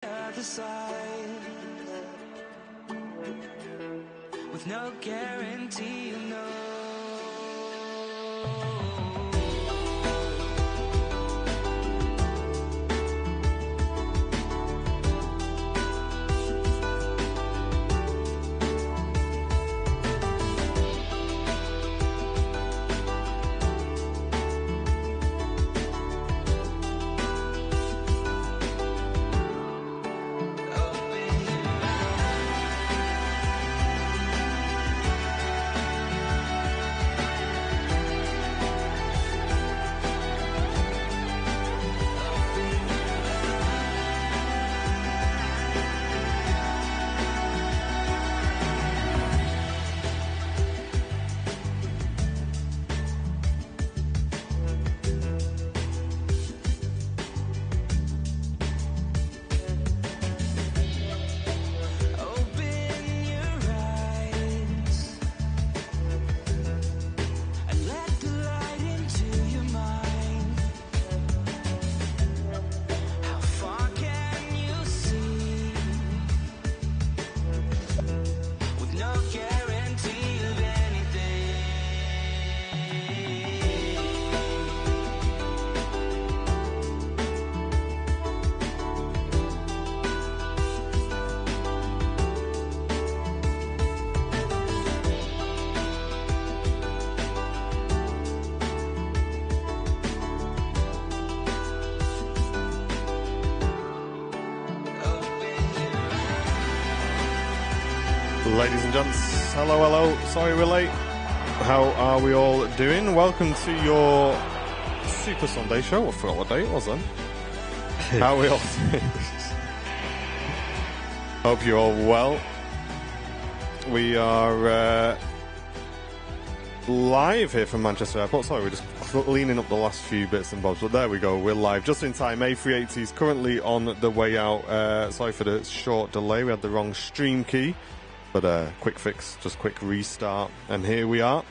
Other side, with no guarantee, you know. Ladies and gents, hello, sorry we're late. How are we all doing? Welcome to your Super Sunday show. I forgot what day it was then. How are we all doing? Hope you're all well. We are live here from Manchester Airport. Sorry, we're just cleaning up the last few bits and bobs, but there we go, we're live. Just in time, A380 is currently on the way out. Sorry for the short delay, we had the wrong stream key. But quick fix, just quick restart. And here we are,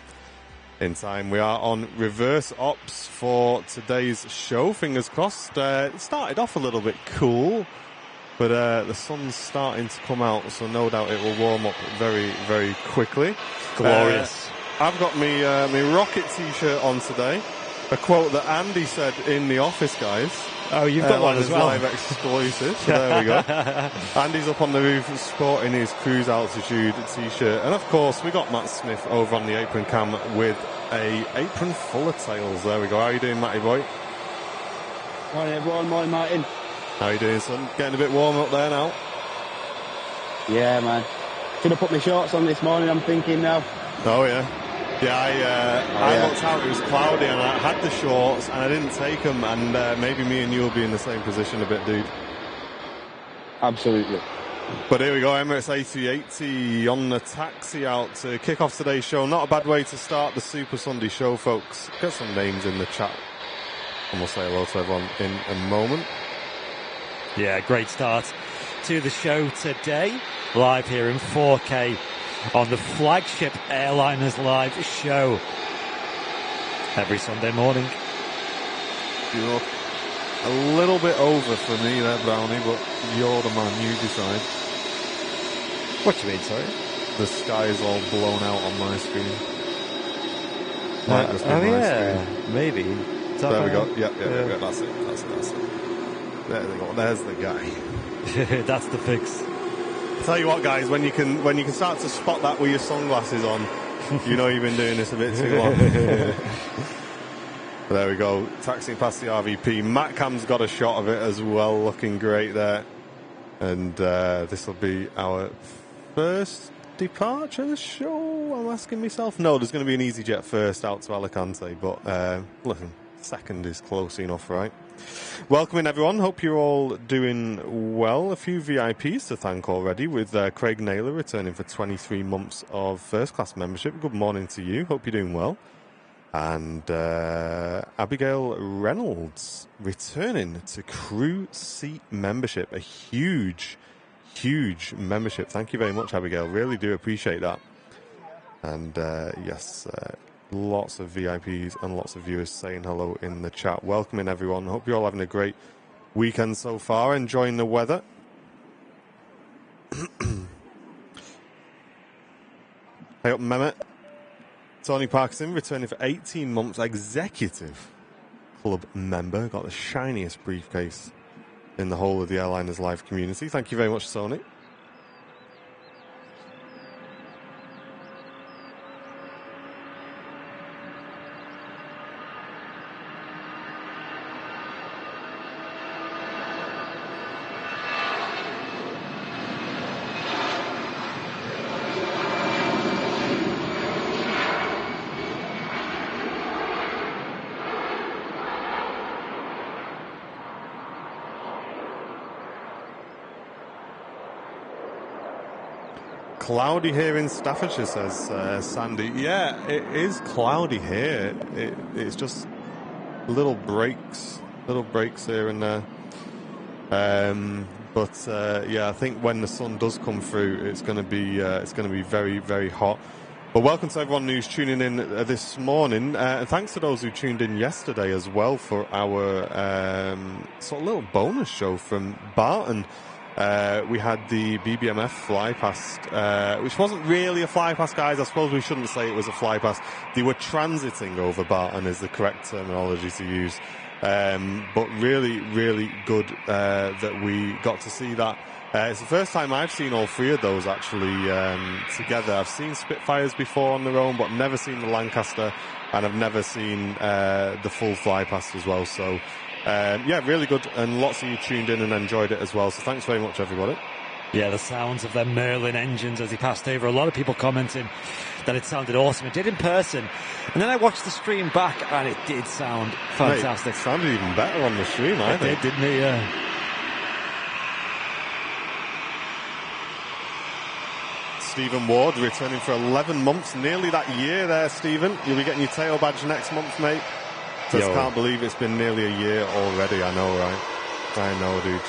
in time. We are on reverse ops for today's show. Fingers crossed. It started off a little bit cool, but the sun's starting to come out, so no doubt it will warm up very, very quickly. Glorious. I've got me Rocket t-shirt on today. A quote that Andy said in the office, guys. Oh, you've got one as well. Live exclusive. So there we go. Andy's up on the roof sporting his cruise altitude t-shirt. And of course, we got Matt Smith over on the apron cam with a apron full of tails. There we go. How are you doing, Matty boy? Morning, everyone. Morning, Martin. How are you doing, son? Getting a bit warm up there now? Yeah, man. Should have put my shorts on this morning, I'm thinking now. Oh, yeah. Yeah, I looked out, it was cloudy, and I had the shorts, and I didn't take them, and maybe me and you will be in the same position a bit, dude. Absolutely. But here we go, Emirates A380 on the taxi out to kick off today's show. Not a bad way to start the Super Sunday show, folks. Get some names in the chat, and we'll say hello to everyone in a moment. Yeah, great start to the show today. Live here in 4K. On the flagship Airliners Live show every Sunday morning. You look a little bit over for me there, Brownie, but you're the man, you decide. What do you mean, sorry? The sky is all blown out on my screen. Might just be my screen. Maybe. There we go. Yeah, that's it. There we go. There's the guy. That's the fix. Tell you what, guys, when you can start to spot that with your sunglasses on, you know you've been doing this a bit too long. There we go, taxiing past the RVP. Matt Cam's got a shot of it as well, looking great there. And this will be our first departure of the show, I'm asking myself. No, there's going to be an EasyJet first out to Alicante, but listen, second is close enough, right? Welcome in, everyone. Hope you're all doing well. A few VIPs to thank already, with Craig Naylor returning for 23 months of first-class membership. Good morning to you. Hope you're doing well. And Abigail Reynolds returning to crew seat membership. A huge membership. Thank you very much, Abigail. Really do appreciate that. And yes, lots of VIPs and lots of viewers saying hello in the chat. Welcoming everyone. Hope you're all having a great weekend so far. Enjoying the weather. Hey up, Mehmet. Tony Parkinson returning for 18 months, executive club member. Got the shiniest briefcase in the whole of the Airliners Live community. Thank you very much, Tony. Cloudy here in Staffordshire, says Sandy. Yeah, it is cloudy here. It's just little breaks here and there. But yeah, I think when the sun does come through, it's going to be very, very hot. But welcome to everyone who's tuning in this morning. And thanks to those who tuned in yesterday as well for our sort of little bonus show from Barton. We had the BBMF fly past, which wasn't really a fly past, guys. I suppose we shouldn't say it was a fly past. They were transiting over Barton is the correct terminology to use. But really, really good that we got to see that. It's the first time I've seen all three of those actually together. I've seen Spitfires before on their own, but never seen the Lancaster, and I've never seen the full fly past as well. So yeah, really good, and lots of you tuned in and enjoyed it as well. So thanks very much, everybody. Yeah, the sounds of their Merlin engines as he passed over. A lot of people commenting that it sounded awesome. It did in person. And then I watched the stream back, and it did sound fantastic. Mate, it sounded even better on the stream, I think. It did, didn't it? Yeah. Stephen Ward returning for 11 months, nearly that year there, Stephen. You'll be getting your tail badge next month, mate. Just can't believe it's been nearly a year already. I know, right? I know, dude.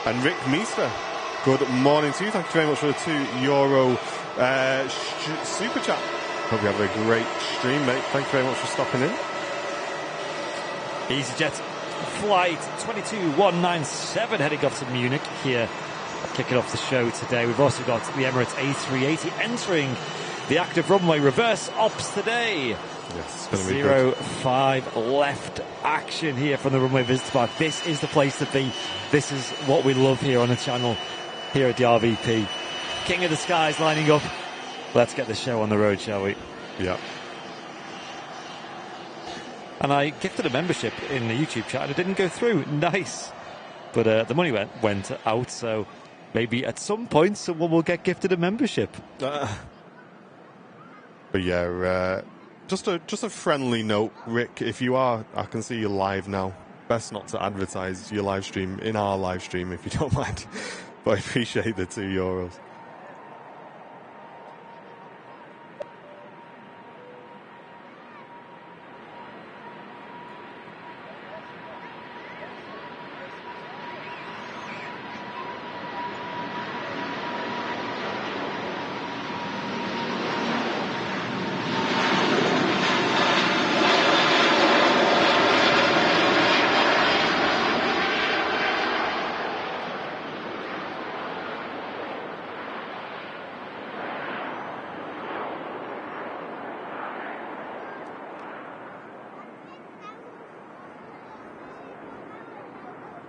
And Rick Meester, good morning to you. Thank you very much for the €2 super chat. Hope you have a great stream, mate. Thank you very much for stopping in. EasyJet flight 22197 heading off to Munich here, kicking off the show today. We've also got the Emirates A380 entering the active runway reverse ops today. Yes, it's going to be 05 left action here from the Runway Visitor Park. This is the place to be. This is what we love here on the channel, here at the RVP. King of the Skies lining up. Let's get the show on the road, shall we? Yeah. And I gifted a membership in the YouTube chat and it didn't go through. Nice. But the money went out, so maybe at some point someone will get gifted a membership. But yeah, just a friendly note, Rick. If you are, I can see you live now. Best not to advertise your live stream in our live stream if you don't mind. But I appreciate the €2.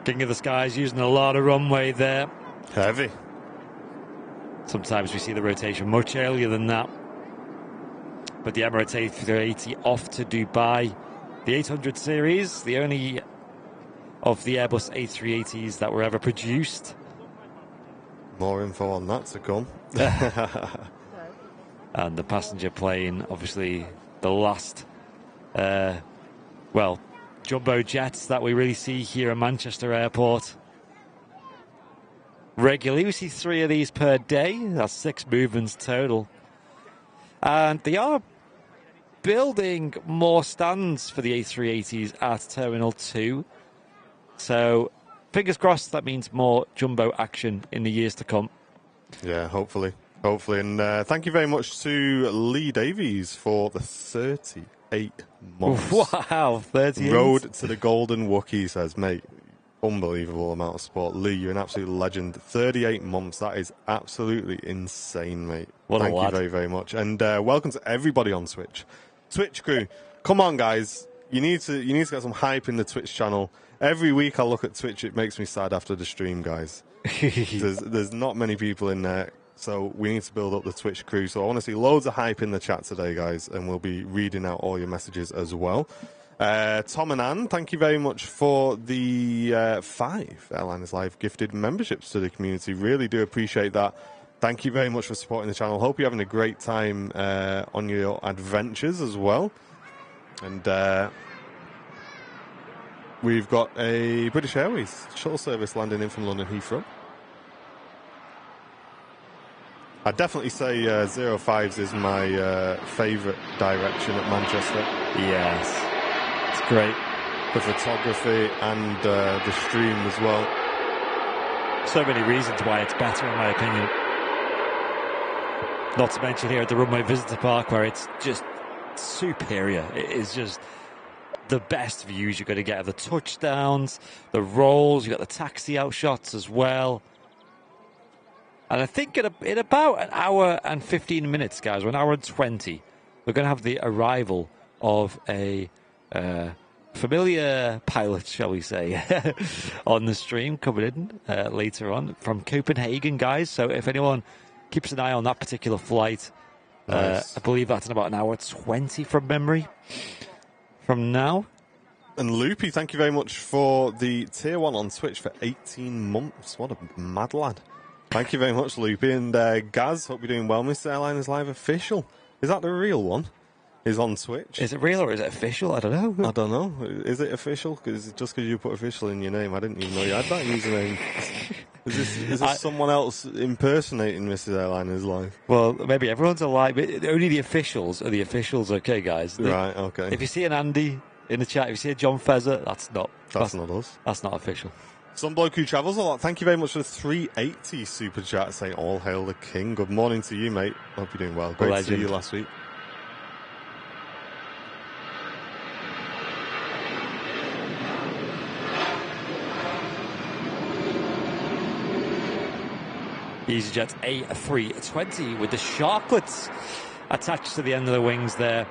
King of the Skies using a lot of runway there. Heavy. Sometimes we see the rotation much earlier than that. But the Emirates A380 off to Dubai. The 800 series, the only of the Airbus A380s that were ever produced. More info on that to come. And the passenger plane, obviously the last, jumbo jets that we really see here at Manchester Airport. Regularly, we see 3 of these per day. That's 6 movements total. And they are building more stands for the A380s at Terminal 2. So, fingers crossed, that means more jumbo action in the years to come. Yeah, hopefully. Hopefully. And thank you very much to Lee Davies for the 38 months. Wow, 38. Road to the Golden Wookiee, says, mate, unbelievable amount of support. Lee, you're an absolute legend. 38 months. That is absolutely insane, mate. Thank you very, very much. And welcome to everybody on Twitch. Twitch crew, come on, guys. You need to get some hype in the Twitch channel. Every week I look at Twitch, it makes me sad after the stream, guys. there's not many people in there, so we need to build up the Twitch crew. So I want to see loads of hype in the chat today, guys, and we'll be reading out all your messages as well. Tom and Anne, thank you very much for the 5 Airliners Live gifted memberships to the community. Really do appreciate that. Thank you very much for supporting the channel. Hope you're having a great time on your adventures as well. And we've got a British Airways shuttle service landing in from London Heathrow. I'd definitely say 05s is my favourite direction at Manchester. Yes, it's great. The photography and the stream as well. So many reasons why it's better, in my opinion. Not to mention here at the Runway Visitor Park, where it's just superior. It is just the best views you're going to get of the touchdowns, the rolls. You've got the taxi out shots as well. And I think in about an hour and 15 minutes, guys, or an hour and 20, we're going to have the arrival of a familiar pilot, shall we say, on the stream coming in later on from Copenhagen, guys. So if anyone keeps an eye on that particular flight, nice. I believe that's in about an hour 20 from memory from now. And Loopy, thank you very much for the tier 1 on Twitch for 18 months. What a mad lad. Thank you very much, Loopy. And Gaz, hope you're doing well. Mr. Airliners Live official. Is that the real one? Is on Twitch. Is it real or is it official? I don't know. I don't know. Is it official? Because just because you put official in your name, I didn't even know you had that username. Is this someone else impersonating Mrs. Airliners Live? Well, maybe everyone's alive. Only the officials are the officials, okay, guys? Right, okay. If you see an Andy in the chat, if you see a John Fezzer, that's not us. That's not official. Some bloke who travels a lot. Thank you very much for the 380 super chat saying all hail the king. Good morning to you, mate. Hope you're doing well. Great to see you last week. EasyJet A320 with the sharklets attached to the end of the wings there.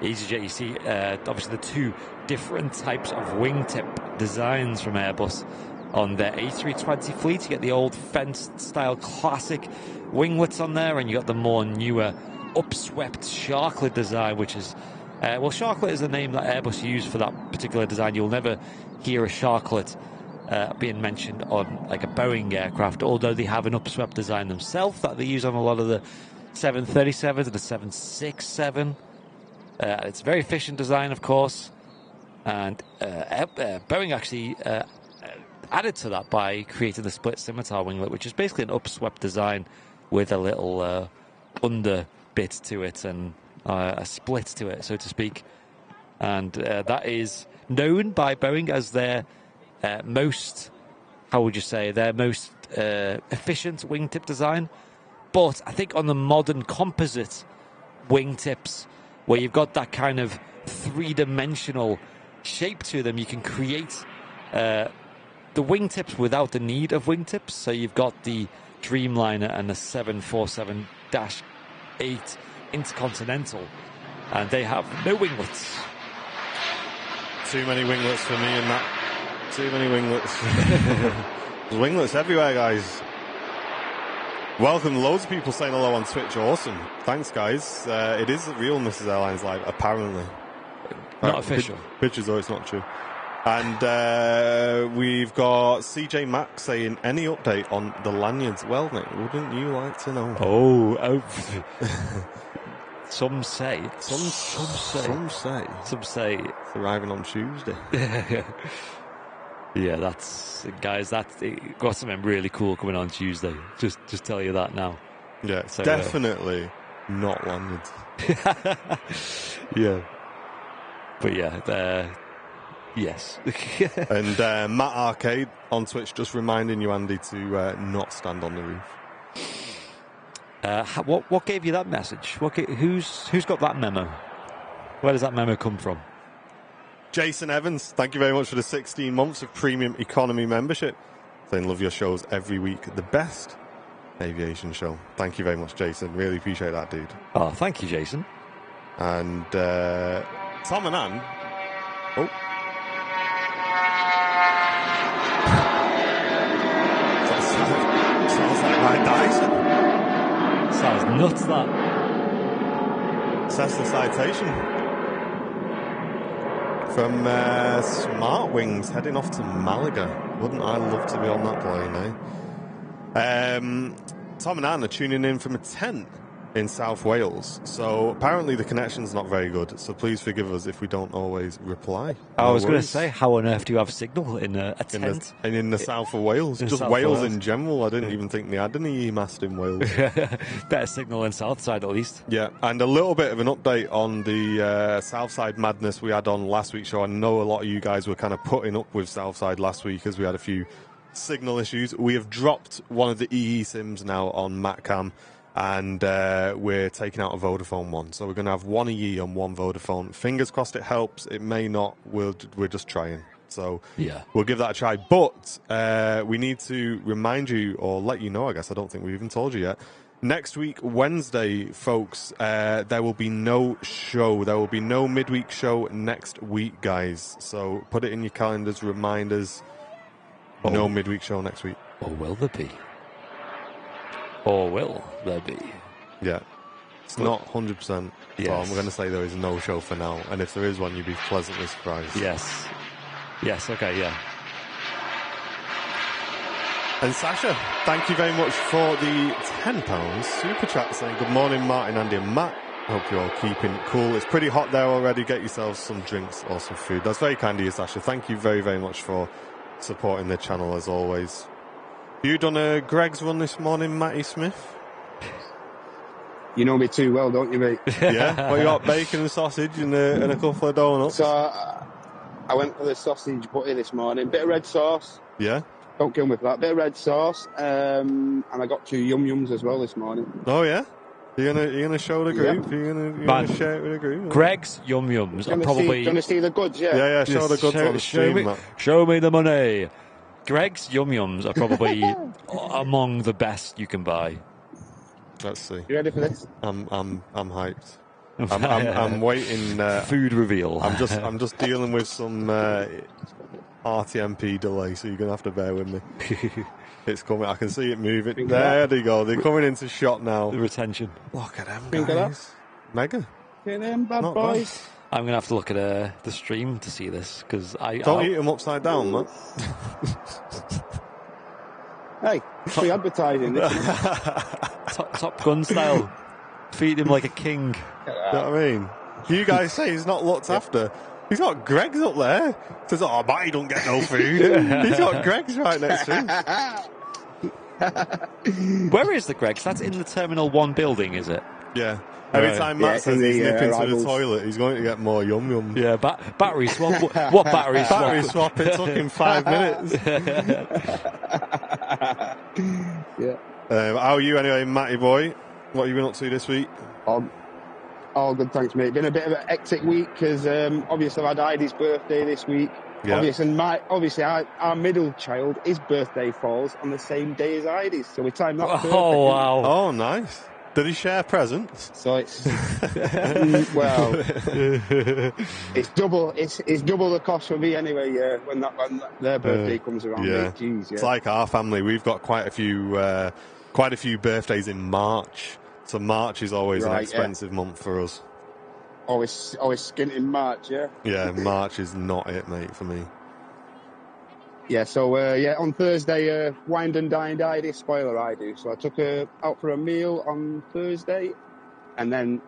EasyJet, you see, obviously the two different types of wingtip designs from Airbus on their A320 fleet. You get the old fenced-style classic winglets on there, and you got the more newer upswept sharklet design, which is... well, sharklet is the name that Airbus used for that particular design. You'll never hear a sharklet being mentioned on like a Boeing aircraft, although they have an upswept design themselves that they use on a lot of the 737s and the 767. It's a very efficient design, of course, and Boeing actually added to that by creating the split scimitar winglet, which is basically an upswept design with a little under bit to it and a split to it, so to speak. And that is known by Boeing as their most, how would you say, their most efficient wingtip design. But I think on the modern composite wingtips, where you've got that kind of three-dimensional shape to them, you can create the wingtips without the need of wingtips. So you've got the Dreamliner and the 747-8 Intercontinental, and they have no winglets. Too many winglets for me in that. Too many winglets. There's winglets everywhere, guys. Welcome. Loads of people saying hello on Twitch. Awesome. Thanks, guys. It is real Mrs. Airlines Live, apparently. Not official. Pictures, though, it's not true. And we've got CJ Max saying, any update on the lanyards? Well, mate, wouldn't you like to know? Oh. Some say. Some say. It's arriving on Tuesday. Yeah, that's, guys, got something really cool coming on Tuesday. Just tell you that now. Yeah, so, definitely not landed. Yeah. But yeah, yes. And Matt Arcade on Twitch just reminding you, Andy, to not stand on the roof. What gave you that message? Who's got that memo? Where does that memo come from? Jason Evans, thank you very much for the 16 months of premium economy membership. Saying love your shows every week. The best aviation show. Thank you very much, Jason. Really appreciate that, dude. Oh, thank you, Jason. And Tom and Ann. Oh. Sounds like my Dyson. Sounds nuts, that. Cessna citation. From Smart Wings heading off to Malaga. Wouldn't I love to be on that plane, eh? Tom and Anne are tuning in from a tent in South Wales. So apparently the connection's not very good. So please forgive us if we don't always reply. I was going to say, how on earth do you have signal in a tent? In the south of Wales. Just South Wales Wales in general. I didn't even think they had any mast in Wales. Better signal in Southside at least. Yeah, and a little bit of an update on the Southside madness we had on last week's show. I know a lot of you guys were kind of putting up with Southside last week as we had a few signal issues. We have dropped one of the EE SIMs now on MatCam, and we're taking out a Vodafone one. So we're going to have one EE and one Vodafone. Fingers crossed it helps. It may not. We're just trying. So yeah, we'll give that a try. But we need to remind you, or let you know, I guess. I don't think we've even told you yet. Next week, Wednesday, folks, there will be no show. There will be no midweek show next week, guys. So put it in your calendars, reminders. Oh. No midweek show next week. Or will there be? Or will there be? Yeah. It's not 100%. Yes. I'm going to say there is no show for now. And if there is one, you'd be pleasantly surprised. Yes. Yes, okay, yeah. And Sasha, thank you very much for the £10 super chat saying good morning, Martin, Andy and Matt. Hope you're all keeping cool. It's pretty hot there already. Get yourselves some drinks or some food. That's very kind of you, Sasha. Thank you very, very much for supporting the channel as always. You done a Greg's run this morning, Matty Smith? You know me too well, don't you, mate? Yeah. Well, you got bacon and sausage and a couple of donuts. So I went for the sausage butty this morning. Bit of red sauce. Yeah. Don't kill me for that. Bit of red sauce. And I got 2 yum-yums as well this morning. Oh, yeah? You're gonna show the group? Yep. You're gonna share it with the group? Greg's Yum-Yums are probably... Gonna see the goods, yeah? Yeah, show the goods on the stream, Matt. Show me the money. Greg's Yum-Yums are probably among the best you can buy. Let's see. You ready for this? I'm hyped. I'm waiting. Food reveal. I'm just dealing with some RTMP delay, so you're gonna have to bear with me. It's coming. I can see it moving. There they go. They're coming into shot now. The retention. Look at them, Think of guys. Mega. Okay, them bad Not boys. I'm going to have to look at the stream to see this, because Don't eat them upside down, man. Hey, free advertising. Top Gun style. Feed him like a king. You know what I mean? You guys say he's not looked after. He's got Greg's up there. Says, oh, Matty don't get no food. He's got Greg's right next to him. Where is the Greg's? That's in the Terminal 1 building, is it? Yeah. Every time Matt says he's nipping to the toilet, he's going to get more yum-yum. Yeah, battery swap. What battery swap? Battery swap, it took him 5 minutes. Yeah. How are you anyway, Matty boy? What have you been up to this week? All good, thanks, mate. Been a bit of a hectic week because obviously I had Heidi's birthday this week. Yeah. Obviously, our middle child, his birthday falls on the same day as Heidi's, so we timed that perfect. Oh wow! Oh, nice. Did he share presents? So it's well, it's double. It's double the cost for me anyway. Yeah, when their birthday comes around. Yeah. Jeez, yeah. It's like our family. We've got quite a few birthdays in March. So March is always an expensive month for us. Always skint in March, yeah. Yeah, March is not it, mate, for me. Yeah, so on Thursday, wined and dined Heidi, spoiler I do. So I took her out for a meal on Thursday, and then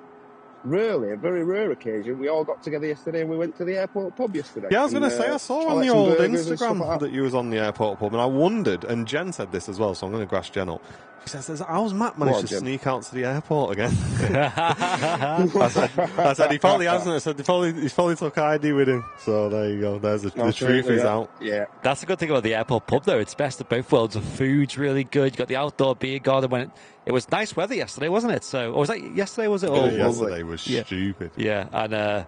really, a very rare occasion, we all got together yesterday and we went to the airport pub yesterday. Yeah, I was going to say, I saw on the old Instagram that you was on the airport pub, and I wondered, and Jen said this as well, so I'm going to grass Jen up. She says, how's Matt managed to sneak out to the airport again? I said, he probably hasn't. I said, he's probably took ID with him. So there you go. There's the truth is out. Yeah. That's the good thing about the airport pub, though. It's best of both worlds. The food's really good. You got the outdoor beer garden. It was nice weather yesterday, wasn't it? So, or was that yesterday? Was it? Yesterday was stupid. Yeah, and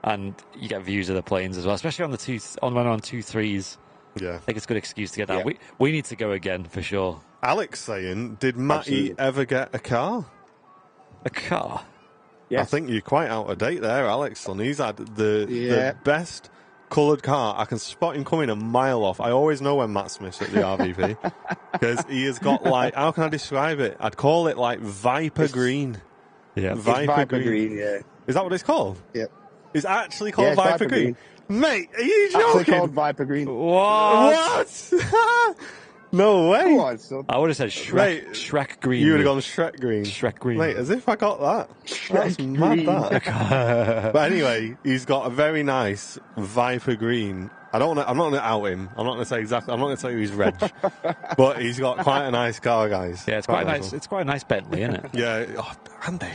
and you get views of the planes as well, especially on the 2-3s. Yeah. I think it's a good excuse to get that. Yeah. We need to go again for sure. Alex saying, did Matty ever get a car? A car? Yes. I think you're quite out of date there, Alex, son. He's had the best coloured car. I can spot him coming a mile off. I always know when Matt Smith's at the RVP because he has got like, how can I describe it? I'd call it like Viper Green. Yeah, Viper Green. Yeah. Is that what it's called? Yep. It's actually called Yeah, it's Viper Viper Green. Mate, are you Actually joking? called Viper Green. What? No way. Come on, son. I would have said Shrek. Mate, Shrek Green. You would have gone Shrek Green. Shrek Green. Mate, as if I got that. That's Shrek mad, Green. that. But anyway, he's got a very nice Viper Green. I'm not going to out him. I'm not going to say exactly. I'm not going to tell you his reg. But he's got quite a nice car, guys. Yeah, it's quite nice. It's quite a nice Bentley, isn't it? Yeah. Oh, Andy.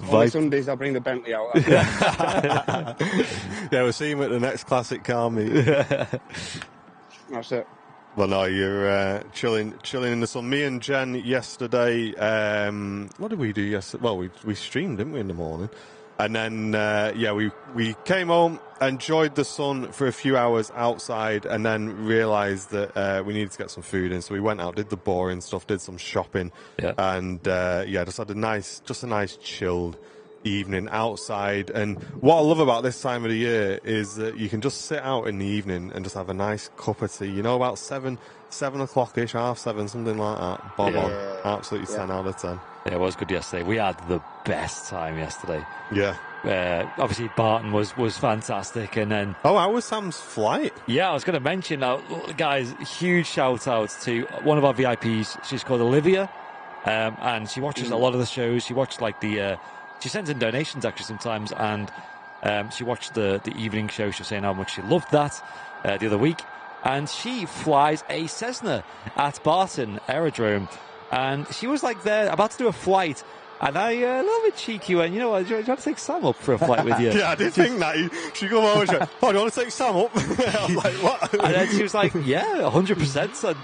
Only Sundays I'll bring the Bentley out. Yeah, we'll see him at the next classic car meet. That's it. Well, no, you're chilling in the sun. Me and Jen yesterday. What did we do yesterday? Well, we streamed, didn't we, in the morning? And then we came home, enjoyed the sun for a few hours outside, and then realised that we needed to get some food in. So we went out, did the boring stuff, did some shopping, and just had a nice chilled evening outside. And what I love about this time of the year is that you can just sit out in the evening and just have a nice cup of tea. You know, about 7 o'clock-ish, 7:30, something like that. Bob on. Absolutely 10 out of 10. Yeah, it was good yesterday. We had the best time yesterday. Yeah. Obviously, Barton was fantastic, and then... Oh, how was Sam's flight? Yeah, I was going to mention, guys, huge shout-out to one of our VIPs. She's called Olivia, and she watches a lot of the shows. She watched, she sends in donations, actually, sometimes, and she watched the evening show. She was saying how much she loved that the other week, and she flies a Cessna at Barton Aerodrome, and she was, there, about to do a flight. And I, a little bit cheeky, went, you know what, do you want to take Sam up for a flight with you? Yeah, I did think that. She come over and she went, oh, do you want to take Sam up? I was like, what? And then she was like, yeah, 100%.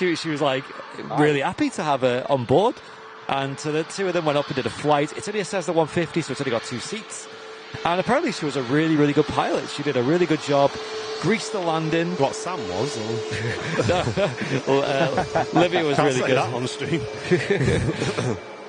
And she was like, really happy to have her on board. And so the two of them went up and did a flight. It's only a Cessna 150, so it's only got 2 seats. And apparently she was a really, really good pilot. She did a really good job. Greased the landing. What Sam was? Olivia was Can't really say good. that on stream.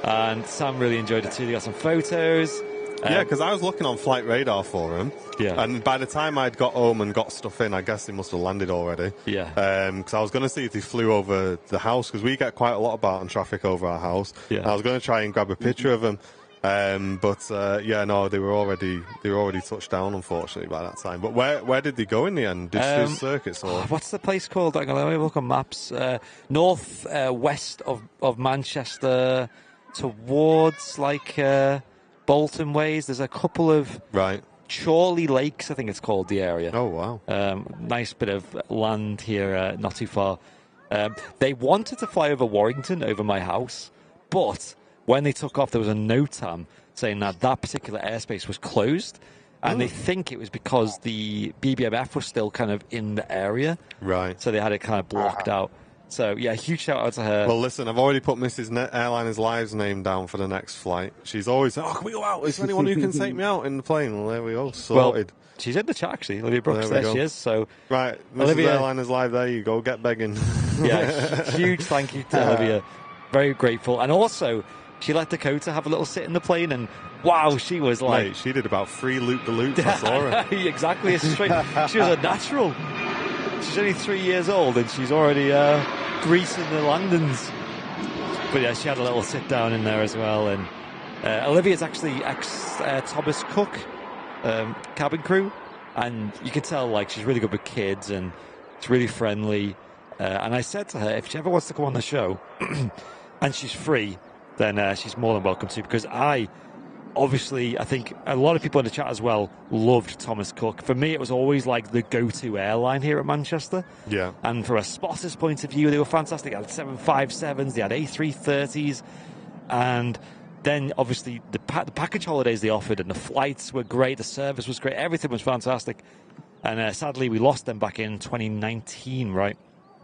And Sam really enjoyed it too. They got some photos. Yeah, because I was looking on Flight Radar for him. Yeah. And by the time I'd got home and got stuff in, I guess they must have landed already. Yeah. Because I was going to see if they flew over the house, because we get quite a lot of Barton traffic over our house. Yeah. And I was going to try and grab a picture of them. But they were already touched down, unfortunately, by that time. But where did they go in the end? Did they do circuits or? What's the place called? I'm going to look on maps. North west of Manchester, towards Bolton ways. There's a couple of Chorley Lakes, I think it's called, the area. Oh wow! Nice bit of land here, not too far. They wanted to fly over Warrington, over my house, but when they took off, there was a NOTAM saying that particular airspace was closed, and they think it was because the BBMF was still kind of in the area. Right. So they had it kind of blocked out. So, yeah, huge shout out to her. Well, listen, I've already put Mrs. Airliners Live's name down for the next flight. She's always, can we go out? Is there anyone who can take me out in the plane? Well, there we go. Sorted. Well, she's in the chat, actually. Olivia Brooks, there she is. So, right, Mrs. Olivia, Airliners Live, there you go. Get begging. Yeah, huge thank you to Olivia. Very grateful. And also, she let Dakota have a little sit in the plane, and wow, she was like... Mate, she did about 3 loop-de-loops, I saw her. Exactly. She was a natural. She's only 3 years old, and she's already greasing the landings. But yeah, she had a little sit down in there as well. And Olivia's actually ex-Thomas Cook cabin crew, and you can tell she's really good with kids, and it's really friendly. And I said to her, if she ever wants to come on the show, and she's free, then she's more than welcome to, because I think a lot of people in the chat as well loved Thomas Cook. For me, it was always the go-to airline here at Manchester. Yeah. And from a spotter's point of view, they were fantastic. They had 757s, they had A330s, and then obviously the package holidays they offered, and the flights were great, the service was great, everything was fantastic. And sadly, we lost them back in 2019, right?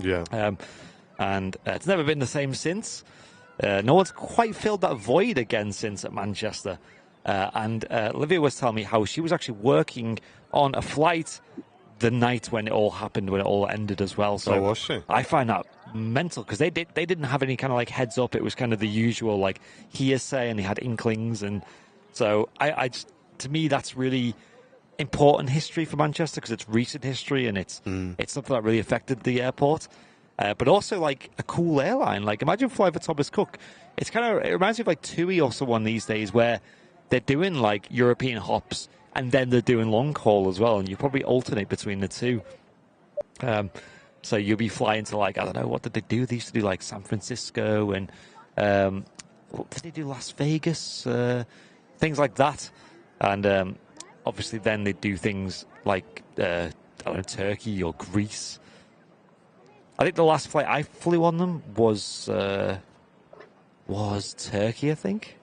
Yeah. And it's never been the same since. No one's quite filled that void again since at Manchester. And Olivia was telling me how she was actually working on a flight the night when it all happened, when it all ended as well. So was she? I find that mental because they didn't have any kind of like heads up. It was kind of the usual like hearsay, and they had inklings, and so I just, to me, that's really important history for Manchester because it's recent history and it's something that really affected the airport. But also like a cool airline. Like imagine flying for Thomas Cook. It reminds me of like TUI or someone these days where they're doing like European hops and then they're doing long haul as well, and you probably alternate between the two. So you'll be flying to like, I don't know, what did they do? They used to do like San Francisco and what did they do? Las Vegas, things like that. And obviously then they do things like I don't know, Turkey or Greece. I think the last flight I flew on them was Turkey, I think.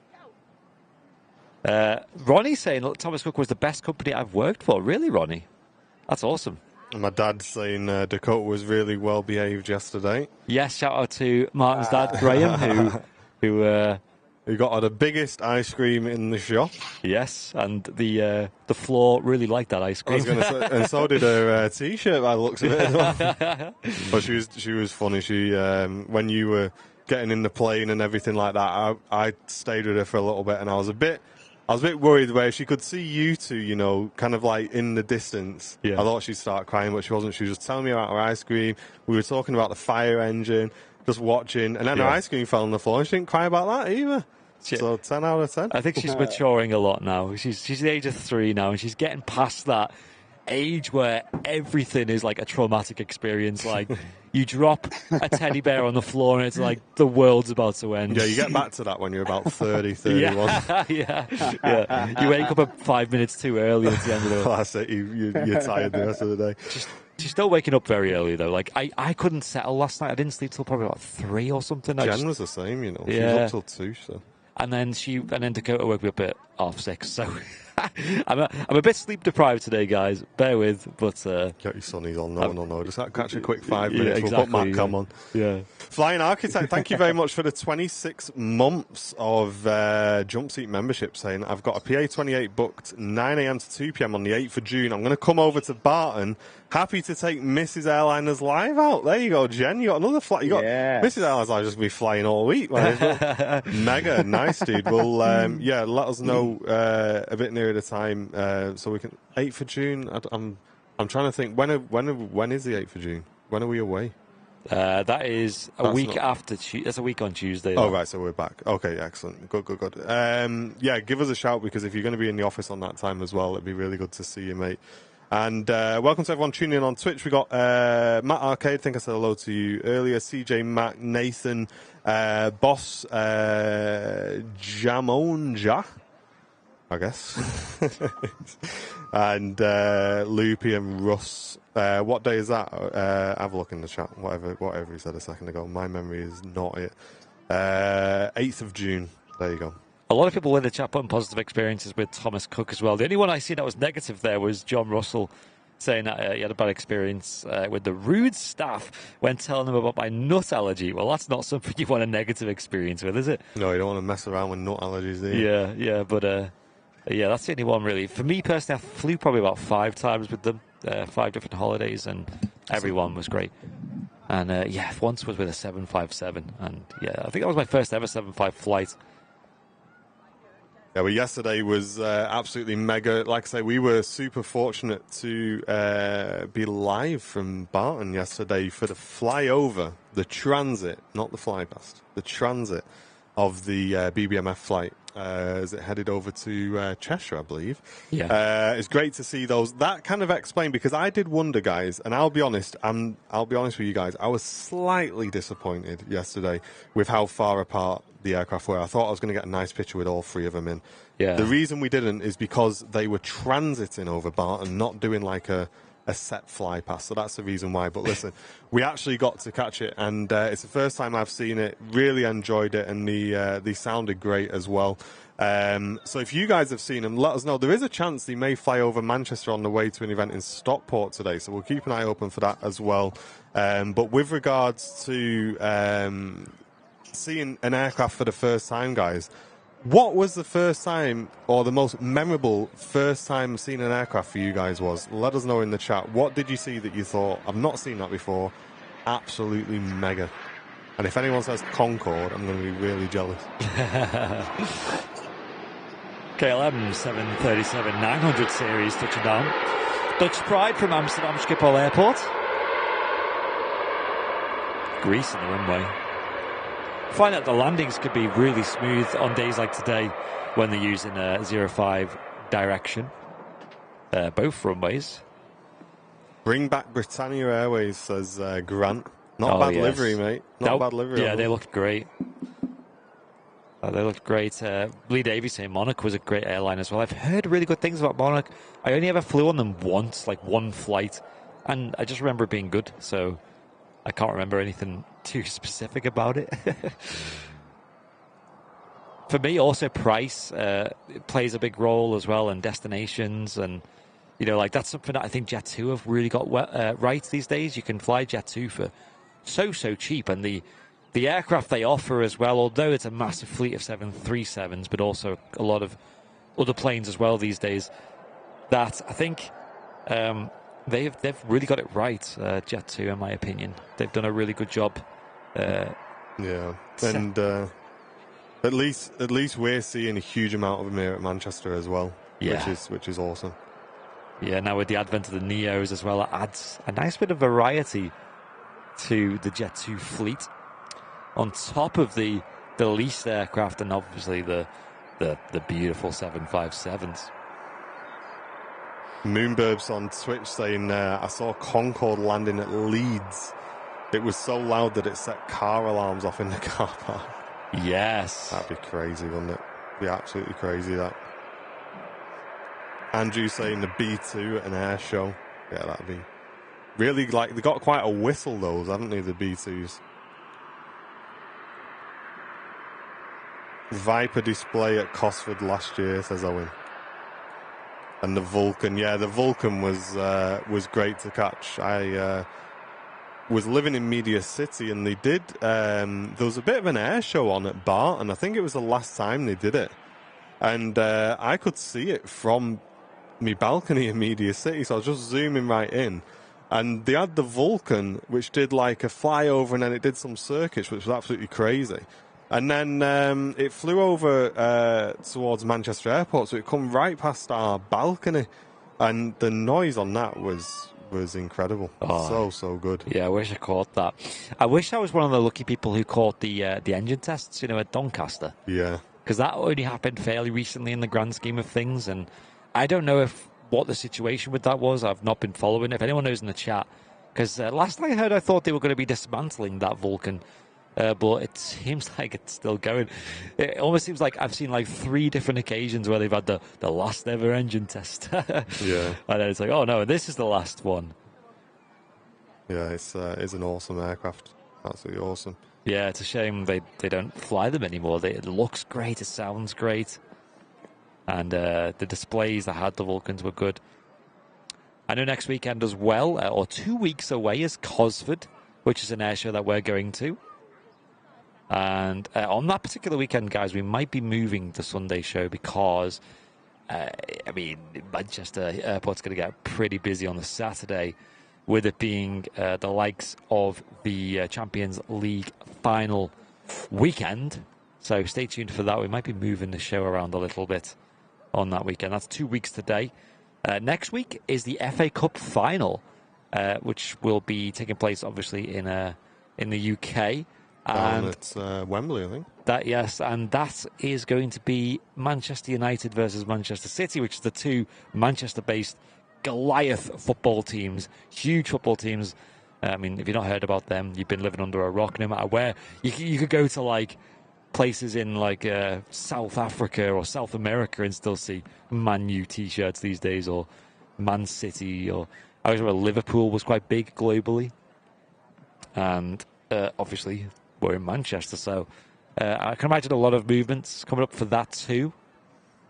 Ronnie saying, look, Thomas Cook was the best company I've worked for. Really, Ronnie? That's awesome. And my dad's saying Dakota was really well behaved yesterday. Yes, shout out to Martin's dad, Graham, who got the biggest ice cream in the shop. Yes, and the floor really liked that ice cream. I was going to say, and so did her T-shirt by the looks of it as well. But she was funny. She when you were getting in the plane and everything like that, I stayed with her for a little bit, and I was a bit worried where she could see you two, you know, kind of like in the distance. Yeah. I thought she'd start crying, but she wasn't. She was just telling me about her ice cream. We were talking about the fire engine, just watching, and then her ice cream fell on the floor, and she didn't cry about that either. So 10 out of 10. I think she's maturing a lot now. She's the age of 3 now, and she's getting past that age where everything is like a traumatic experience. Like you drop a teddy bear on the floor and it's like the world's about to end. Yeah, you get back to that when you're about 30, 31. Yeah. You wake up 5 minutes too early at the end of the day. That's it. You're tired the rest of the day. She's still waking up very early though. Like I couldn't settle last night. I didn't sleep till probably about 3 or something. Jen was the same, you know. She was up till 2, so. And then Dakota woke me up at 6:30. So I'm a bit sleep deprived today, guys. Bear with, but get your sunnies on. No one will know. Just catch a quick 5 minutes. Exactly, we'll put Matt come on. Yeah. Flying Architect, thank you very much for the 26 months of jump seat membership. Saying I've got a PA28 booked 9 a.m. to 2 p.m. on the 8th of June. I'm going to come over to Barton. Happy to take Mrs. Airliners live out. There you go, Jen. You got another flight. You got Mrs. Airliners live just be flying all week. Mega nice, dude. Well, let us know a bit nearer the time so we can 8th of June. I'm trying to think when is the 8th of June? When are we away? That is a week after. That's a week on Tuesday. Oh, right, so we're back. Okay, excellent. Good. Give us a shout because if you're going to be in the office on that time as well, it'd be really good to see you, mate. And welcome to everyone tuning in on Twitch. We got Matt Arcade. I think I said hello to you earlier. CJ, Mac, Nathan, Boss, Jamonja, I guess, and Loopy and Russ. What day is that? Have a look in the chat. Whatever he said a second ago. My memory is not it. 8th of June. There you go. A lot of people in the chat putting positive experiences with Thomas Cook as well. The only one I see that was negative there was John Russell saying that he had a bad experience with the rude staff when telling him about my nut allergy. Well, that's not something you want a negative experience with, is it? No, you don't want to mess around with nut allergies, do you? But that's the only one really. For me personally, I flew probably about 5 times with them, 5 different holidays, and everyone was great. And once was with a 757, and I think that was my first ever 75 flight. Yeah, well, yesterday was absolutely mega. Like I say, we were super fortunate to be live from Barton yesterday for the flyover, the transit, not the flypast, the transit of the BBMF flight as it headed over to Cheshire, I believe. Yeah, it's great to see those. That kind of explained, because I did wonder, guys, and I'll be honest with you guys, I was slightly disappointed yesterday with how far apart the aircraft were. I thought I was going to get a nice picture with all 3 of them in. Yeah. The reason we didn't is because they were transiting over Barton, not doing like a set fly pass. So that's the reason why. But listen, we actually got to catch it, and it's the first time I've seen it. Really enjoyed it, and they sounded great as well. So if you guys have seen them, let us know. There is a chance they may fly over Manchester on the way to an event in Stockport today, so we'll keep an eye open for that as well. But with regards to seeing an aircraft for the first time, guys, What was the first time, or the most memorable first time seeing an aircraft for you guys was? Let us know in the chat. What did you see that you thought, I've not seen that before, absolutely mega? And if anyone says Concorde, I'm going to be really jealous. KLM 737-900 series touching down. Dutch Pride from Amsterdam Schiphol Airport. Grease in the runway. Find out the landings could be really smooth on days like today when they're using a 05 direction. Both runways. Bring back Britannia Airways, says Grant. Not bad livery, mate. Not bad livery. Yeah, they looked great. They looked great. Bleed Aviation Monarch was a great airline as well. I've heard really good things about Monarch. I only ever flew on them once, like one flight, and I just remember it being good, so I can't remember anything too specific about it. For me, also price plays a big role as well, and destinations, and like that's something that I think Jet2 have really got right these days. You can fly Jet2 for so cheap, and the aircraft they offer as well, although it's a massive fleet of 737s, but also a lot of other planes as well these days, that I think they've really got it right, Jet2, in my opinion. They've done a really good job. Yeah, and at least we're seeing a huge amount of them here at Manchester as well, which is awesome. Yeah, now with the advent of the Neos as well, it adds a nice bit of variety to the Jet2 fleet, on top of the leased aircraft and obviously the beautiful 757s. Moonburbs on Twitch saying, I saw Concorde landing at Leeds. It was so loud that it set car alarms off in the car park. Yes. That'd be crazy, wouldn't it? Be absolutely crazy, that. Andrew saying the B2 at an air show. Yeah, that'd be really, like, they got quite a whistle, those, haven't they, the B2s? Viper display at Cosford last year, says Owen. And the Vulcan, the Vulcan was great to catch. I was living in Media City, and they did. There was a bit of an air show on at Barton. I think it was the last time they did it, and I could see it from my balcony in Media City. So I was just zooming right in, and they had the Vulcan, which did like a flyover, and then it did some circuits, which was absolutely crazy. And then it flew over towards Manchester Airport, so it come right past our balcony, and the noise on that was incredible. So good. Yeah, I wish I caught that. I wish I was one of the lucky people who caught the engine tests, at Doncaster. Yeah. Because that only happened fairly recently in the grand scheme of things, and I don't know what the situation with that was. I've not been following. If anyone knows in the chat, because last I heard, I thought they were going to be dismantling that Vulcan. But it seems like it's still going. It almost seems like I've seen like 3 different occasions where they've had the last ever engine test. Yeah. And then it's like, oh no, this is the last one. Yeah, it's an awesome aircraft. Absolutely awesome. Yeah, it's a shame they don't fly them anymore. It looks great, it sounds great. And the displays that had the Vulcans were good. I know next weekend as well, or 2 weeks away, is Cosford, which is an air show that we're going to. And on that particular weekend, guys, we might be moving the Sunday show because, Manchester Airport's going to get pretty busy on the Saturday, with it being the likes of the Champions League final weekend. So stay tuned for that. We might be moving the show around a little bit on that weekend. That's 2 weeks today. Next week is the FA Cup final, which will be taking place, obviously, in the UK. And it's Wembley, I think. And that is going to be Manchester United versus Manchester City, which is the 2 Manchester-based Goliath football teams, huge football teams. If you've not heard about them, you've been living under a rock. No matter where you could go to, like places in like South Africa or South America and still see Man U t-shirts these days, or Man City, or I remember Liverpool was quite big globally, and obviously. We're in Manchester, so I can imagine a lot of movements coming up for that too.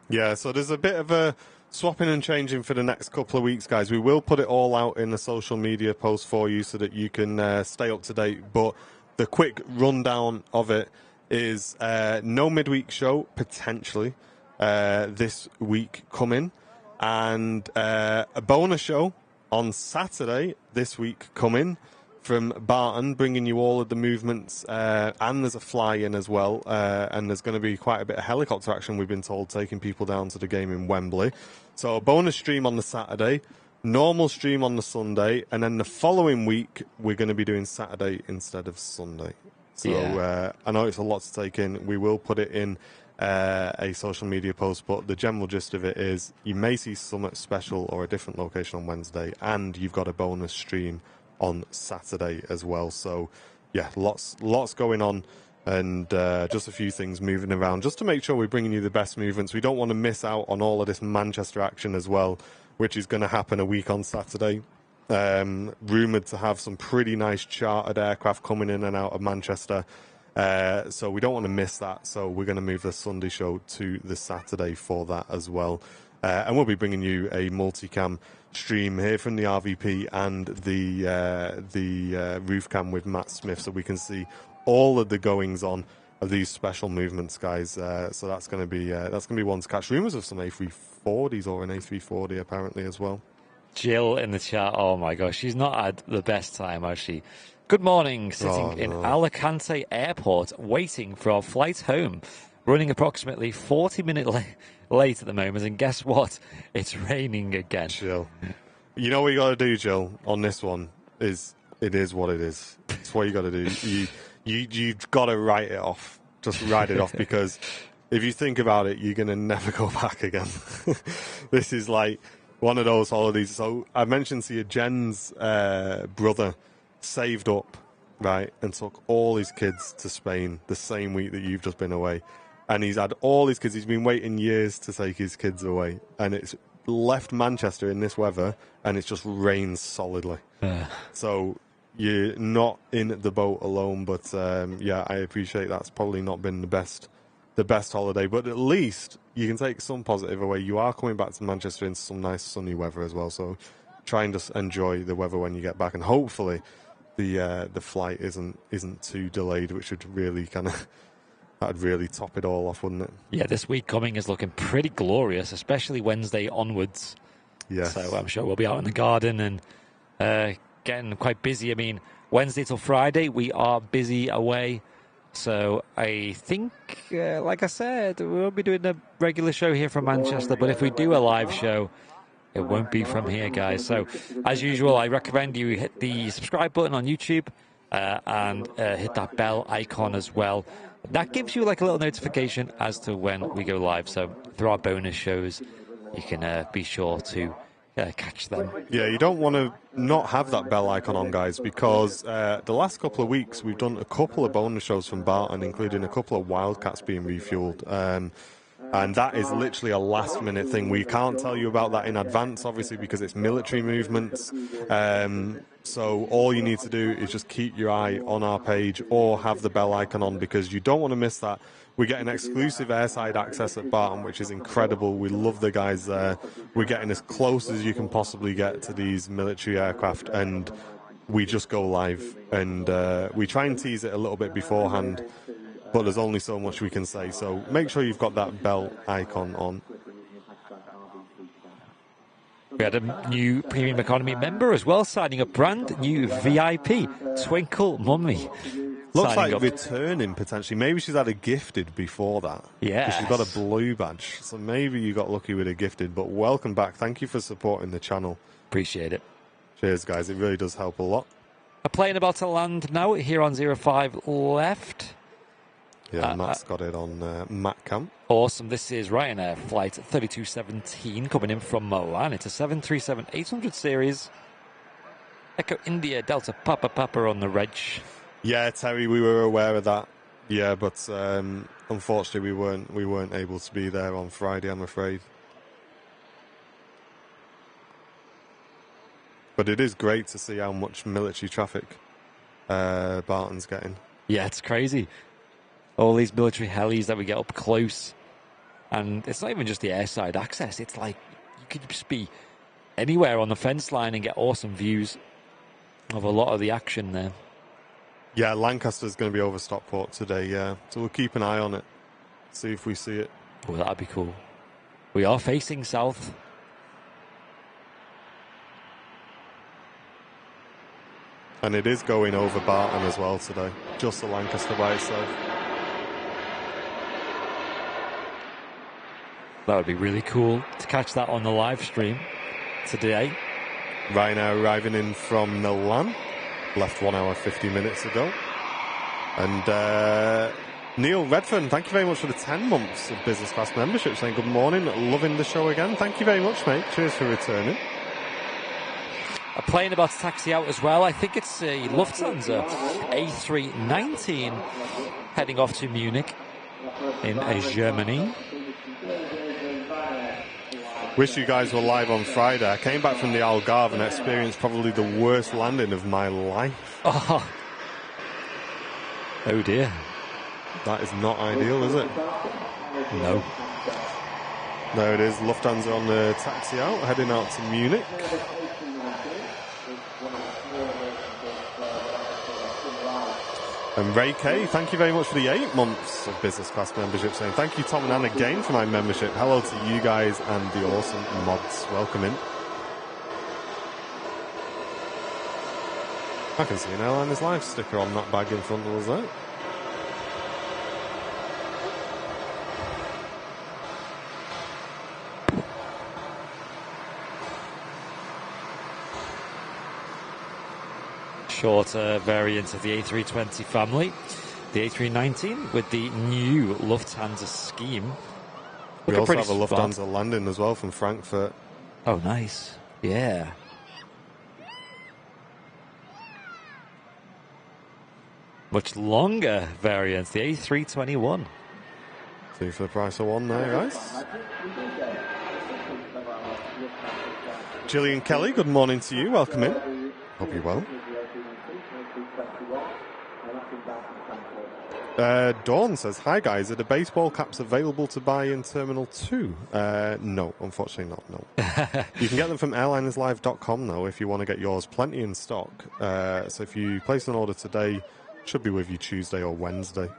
Yeah, so there's a bit of a swapping and changing for the next couple of weeks, guys. We will put it all out in the social media post for you so that you can stay up to date. But the quick rundown of it is no midweek show, potentially, this week coming, and a bonus show on Saturday this week coming from Barton, bringing you all of the movements, and there's a fly-in as well, and there's going to be quite a bit of helicopter action, we've been told, taking people down to the game in Wembley. So a bonus stream on the Saturday, normal stream on the Sunday, and then the following week we're going to be doing Saturday instead of Sunday. So I know it's a lot to take in. We will put it in a social media post, but the general gist of it is you may see something special or a different location on Wednesday, and you've got a bonus stream on Saturday as well. So yeah, lots going on, and just a few things moving around just to make sure we're bringing you the best movements. We don't want to miss out on all of this Manchester action as well, which is going to happen a week on Saturday. Rumoured to have some pretty nice chartered aircraft coming in and out of Manchester, so we don't want to miss that. So we're going to move the Sunday show to the Saturday for that as well, and we'll be bringing you a multicam stream here from the RVP and the roof cam with Matt Smith, so we can see all of the goings on of these special movements, guys. So that's going to be one to catch. Rumours of some A340s or an A340 apparently as well. Jill in the chat, oh my gosh, she's not had the best time, has she? Good morning, sitting in Alicante Airport, waiting for our flight home, running approximately 40 minutes late at the moment, and guess what? It's raining again. Jill, you know what you got to do, Jill, on this one, is it is what it is. It's what you got to do. You've got to write it off. Just write it off, because if you think about it, you're going to never go back again. This is like one of those holidays. So I mentioned to you, Jen's brother saved up, right, and took all his kids to Spain the same week that you've just been away. And he's had all his kids. He's been waiting years to take his kids away. And it's left Manchester in this weather, and it's just rained solidly. So you're not in the boat alone. But yeah, I appreciate that's probably not been the best holiday. But at least you can take some positive away. You are coming back to Manchester in some nice sunny weather as well. So try and just enjoy the weather when you get back, and hopefully the flight isn't too delayed, which would really that'd really top it all off, wouldn't it? Yeah, this week coming is looking pretty glorious, especially Wednesday onwards. Yeah. So I'm sure we'll be out in the garden and getting quite busy. I mean, Wednesday till Friday we are busy away. So I think, like I said, we'll be doing a regular show here from Manchester, but if we do a live show, it won't be from here, guys. So, as usual, I recommend you hit the subscribe button on YouTube and hit that bell icon as well. That gives you like a little notification as to when we go live. So, through our bonus shows, you can be sure to catch them. Yeah, you don't want to not have that bell icon on, guys, because the last couple of weeks we've done a couple of bonus shows from Barton, including a couple of Wildcats being refueled. And that is literally a last-minute thing. We can't tell you about that in advance, obviously, because it's military movements. So all you need to do is just keep your eye on our page or have the bell icon on, because you don't want to miss that. We get an exclusive airside access at Barton, which is incredible. We love the guys there. We're getting as close as you can possibly get to these military aircraft, and we just go live. And we try and tease it a little bit beforehand, but there's only so much we can say. So make sure you've got that bell icon on. We had a new Premium Economy member as well, signing a brand new VIP, Twinkle Mummy. Looks like returning, potentially. Maybe she's had a gifted before that. Yeah. She's got a blue badge. So maybe you got lucky with a gifted. But welcome back. Thank you for supporting the channel. Appreciate it. Cheers, guys. It really does help a lot. A plane about to land now here on 05 left. Yeah, Matt's got it on Matt Camp. Awesome. This is Ryanair flight 3217 coming in from Milan. It's a 737-800 series. Echo India Delta Papa on the reg. Yeah, Terry, we were aware of that. Yeah, but unfortunately we weren't able to be there on Friday, I'm afraid. But it is great to see how much military traffic Barton's getting. Yeah, it's crazy. All these military helis that we get up close. And it's not even just the airside access. It's like you could just be anywhere on the fence line and get awesome views of a lot of the action there. Yeah, Lancaster's going to be over Stockport today, yeah. So we'll keep an eye on it, see if we see it. Oh, that'd be cool. We are facing south. And it is going over Barton as well today, just the Lancaster by itself. That would be really cool to catch that on the live stream today. Right now arriving in from Milan, left 1 hour 50 minutes ago. And Neil Redfern, thank you very much for the 10 months of business class membership, saying good morning, loving the show again. Thank you very much, mate. Cheers for returning. A plane about to taxi out as well. I think it's a Lufthansa A319 heading off to Munich in Germany. Wish you guys were live on Friday. I came back from the Algarve and experienced probably the worst landing of my life. Oh dear. That is not ideal, is it? No. No, it is. Lufthansa on the taxi out, heading out to Munich. And Ray K, thank you very much for the 8 months of business class membership, saying thank you, Tom and Anne, again for my membership. Hello to you guys and the awesome mods. Welcome in. I can see an Airliners Live sticker on that bag in front of us there. Shorter variant of the A320 family, the A319 with the new Lufthansa scheme. We also have a Lufthansa landing as well from Frankfurt. Oh, nice. Yeah. Much longer variant, the A321. 2 for the price of 1 there, guys. Gillian Kelly, good morning to you. Welcome in. Hope you're well. Dawn says, hi guys, are the baseball caps available to buy in Terminal 2? No, unfortunately not, no. You can get them from airlinerslive.com though if you want to get yours. Plenty in stock. So if you place an order today, should be with you Tuesday or Wednesday.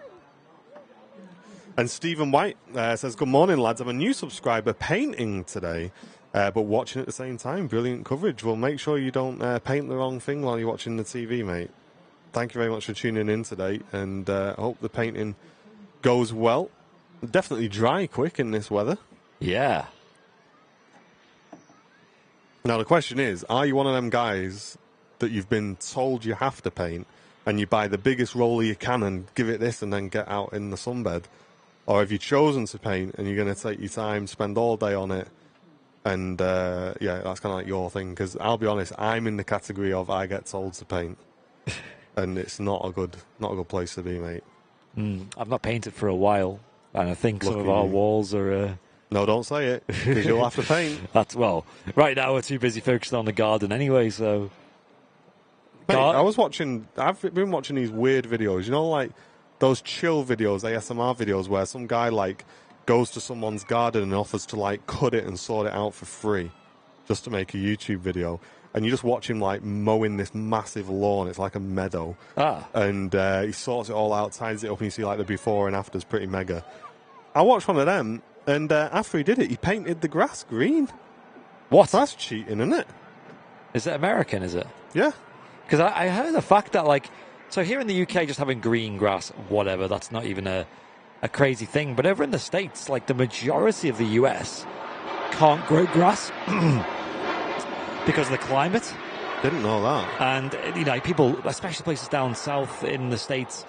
And Stephen White says, good morning lads, I'm a new subscriber painting today, but watching at the same time. Brilliant coverage. Well, make sure you don't paint the wrong thing while you're watching the TV, mate. Thank you very much for tuning in today, and I hope the painting goes well. Definitely dry quick in this weather. Yeah. Now, the question is, are you one of them guys that you've been told you have to paint, and you buy the biggest roller you can and give it this and then get out in the sunbed? Or have you chosen to paint, and you're going to take your time, spend all day on it, and, yeah, that's kind of like your thing? Because I'll be honest, I'm in the category of I get told to paint. And it's not a good place to be, mate. I've not painted for a while, and I think some of our walls are... No, don't say it, because you'll have to paint. That's, well, right now we're too busy focusing on the garden anyway, so... Mate, I've been watching these weird videos, you know, like those chill videos, ASMR videos, where some guy, like, goes to someone's garden and offers to, like, cut it and sort it out for free, just to make a YouTube video. And you just watch him, like, mowing this massive lawn. It's like a meadow. And he sorts it all out, ties it up, and you see, like, the before and afters, pretty mega. I watched one of them, and after he did it, he painted the grass green. What? That's cheating, isn't it? Is it American, is it? Yeah. Because I heard the fact that, like... So here in the UK, just having green grass, whatever, that's not even a crazy thing. But over in the States, like, the majority of the US can't grow grass... because of the climate. Didn't know that. And, you know, people, especially places down south in the States,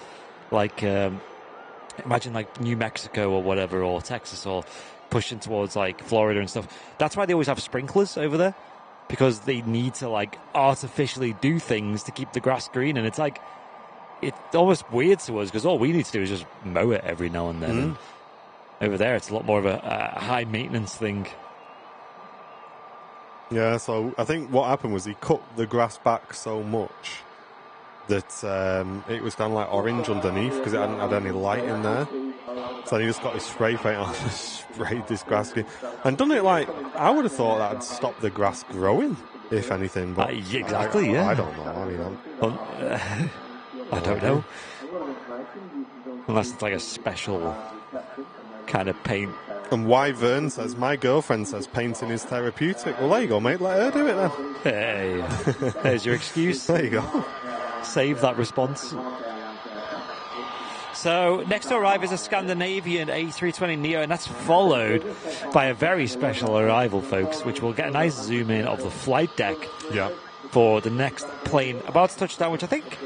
like, imagine, like, New Mexico or whatever, or Texas, or pushing towards, like, Florida and stuff. That's why they always have sprinklers over there, because they need to, like, artificially do things to keep the grass green. And it's, like, it's almost weird to us, because all we need to do is just mow it every now and then. And over there, it's a lot more of a high-maintenance thing. Yeah, so I think what happened was he cut the grass back so much that it was kind of like orange underneath because it hadn't had any light in there. So he just got his spray paint on and sprayed this grass green. And done it like, I would have thought that would stop the grass growing, if anything. But exactly, I don't know. I mean, I don't know. Unless it's like a special kind of paint. And Y Vern says, my girlfriend says painting is therapeutic. Well, there you go, mate. Let her do it then. Hey, there's your excuse. There you go. Save that response. So next to arrive is a Scandinavian A320 Neo, and that's followed by a very special arrival, folks, which will get a nice zoom in of the flight deck for the next plane about to touch down, which I think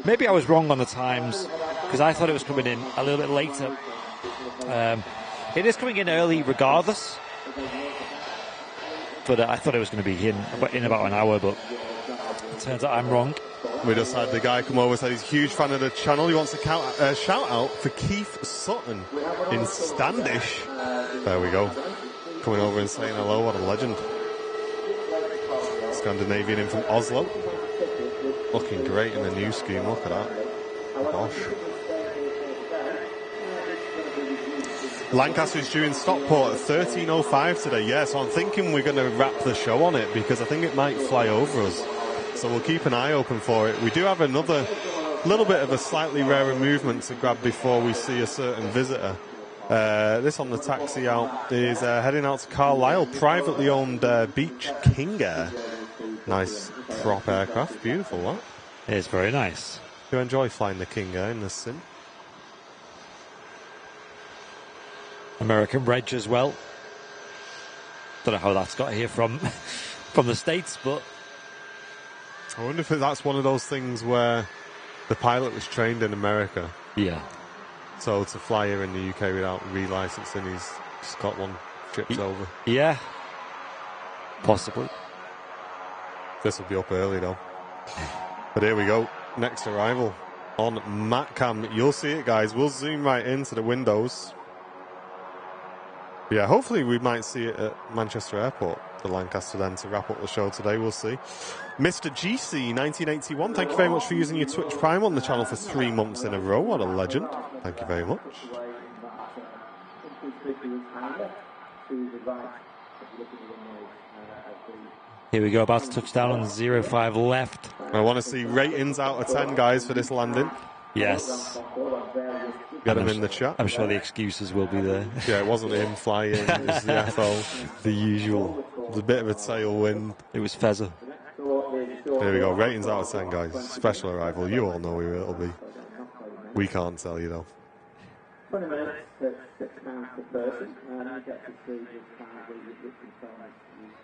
maybe I was wrong on the times because I thought it was coming in a little bit later. It is coming in early regardless, but I thought it was going to be in about an hour, but it turns out I'm wrong. We just had the guy come over and say he's a huge fan of the channel. He wants a shout out for Keith Sutton in Standish. There we go. Coming over and saying hello. What a legend. Scandinavian in from Oslo. Looking great in the new scheme. Look at that. Gosh. Lancaster is due in Stockport at 13:05 today. Yeah, so I'm thinking we're going to wrap the show on it because I think it might fly over us. So we'll keep an eye open for it. We do have another little bit of a slightly rarer movement to grab before we see a certain visitor. This on the taxi out is heading out to Carlisle, privately owned Beach King Air. Nice prop aircraft, beautiful that. It is very nice. You enjoy flying the King Air in the sim? American Reg as well. Don't know how that's got here from the States, but I wonder if that's one of those things where the pilot was trained in America. Yeah. So to fly here in the UK without relicensing, he's just got one shipped over. Yeah. Possibly. This will be up early though. But here we go. Next arrival on MatCam. You'll see it, guys. We'll zoom right into the windows. Yeah, hopefully we might see it at Manchester Airport, the Lancaster then, to wrap up the show today. We'll see. Mr. GC 1981, thank you very much for using your Twitch Prime on the channel for 3 months in a row. What a legend. Thank you very much. Here we go, about to touch down on 05 left. I want to see ratings out of 10, guys, for this landing. Yes. Get them in the chat. I'm sure the excuses will be there. Yeah, it wasn't him flying, it was the FO. The usual. It was a bit of a tailwind. It was Fezzer. There we go, ratings out of 10, guys. Special arrival, you all know who it'll be. We can't tell you, though. 20 minutes at £6 per person, and you get to see this kind of really rich and famous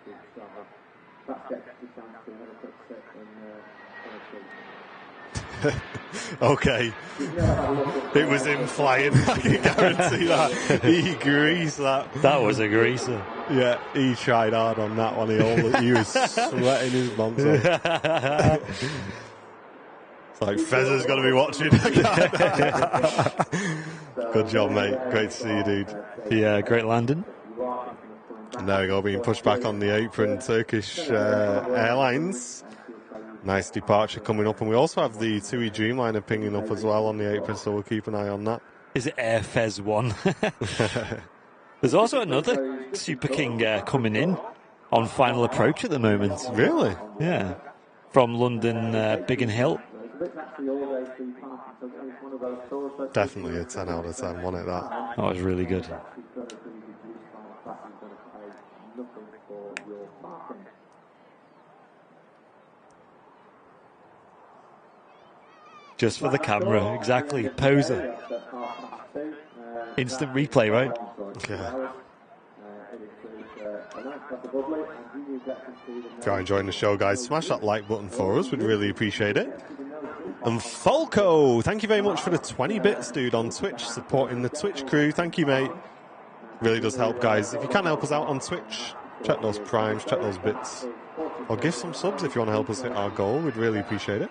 YouTube stuff. That gets you down to another quick set Okay. It was him flying, I can guarantee that. He greased that. That was a greaser. Yeah, he tried hard on that one. He was sweating his bums off. It's like Fezzer's got to be watching. Good job, mate. Great to see you, dude. Yeah, great landing. And there we go, being pushed back on the apron, Turkish Airlines. Nice departure coming up. And we also have the TUI Dreamliner pinging up as well on the apron, so we'll keep an eye on that. Is it Air Fez 1? There's also another Super King coming in on final approach at the moment. Really? Yeah. From London Biggin Hill. Definitely a 10 out of 10, wasn't it, that? That was really good. Just for the camera, exactly. Poser. Instant replay, right? Yeah. If you're enjoying the show, guys, smash that like button for us. We'd really appreciate it. And Falco, thank you very much for the 20 bits, dude, on Twitch, supporting the Twitch crew. Thank you, mate. Really does help, guys. If you can help us out on Twitch, check those primes, check those bits. Or give some subs if you want to help us hit our goal. We'd really appreciate it.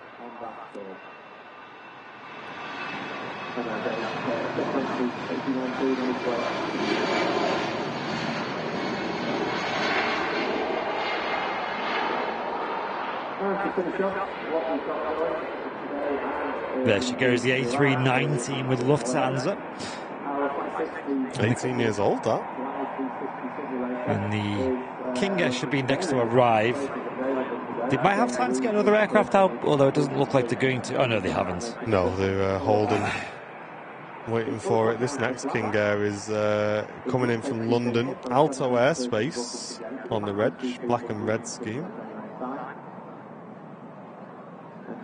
There she goes, the A319 with Lufthansa. 18 years old, that. And the King Air should be next to arrive. They might have time to get another aircraft out, although it doesn't look like they're going to. Oh, no, they haven't. No, they're holding, waiting for it. This next King Air is coming in from London. Alto Airspace on the reg, black and red scheme.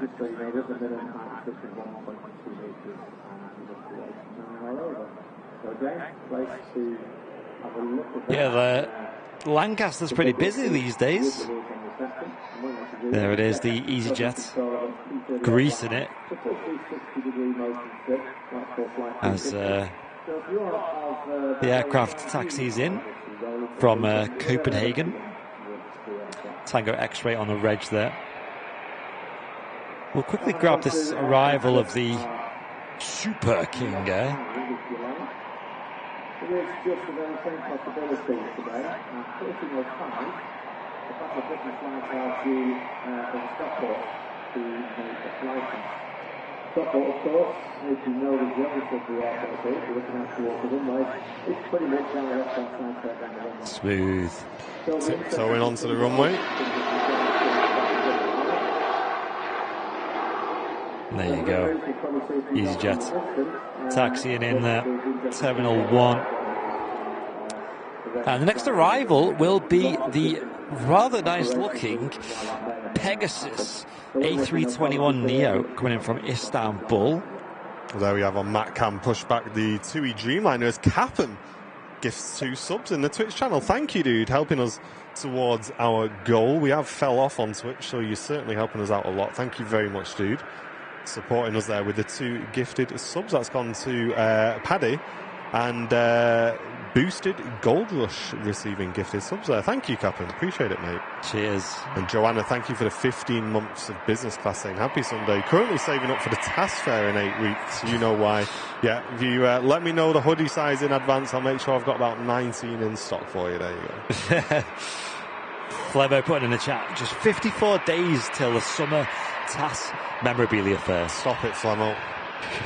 Just so you know, there's a minimum height of 1.2 metres and all over. So again, place to have a look at that. Yeah, the Lancaster's pretty busy these days. There it is, the EasyJet, greasing it as the aircraft taxis in from Copenhagen. Tango X-ray on the reg there. We'll quickly grab this arrival of the Super King Air. It is just a very same possibility today. 14:05, the fact that different flights are due in Stockport to make a license. Stockport, of course, as you know, the geography of the airport is, you're looking at towards the runway. It's pretty much direct on Frankfurt down the runway. Smooth. So in onto the runway. There you go. EasyJet taxiing in Terminal 1. And the next arrival will be the rather nice looking Pegasus A321 Neo coming in from Istanbul. There we have on Matt Cam push back the TUI Dreamliner as Cap'n gifts 2 subs in the Twitch channel. Thank you, dude, helping us towards our goal. We have fell off on Twitch, so you're certainly helping us out a lot. Thank you very much, dude. Supporting us there with the 2 gifted subs. That's gone to Paddy and Boosted Gold Rush receiving gifted subs there. Thank you, Captain. Appreciate it, mate. Cheers. And Joanna, thank you for the 15 months of business class saying happy Sunday. Currently saving up for the TAS fair in 8 weeks. You know why. Yeah, if you let me know the hoodie size in advance, I'll make sure I've got about 19 in stock for you. There you go. Flemo putting in the chat, just 54 days till the summer TAS memorabilia fair. Stop it, Flemo.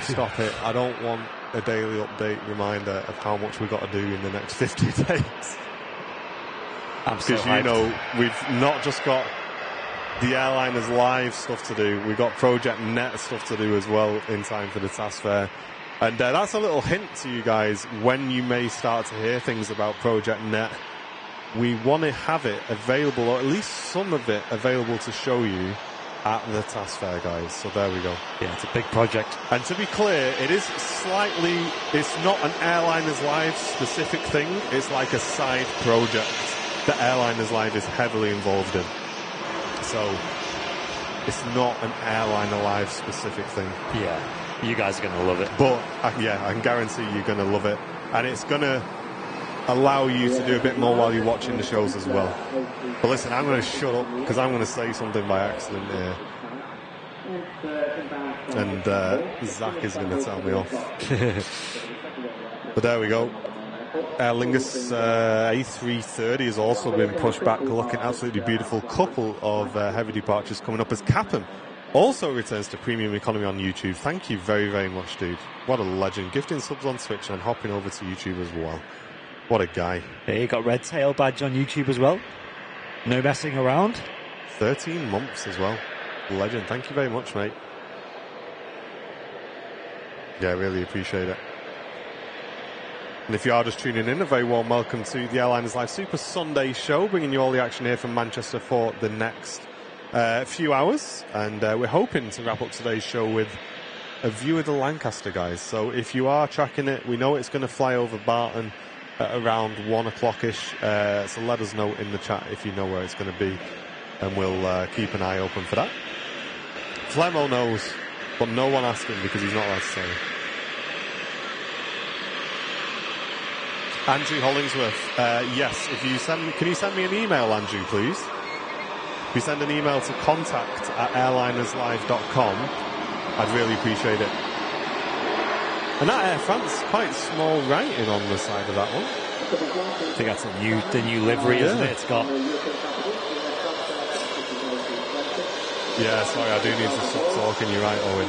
Stop it. I don't want a daily update reminder of how much we've got to do in the next 50 days. Because you know, we've not just got the Airliners Live stuff to do, we've got Project Net stuff to do as well in time for the TAS fair. And that's a little hint to you guys when you may start to hear things about Project Net. We want to have it available, or at least some of it available to show you at the TAS fair, guys. So there we go. Yeah, it's a big project. And to be clear, it is slightly, it's not an Airliners Live specific thing. It's like a side project that Airliners Live is heavily involved in. So it's not an Airliner Live specific thing. Yeah, you guys are going to love it. But yeah, I can guarantee you're going to love it. And it's going to allow you to do a bit more while you're watching the shows as well. But listen, I'm going to shut up because I'm going to say something by accident here. And Zach is going to tell me off. But there we go. Aer Lingus A330 has also been pushed back, looking absolutely beautiful. Couple of heavy departures coming up as Cap'n also returns to Premium Economy on YouTube. Thank you very, very much, dude. What a legend. Gifting subs on Twitch and hopping over to YouTube as well. What a guy. Hey, you got Red Tail badge on YouTube as well. No messing around. 13 months as well. Legend. Thank you very much, mate. Yeah, really appreciate it. And if you are just tuning in, a very warm welcome to the Airliners Live Super Sunday show, bringing you all the action here from Manchester for the next few hours. And we're hoping to wrap up today's show with a view of the Lancaster, guys. So if you are tracking it, we know it's going to fly over Barton at around 1 o'clock-ish. So let us know in the chat if you know where it's going to be. And we'll keep an eye open for that. Flemo knows, but no one asked him because he's not allowed to say. Andrew Hollingsworth, yes, if you can you send me an email, Andrew, please? If you send an email to contact@airlinerslive.com, I'd really appreciate it. And that Air France, quite small writing on the side of that one. I think that's the new livery, isn't it? It's got... Yeah, sorry, I do need to stop talking. You're right, Owen.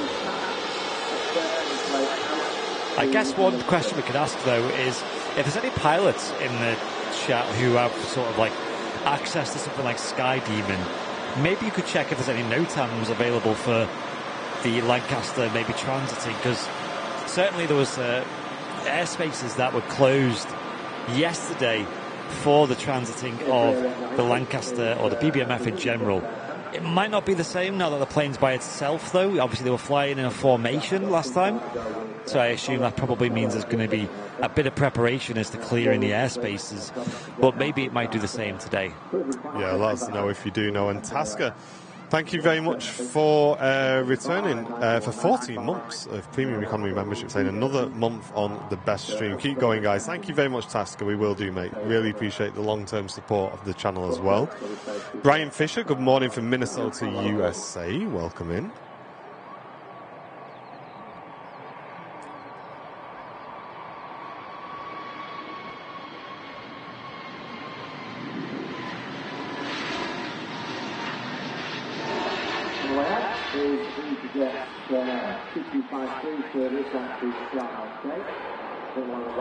I guess one question we could ask, though, is if there's any pilots in the chat who have sort of like access to something like Sky Demon, maybe you could check if there's any NOTAMs available for the Lancaster, maybe transiting, because certainly there was airspaces that were closed yesterday for the transiting of the Lancaster or the BBMF in general. It might not be the same now that the plane's by itself, though. Obviously, they were flying in a formation last time, so I assume that probably means there's going to be a bit of preparation as to clearing the airspaces, but maybe it might do the same today. Yeah, let us know if you do know. And Tasker, thank you very much for returning for 14 months of Premium Economy membership, saying another month on the best stream. Keep going, guys. Thank you very much, Tasker. We will do, mate. Really appreciate the long-term support of the channel as well. Brian Fisher, good morning from Minnesota, USA. Welcome in.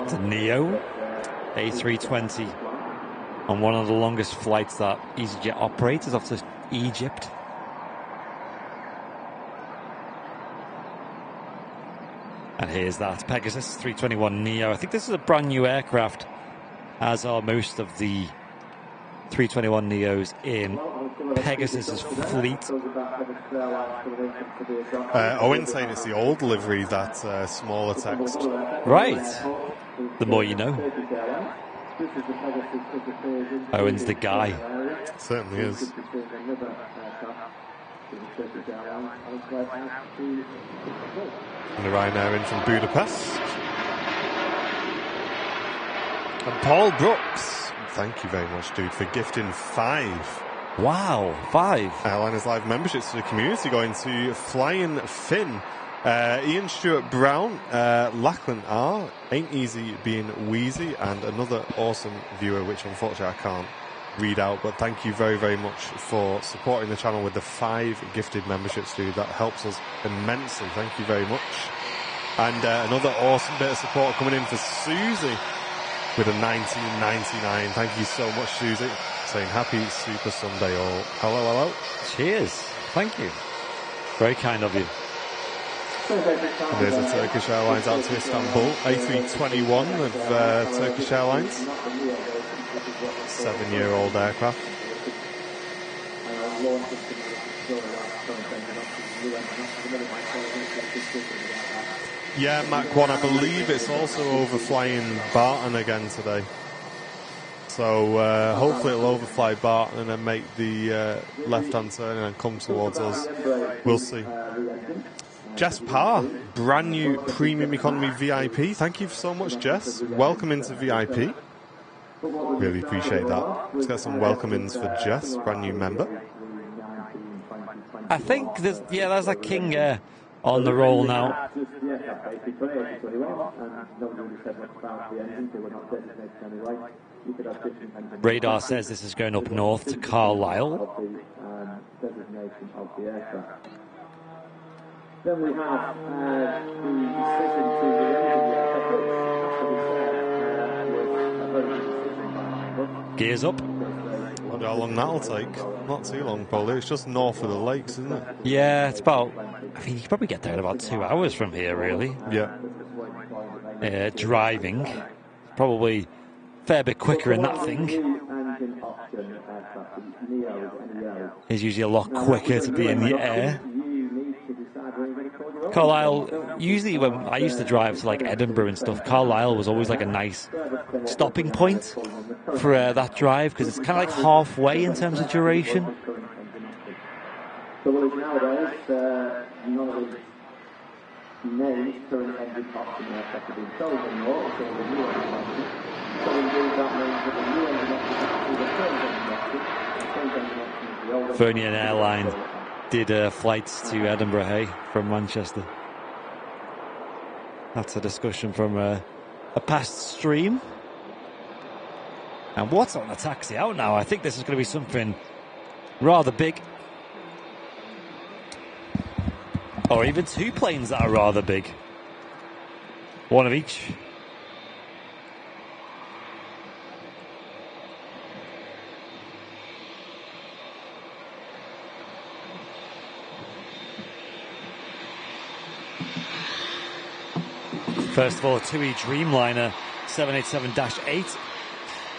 It's a Neo A320 on one of the longest flights that EasyJet operates, is off to Egypt. And here's that Pegasus 321 Neo. I think this is a brand new aircraft, as are most of the 321 Neos in Pegasus's fleet. Owen saying it's the old livery, that smaller text. Right. The more you know. Owen's the guy. Certainly is. And the Ryanair in from Budapest. And Paul Brooks, thank you very much, dude, for gifting 5. Wow, 5. Airliners Live memberships to the community, going to Flying Finn, Ian Stewart Brown, Lachlan R, Ain't Easy Being Wheezy, and another awesome viewer, which unfortunately I can't read out, but thank you very, very much for supporting the channel with the 5 gifted memberships, dude. That helps us immensely. Thank you very much. And another awesome bit of support coming in for Susie with a 19.99. Thank you so much, Susie. Saying happy Super Sunday all. Hello, hello. Cheers. Thank you. Very kind of you. And there's a Turkish Airlines out to Istanbul. A321 of Turkish Airlines. 7-year-old aircraft. Yeah, Mach 1, I believe it's also overflying Barton again today. So hopefully it'll overfly Barton and then make the left-hand turn and come towards us. We'll see. Jess Parr, brand new Premium Economy VIP. Thank you so much, Jess. Welcome into VIP. Really appreciate that. Let's get some welcome-ins for Jess, brand new member. I think there's a King Air on the roll now. Radar says this is going up north to Carlisle. Then we have the decision to the Gears up. Wonder how long that'll take. Not too long, probably. It's just north of the lakes, isn't it? Yeah, it's about, I mean, you could probably get there in about 2 hours from here, really. Yeah. Driving. Probably a fair bit quicker in that thing. It's usually a lot quicker to be in the air. Carlisle, usually when I used to drive to like Edinburgh and stuff, Carlisle was always like a nice stopping point for that drive, because it's kind of like halfway in terms of duration. Fernian Airline did flights to Edinburgh, hey, from Manchester. That's a discussion from a past stream. And what's on the taxi out now? I think this is going to be something rather big. Or even 2 planes that are rather big. One of each. First of all, TUI Dreamliner 787-8,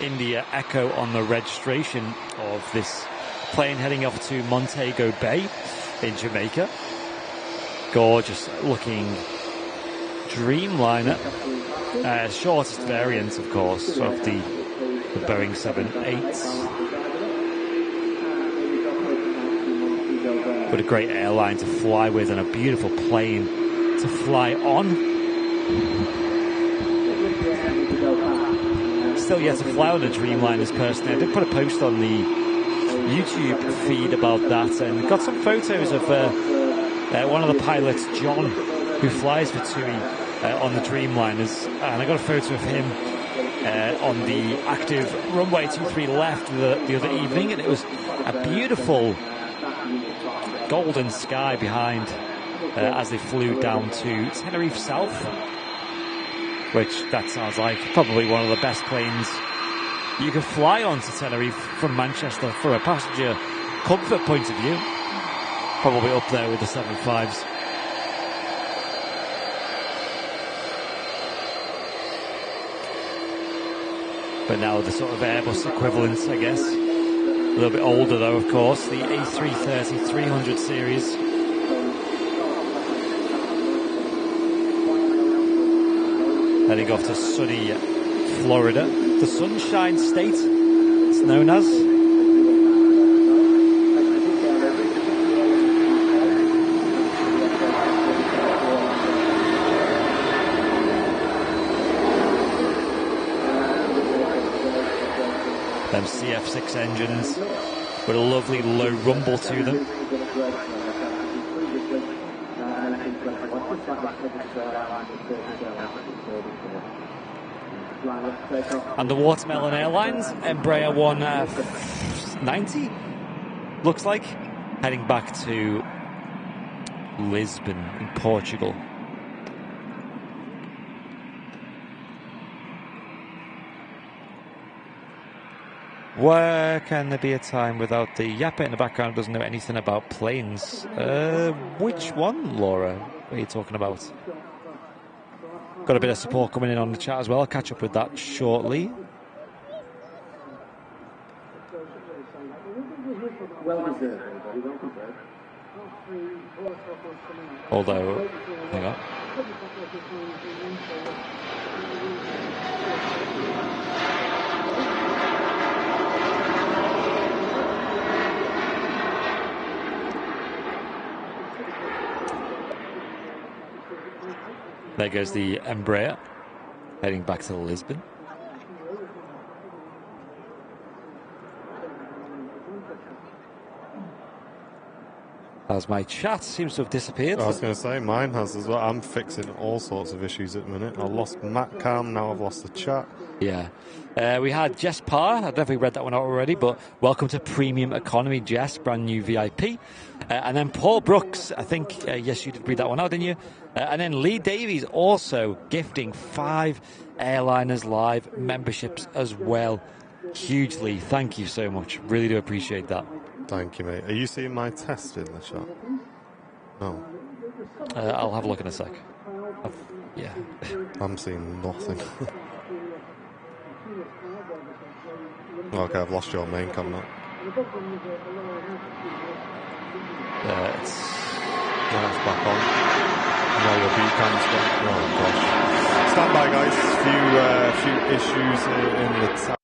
India Echo on the registration of this plane heading off to Montego Bay in Jamaica. Gorgeous looking Dreamliner, shortest variant, of course, of the Boeing 787s. But a great airline to fly with and a beautiful plane to fly on. Still yet to fly on the Dreamliners personally. I did put a post on the YouTube feed about that and got some photos of one of the pilots, John, who flies for TUI on the Dreamliners, and I got a photo of him on the active runway 23 left the other evening, and it was a beautiful golden sky behind as they flew down to Tenerife South, which that sounds like probably one of the best planes you can fly on to Tenerife from Manchester from a passenger comfort point of view. Probably up there with the 75s. But now the sort of Airbus equivalent, I guess. A little bit older though, of course. The A330-300 series. Heading off to sunny Florida. The Sunshine State, it's known as. Them CF6 engines with a lovely low rumble to them. And the Watermelon Airlines, Embraer 190, looks like, heading back to Lisbon in Portugal. Where can there be a time without the yapper in the background doesn't know anything about planes? Which one, Laura? What are you talking about? Got a bit of support coming in on the chat as well. I'll catch up with that shortly. Although, hang on. There goes the Embraer, heading back to Lisbon. As my chat seems to have disappeared. I was going to say, mine has as well. I'm fixing all sorts of issues at the minute. I lost Matcam, now I've lost the chat. Yeah. We had Jess Parr. I don't know if we read that one out already, but welcome to Premium Economy, Jess, brand new VIP. And then Paul Brooks, I think, yes, you did read that one out, didn't you? And then Lee Davies also gifting 5 Airliners Live memberships as well. Hugely. Thank you so much. Really do appreciate that. Thank you, mate. Are you seeing my test in the shot? No. I'll have a look in a sec. Yeah. I'm seeing nothing. Okay, I've lost your main cam now. It's back on. No, your B cam's gone. Oh gosh. Stand by, guys. Few issues in the tab.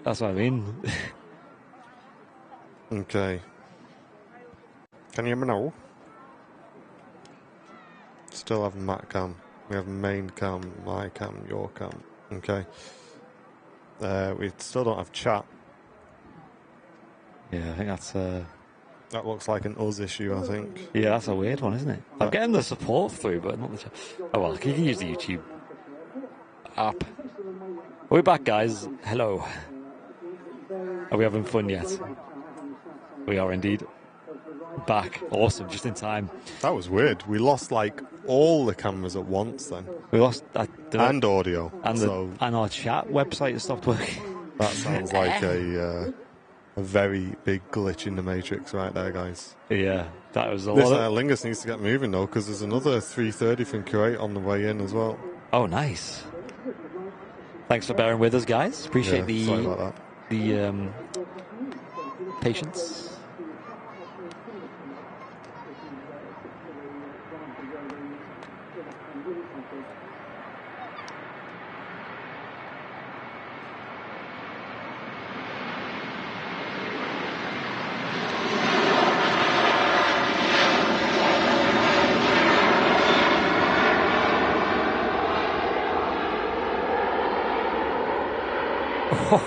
That's what I mean. Okay. Can you hear me now? Still have Matt cam. We have main cam, my cam, your cam. Okay. We still don't have chat. Yeah, I think that's... That looks like an us issue, I think. Yeah, that's a weird one, isn't it? I'm getting the support through, but not the chat. Oh, well, you can use the YouTube app. We're back, guys. Hello. Are we having fun yet? We are indeed. Back. Awesome, just in time. That was weird. We lost, like, all the cameras at once then. We lost that. And audio. And our chat website stopped working. That sounds like a very big glitch in the Matrix right there, guys. Yeah, that was a this lot. Lingus needs to get moving, though, because there's another 330 from Kuwait on the way in as well. Oh, nice. Thanks for bearing with us, guys. Appreciate sorry about that. the patience.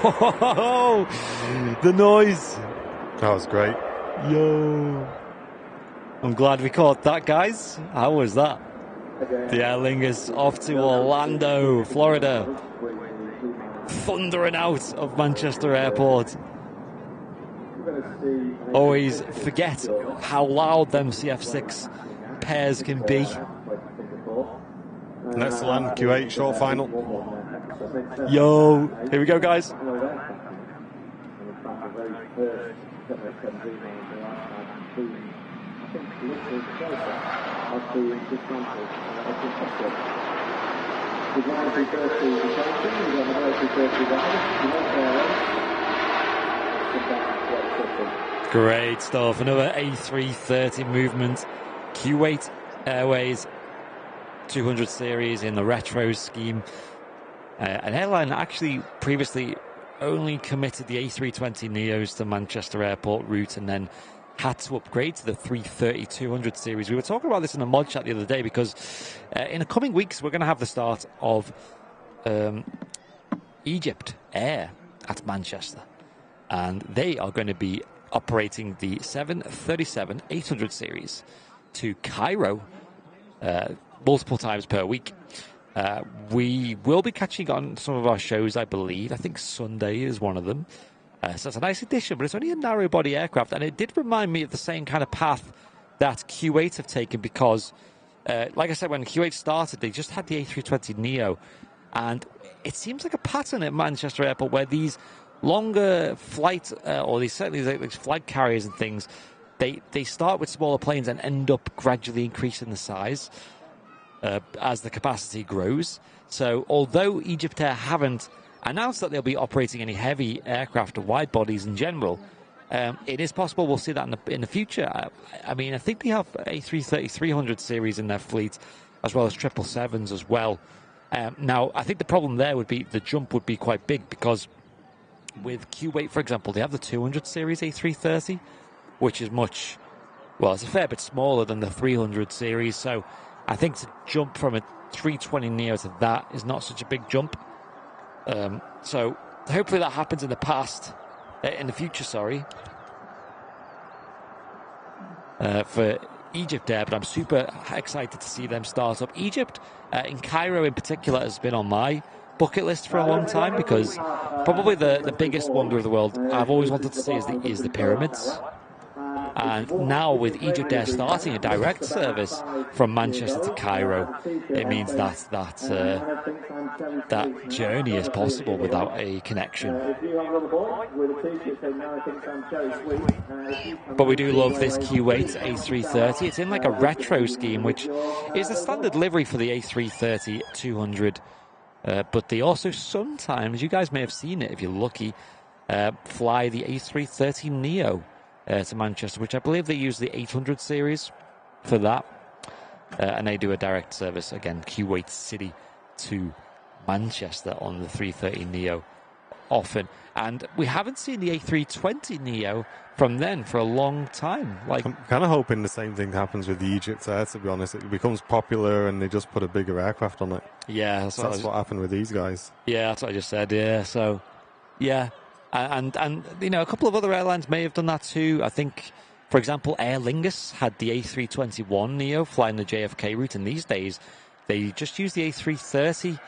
Oh, the noise. That was great. Yo. I'm glad we caught that, guys. How was that? The Aer Lingus off to Orlando, Florida. Thundering out of Manchester Airport. Always forget how loud them CF6 pairs can be. Next land, Q8 short final. Yo, here we go, guys. Great stuff. Another A330 movement. Kuwait Airways 200 series in the retro scheme. An airline actually previously only committed the A320 Neos to Manchester Airport route and then had to upgrade to the 330-200 series. We were talking about this in a mod chat the other day because in the coming weeks we're going to have the start of Egypt Air at Manchester, and they are going to be operating the 737-800 series to Cairo multiple times per week. We will be catching on some of our shows, I believe. I think Sunday is one of them. So it's a nice addition, but it's only a narrow-body aircraft, and it did remind me of the same kind of path that Q8 have taken because, like I said, when Q8 started, they just had the A320 Neo, and it seems like a pattern at Manchester Airport where these longer flight, or these certainly these flag carriers and things, they start with smaller planes and end up gradually increasing the size as the capacity grows. So although Egypt Air haven't announced that they'll be operating any heavy aircraft or wide bodies in general, it is possible we'll see that in the future. I mean, I think they have A330-300 series in their fleet, as well as 777s as well. Now, I think the problem there would be the jump would be quite big because with Q8, for example, they have the 200 series A330, which is much, well, it's a fair bit smaller than the 300 series. So I think to jump from a 320 Neo to that is not such a big jump. So hopefully that happens in the future, for Egypt Air, but I'm super excited to see them start up. Egypt, in Cairo in particular, has been on my bucket list for a long time because probably the biggest wonder of the world I've always wanted to see is the pyramids. And now with Egypt Air starting a direct service from Manchester to Cairo, it means that journey is possible without a connection. But we do love this Q8 A330. It's in like a retro scheme, which is the standard livery for the A330-200. But they also sometimes, you guys may have seen it if you're lucky, fly the A330 Neo to Manchester, which I believe they use the 800 series for that. And they do a direct service, again, Kuwait City to Manchester on the 330 Neo. often. And we haven't seen the A320neo from then for a long time. Like, I'm kind of hoping the same thing happens with the Egypt Air, to be honest. It becomes popular and they just put a bigger aircraft on it. Yeah, That's what happened with these guys. Yeah, that's what I just said. Yeah, so yeah, and you know, a couple of other airlines may have done that too. I think, for example, Aer Lingus had the A321 neo flying the JFK route, and these days they just use the A330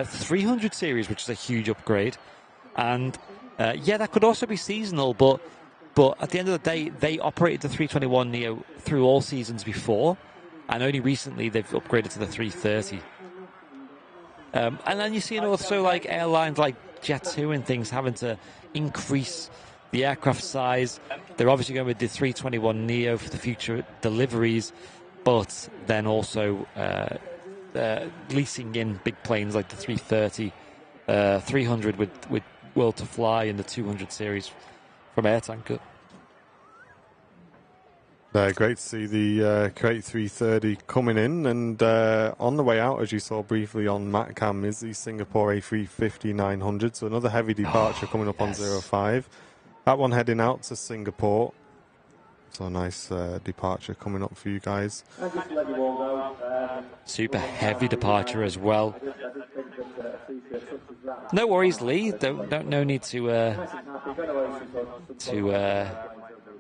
300 series, which is a huge upgrade. And yeah, that could also be seasonal, but at the end of the day, they operated the 321 neo through all seasons before, and only recently they've upgraded to the 330. And then you're seeing also like airlines like Jet2 and things having to increase the aircraft size. They're obviously going with the 321 neo for the future deliveries, but then also leasing in big planes like the 330, 300 with Will to Fly and the 200 series from Air Tanker. Great to see the Crate 330 coming in, and on the way out, as you saw briefly on MatCam, is the Singapore A350-900, so another heavy departure coming up on 05. That one heading out to Singapore, so a nice departure coming up for you guys. Super heavy departure as well. No worries, Lee. No need to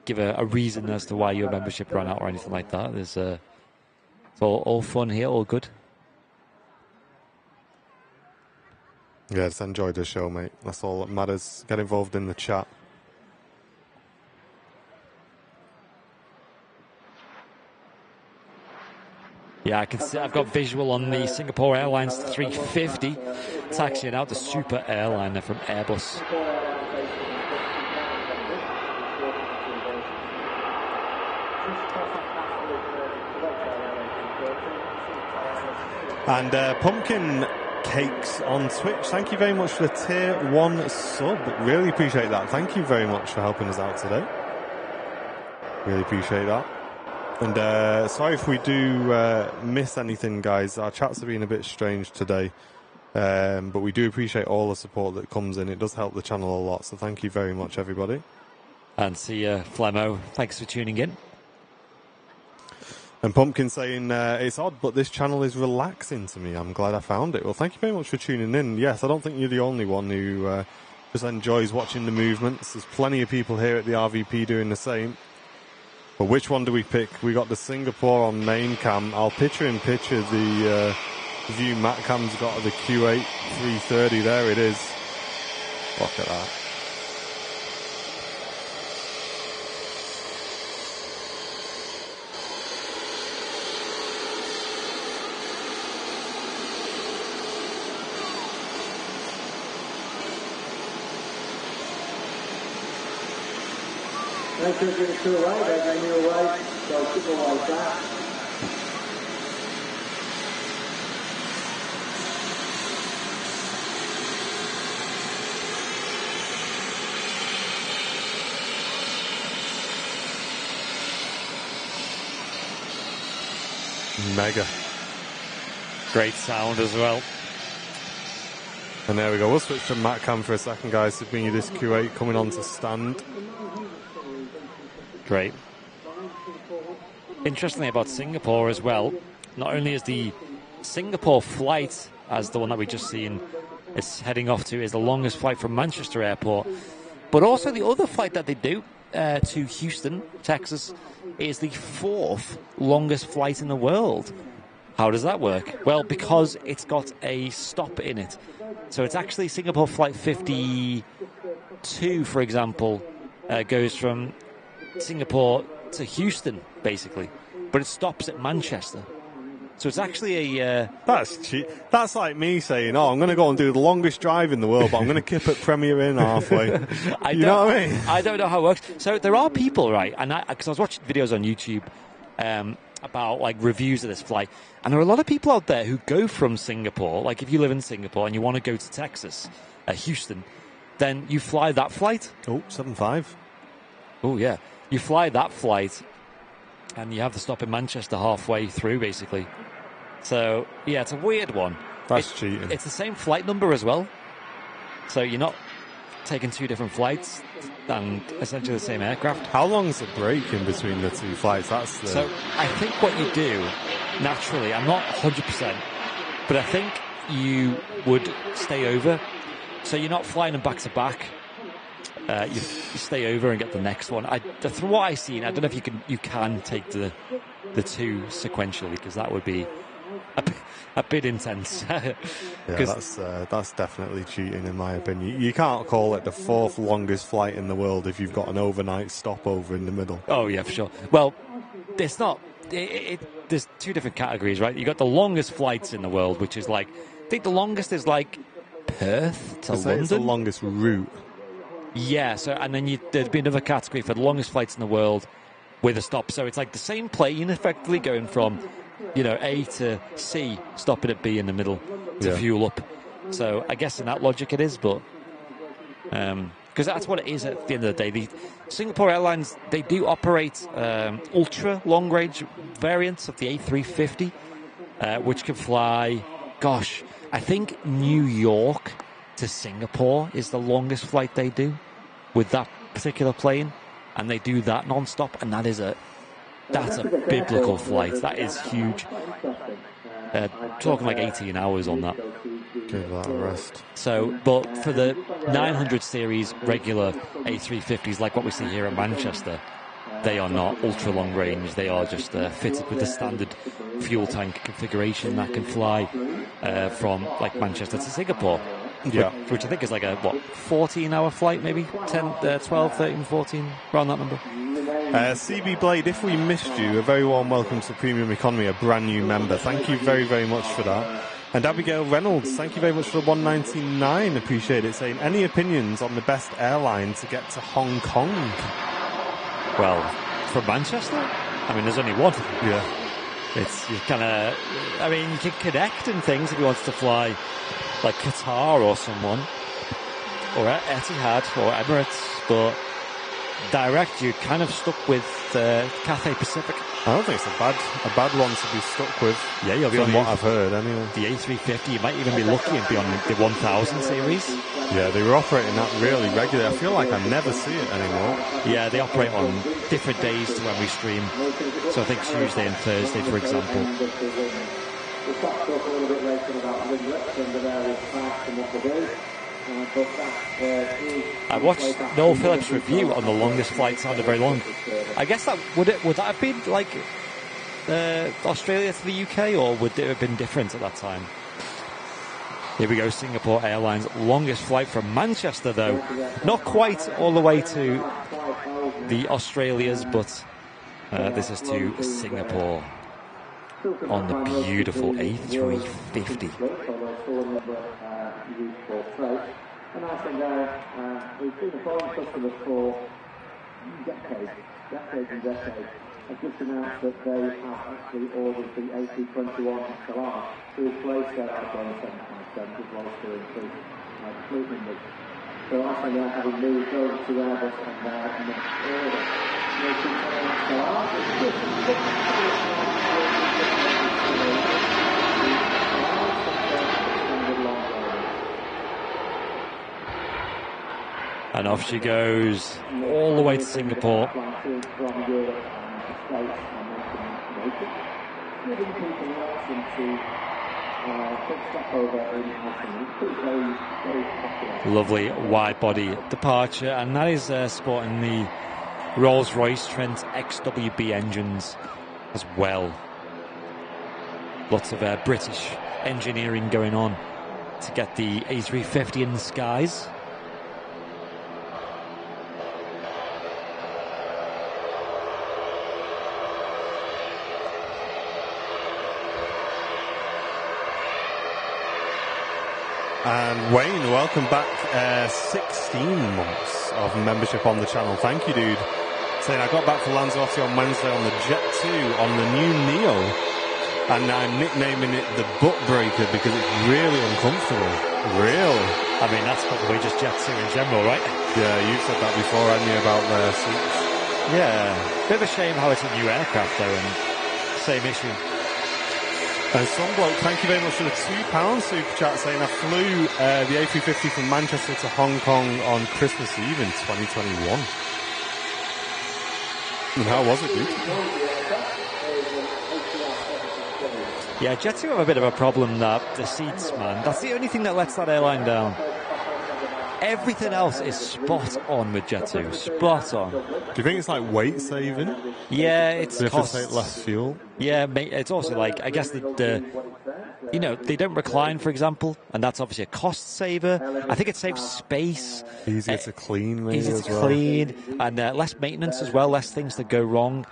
give a reason as to why your membership ran out or anything like that. There's it's all fun here, all good. Yeah, just enjoy the show, mate. That's all that matters. Get involved in the chat. Yeah, I can see. I've got visual on the Singapore Airlines 350 taxiing out the super airliner from Airbus. And Pumpkin Cakes on Twitch, thank you very much for the tier 1 sub. Really appreciate that. Thank you very much for helping us out today. Really appreciate that. And sorry if we do miss anything, guys. Our chats have been a bit strange today. But we do appreciate all the support that comes in. It does help the channel a lot. So thank you very much, everybody. And see you, Flemo. Thanks for tuning in. And Pumpkin saying, it's odd, but this channel is relaxing to me. I'm glad I found it. Well, thank you very much for tuning in. Yes, I don't think you're the only one who just enjoys watching the movements. There's plenty of people here at the RVP doing the same. But which one do we pick? We got the Singapore on main cam. I'll picture-in-picture the view Matt Cam's got of the Q8 330. There it is. Look at that. Make sure you get it to the right, they're going your way, so keep it like that. Mega. Great sound as well. And there we go. We'll switch to MatCam for a second, guys, to bring you this Q8 coming on to stand. Great. Interestingly about Singapore as well, not only is the Singapore flight, as the one that we just seen is heading off to, is the longest flight from Manchester Airport, but also the other flight that they do to Houston, Texas, is the 4th longest flight in the world. How does that work? Well, because it's got a stop in it. So it's actually Singapore Flight 52, for example, goes from Singapore to Houston, basically, but it stops at Manchester. So it's actually a... That's cheap. That's like me saying, I'm going to go and do the longest drive in the world, but I'm going to kip at Premier Inn halfway. You know what I mean? I don't know how it works. So there are people, right, and because I was watching videos on YouTube about like reviews of this flight, and there are a lot of people out there who go from Singapore, like if you live in Singapore and you want to go to Texas, Houston, then you fly that flight. 75. Oh, yeah. You fly that flight, and you have to stop in Manchester halfway through, basically. So, yeah, it's a weird one. That's cheating. It's the same flight number as well. So you're not taking 2 different flights and essentially the same aircraft. How long's the break in between the 2 flights? That's the... So I think what you do, naturally, I'm not 100%, but I think you would stay over. So you're not flying them back to back. You stay over and get the next one. From what I've seen, I don't know if you can take the 2 sequentially, because that would be a bit intense. Yeah, that's definitely cheating in my opinion. You can't call it the 4th longest flight in the world if you've got an overnight stopover in the middle. Oh yeah, for sure. Well, it's not. There's 2 different categories, right? You got the longest flights in the world, which is like, I think the longest is like Perth to London. It's the longest route. Yeah. So and then there'd be another category for the longest flights in the world with a stop. So it's like the same plane effectively going from, A to C, stopping at B in the middle to fuel up. So I guess in that logic it is, but because that's what it is at the end of the day. The Singapore Airlines, they do operate ultra long range variants of the A350, which can fly. Gosh, I think New York to Singapore is the longest flight they do with that particular plane, and they do that non-stop, and that's a biblical flight. That is huge. Talking like 18 hours on that. Give that a rest. So, but for the 900 series regular A350s, like what we see here at Manchester, they are not ultra long range. They are just fitted with the standard fuel tank configuration that can fly from like Manchester to Singapore. Yeah. Which I think is like a 14-hour flight, maybe 12, 13, 14, around that number. CB Blade, if we missed you, a very warm welcome to Premium Economy, a brand new member. Thank you very, very much for that. And Abigail Reynolds, thank you very much for the 199. Appreciate it. Saying, any opinions on the best airline to get to Hong Kong? Well, from Manchester? I mean, there's only one. Yeah. You can connect and things if you wanted to fly like Qatar or someone, or Etihad or Emirates, but direct, you're kind of stuck with Cathay Pacific. I don't think it's a bad one to be stuck with. Yeah, you'll be from on what I've heard anyway. The A350, you might even be lucky and be on the 1000 series. Yeah, they were operating that really regularly. I feel like I never see it anymore. Yeah, they operate on different days to when we stream. So I think Tuesday and Thursday, for example. We'll talk a little bit later about Winglets and the various parts and what they do. I watched Noel Phillips' review on the longest flight. Sounded very long. I guess would that have been like Australia to the UK, or would it have been different at that time? Here we go, Singapore Airlines longest flight from Manchester, though not quite all the way to the Australias, but this is to Singapore on the beautiful A350. And I think we've been a foreign customer for decades and decades. I've just announced that they have actually ordered the A321 XLR to replace their Boeing 757 as well as to increase fleet numbers. So I think they're having moved over to Airbus and they're next order. And off she goes, all the way to Singapore. Lovely wide-body departure, and that is sporting the Rolls-Royce Trent XWB engines as well. Lots of British engineering going on to get the A350 in the skies. And Wayne, welcome back. 16 months of membership on the channel. Thank you, dude. Saying, I got back to Lanzarote on Wednesday on the Jet 2 on the new Neo. And I'm nicknaming it the butt breaker because it's really uncomfortable. Really. I mean, that's probably just Jet 2 in general, right? Yeah, you've said that before, haven't you, about their seats? Yeah. Bit of a shame how it's a new aircraft, though, and same issue. And some bloke, thank you very much for the £2 super chat saying I flew the A350 from Manchester to Hong Kong on Christmas Eve in 2021. And how was it, dude? Yeah, Jet2 have a bit of a problem, that the seats, man. That's the only thing that lets that airline down. Everything else is spot on with Jet2. Spot on. Do you think it's like weight saving? Yeah, it's They have costs. to take less fuel? Yeah, it's also like, I guess the you know, they don't recline, for example, and that's obviously a cost saver. I think it saves space. Easier to clean, maybe, Easier as to well. clean, and less maintenance as well, less things that go wrong.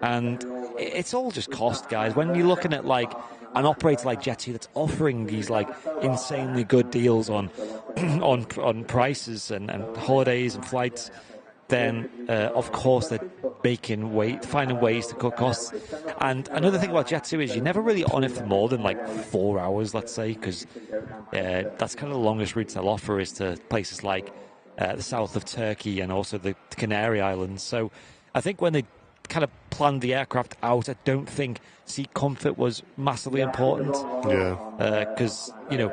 And it's all just cost, guys. When you're looking at like an operator like Jet2 that's offering these like insanely good deals on on prices and holidays and flights, then of course they're finding ways to cut costs. And another thing about Jet2 is you're never really on it for more than like 4 hours, let's say, because that's kind of the longest routes they'll offer is to places like the south of Turkey and also the Canary Islands. So I think when they kind of planned the aircraft out, I don't think seat comfort was massively important. Yeah. Because, you know,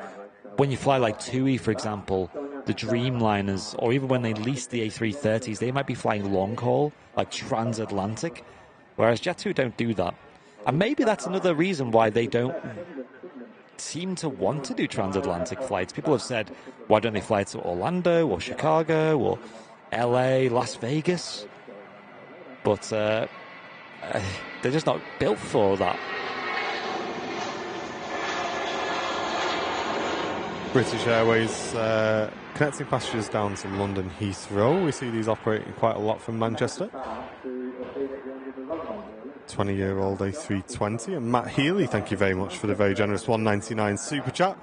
when you fly like TUI, for example, the Dreamliners, or even when they lease the A330s, they might be flying long haul, like transatlantic, whereas Jet2 don't do that. And maybe that's another reason why they don't seem to want to do transatlantic flights. People have said, why don't they fly to Orlando or Chicago or LA, Las Vegas? But they're just not built for that. British Airways connecting passengers down to London Heathrow. We see these operating quite a lot from Manchester. 20-year-old A320. And Matt Healy, thank you very much for the very generous $1.99 super chat.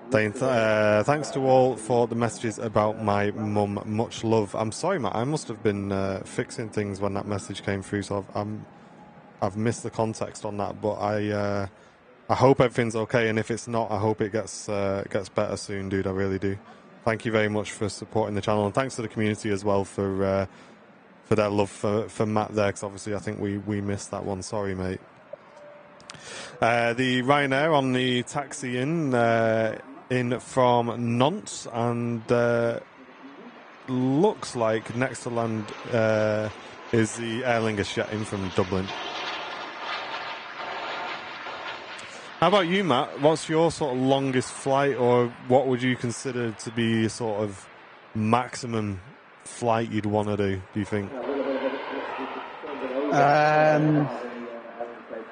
Thanks to all for the messages about my mum. Much love. I'm sorry, Matt. I must have been fixing things when that message came through, so I've missed the context on that. But I hope everything's okay, and if it's not, I hope it gets better soon, dude. I really do. Thank you very much for supporting the channel, and thanks to the community as well for their love for Matt there, because obviously I think we missed that one. Sorry, mate. The Ryanair on the taxi in from Nantes, and looks like next to land is the Aer Lingus jet in from Dublin. How about you, Matt? What's your sort of longest flight, or what would you consider to be sort of maximum flight you'd want to do you think?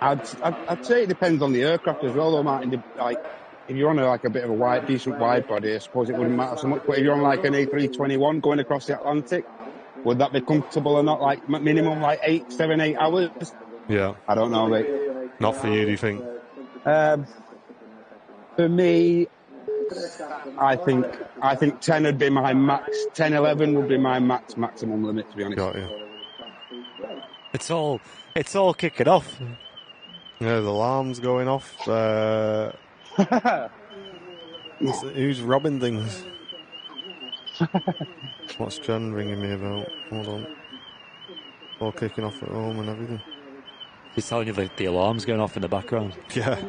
I'd say it depends on the aircraft as well, though, Martin. Like, if you're on a bit of a decent wide body, I suppose it wouldn't matter so much. But if you're on like an A321 going across the Atlantic, would that be comfortable or not? Like minimum like 7, 8 hours? Yeah. I don't know, mate. Not for you, do you think? For me, I think 10 would be my max. 10, 11 would be my maximum limit, to be honest. Got you. It's all kicking off. Yeah, the alarm's going off. Who's robbing things? What's Jen ringing me about? Hold on. All kicking off at home and everything. He's telling you the alarm's going off in the background. Yeah.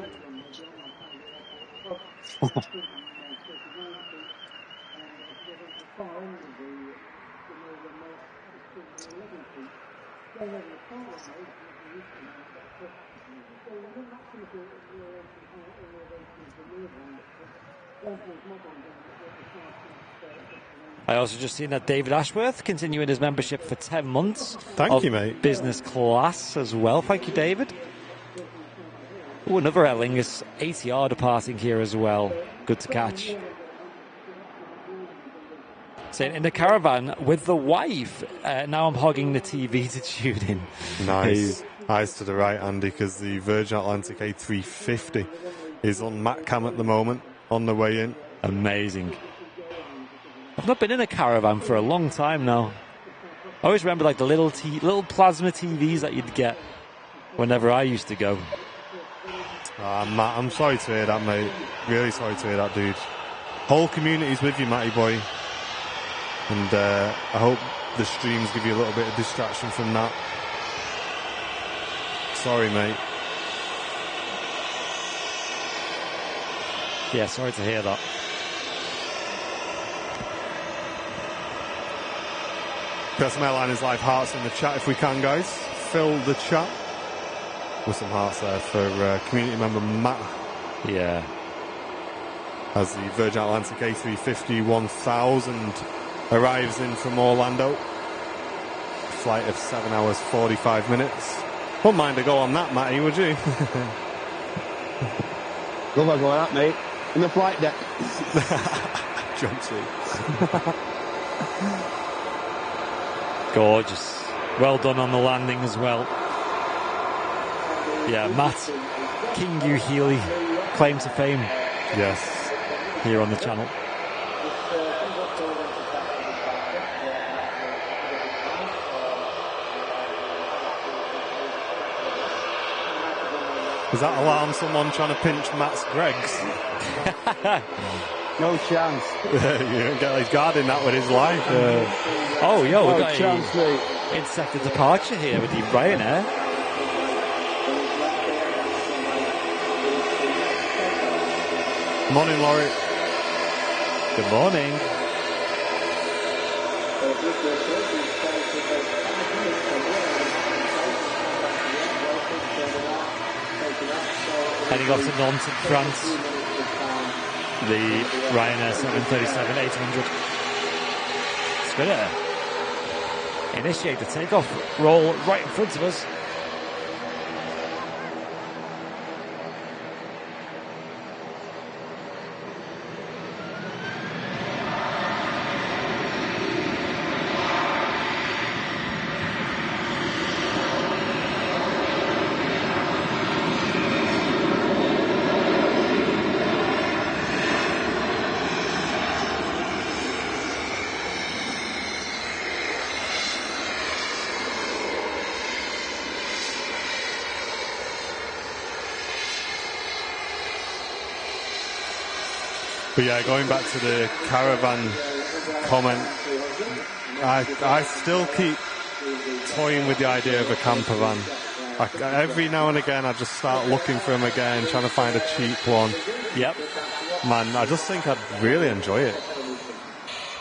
I also just seen that David Ashworth continuing his membership for 10 months. Thank you, mate. Business class as well. Thank you, David. Oh, another Aer Lingus ATR departing here as well. Good to catch. Saying in the caravan with the wife. Now I'm hogging the TV to tune in. Nice. Eyes to the right, Andy, because the Virgin Atlantic A350 is on MatCam at the moment, on the way in. Amazing. I've not been in a caravan for a long time now. I always remember like the little plasma TVs that you'd get whenever I used to go. Matt, I'm sorry to hear that, mate. Really sorry to hear that, dude. Whole community's with you, Matty boy. And I hope the streams give you a little bit of distraction from that. Sorry, mate. Yeah, sorry to hear that. Got some Airliners Live hearts in the chat if we can, guys. Fill the chat with some hearts there for community member Matt. Yeah. As the Virgin Atlantic A350 1000 arrives in from Orlando. Flight of 7 hours 45 minutes. Wouldn't mind to go on that, Matty, would you? Love a go at that, mate. In the flight deck. Jump seat. Gorgeous. Well done on the landing as well. Yeah, Matt Kingu Healy, claim to fame. Yes. Here on the channel. Does that alarm someone trying to pinch Matt's Greg's? No chance. He's guarding that with his life. Oh, yo, we've No got chance, mate. intercepted departure here with the Ryanair. Morning, Laurie. Good morning. Heading off to Nantes in France. The Ryanair 737-800. It's going to initiate the takeoff roll right in front of us. But yeah, going back to the caravan comment, I still keep toying with the idea of a camper van. Every now and again, I just start looking for them again, trying to find a cheap one. Yep. Man, I just think I'd really enjoy it.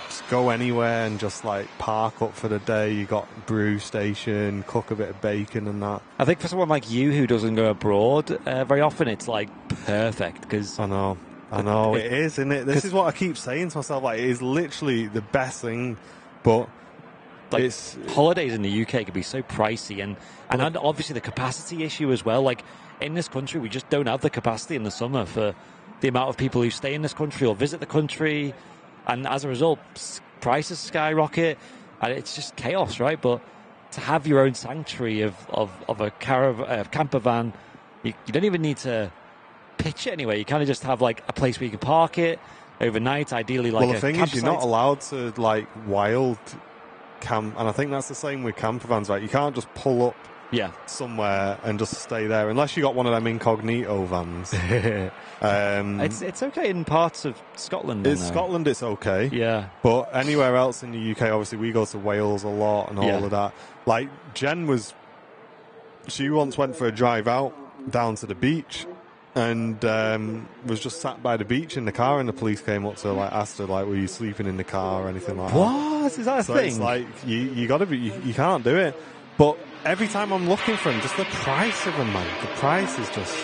Just go anywhere and just like park up for the day. You got brew station, cook a bit of bacon and that. I think for someone like you who doesn't go abroad very often, it's like perfect because I know, it is, isn't it? This is what I keep saying to myself, like, it is literally the best thing, but like it's... holidays in the UK can be so pricey, and obviously the capacity issue as well. Like, in this country, we just don't have the capacity in the summer for the amount of people who stay in this country or visit the country, and as a result, prices skyrocket, and it's just chaos, right? But to have your own sanctuary of a camper van, you don't even need to pitch it anyway. You kind of just have like a place where you can park it overnight, ideally like well, the a thing campsite. is, you're not allowed to like wild camp, and I think that's the same with camper vans, right? You can't just pull up somewhere and just stay there unless you got one of them incognito vans. It's okay in parts of Scotland. In Scotland, it's okay. Yeah, but anywhere else in the UK, obviously, we go to Wales a lot and all of that. Like Jen she once went for a drive out down to the beach. And was just sat by the beach in the car, and the police came up to like asked her like, "Were you sleeping in the car or anything like that?" What is that a so thing? It's like you got to be, you can't do it. But every time I'm looking for them, just the price of them, man. The price is just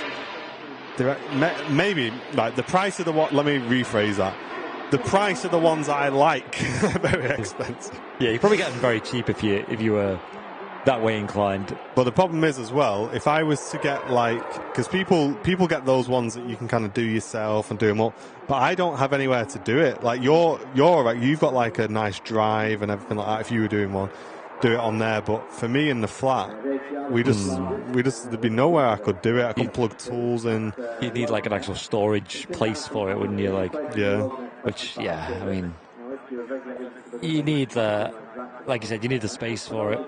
maybe like the price of the what? Let me rephrase that. The price of the ones I like are very expensive. Yeah, you probably get them very cheap if you were that way inclined. But the problem is as well, if I was to get like, because people get those ones that you can kind of do yourself and do them up, but I don't have anywhere to do it. Like you're right, you've got like a nice drive and everything like that. If you were doing one, do it on there. But for me in the flat, we just there'd be nowhere I could do it. I could plug tools in. You'd need like an actual storage place for it, wouldn't you? Like which I mean, you need like you said, you need the space for it.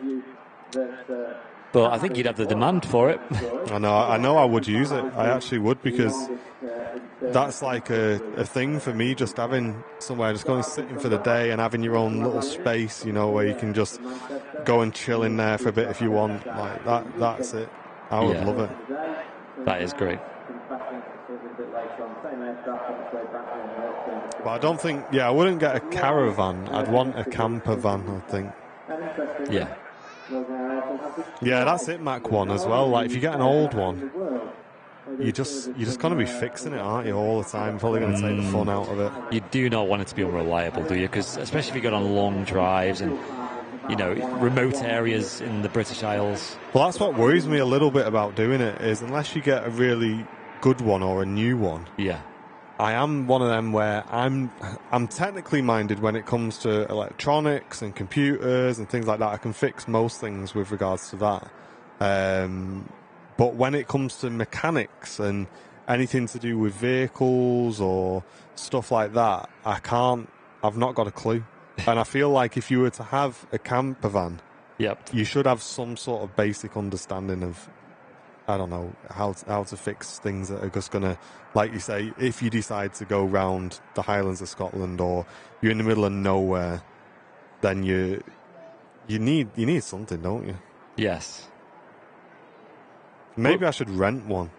But I think you'd have the demand for it. I know I would use it. I actually would, because that's like a thing for me, just having somewhere, just going sitting for the day and having your own little space, you know, where you can just go and chill in there for a bit if you want. Like that's it. I would love it. That is great. But I don't think, I wouldn't get a caravan. I'd want a camper van, I think. Yeah. Yeah, that's it, Mach 1 as well. Like, if you get an old one, you're just going to be fixing it, aren't you, all the time? Probably going to take the fun out of it. You do not want it to be unreliable, do you? Because especially if you go on long drives and, you know, remote areas in the British Isles. Well, that's what worries me a little bit about doing it, is unless you get a really good one or a new one. Yeah. I am one of them where I'm technically minded when it comes to electronics and computers and things like that. I can fix most things with regards to that. But when it comes to mechanics and anything to do with vehicles or stuff like that, I've not got a clue. And I feel like if you were to have a camper van, you should have some sort of basic understanding of, I don't know, how to fix things that are just going to, like you say, if you decide to go round the Highlands of Scotland or you're in the middle of nowhere, then you need something, don't you? Yes. Maybe I should rent one.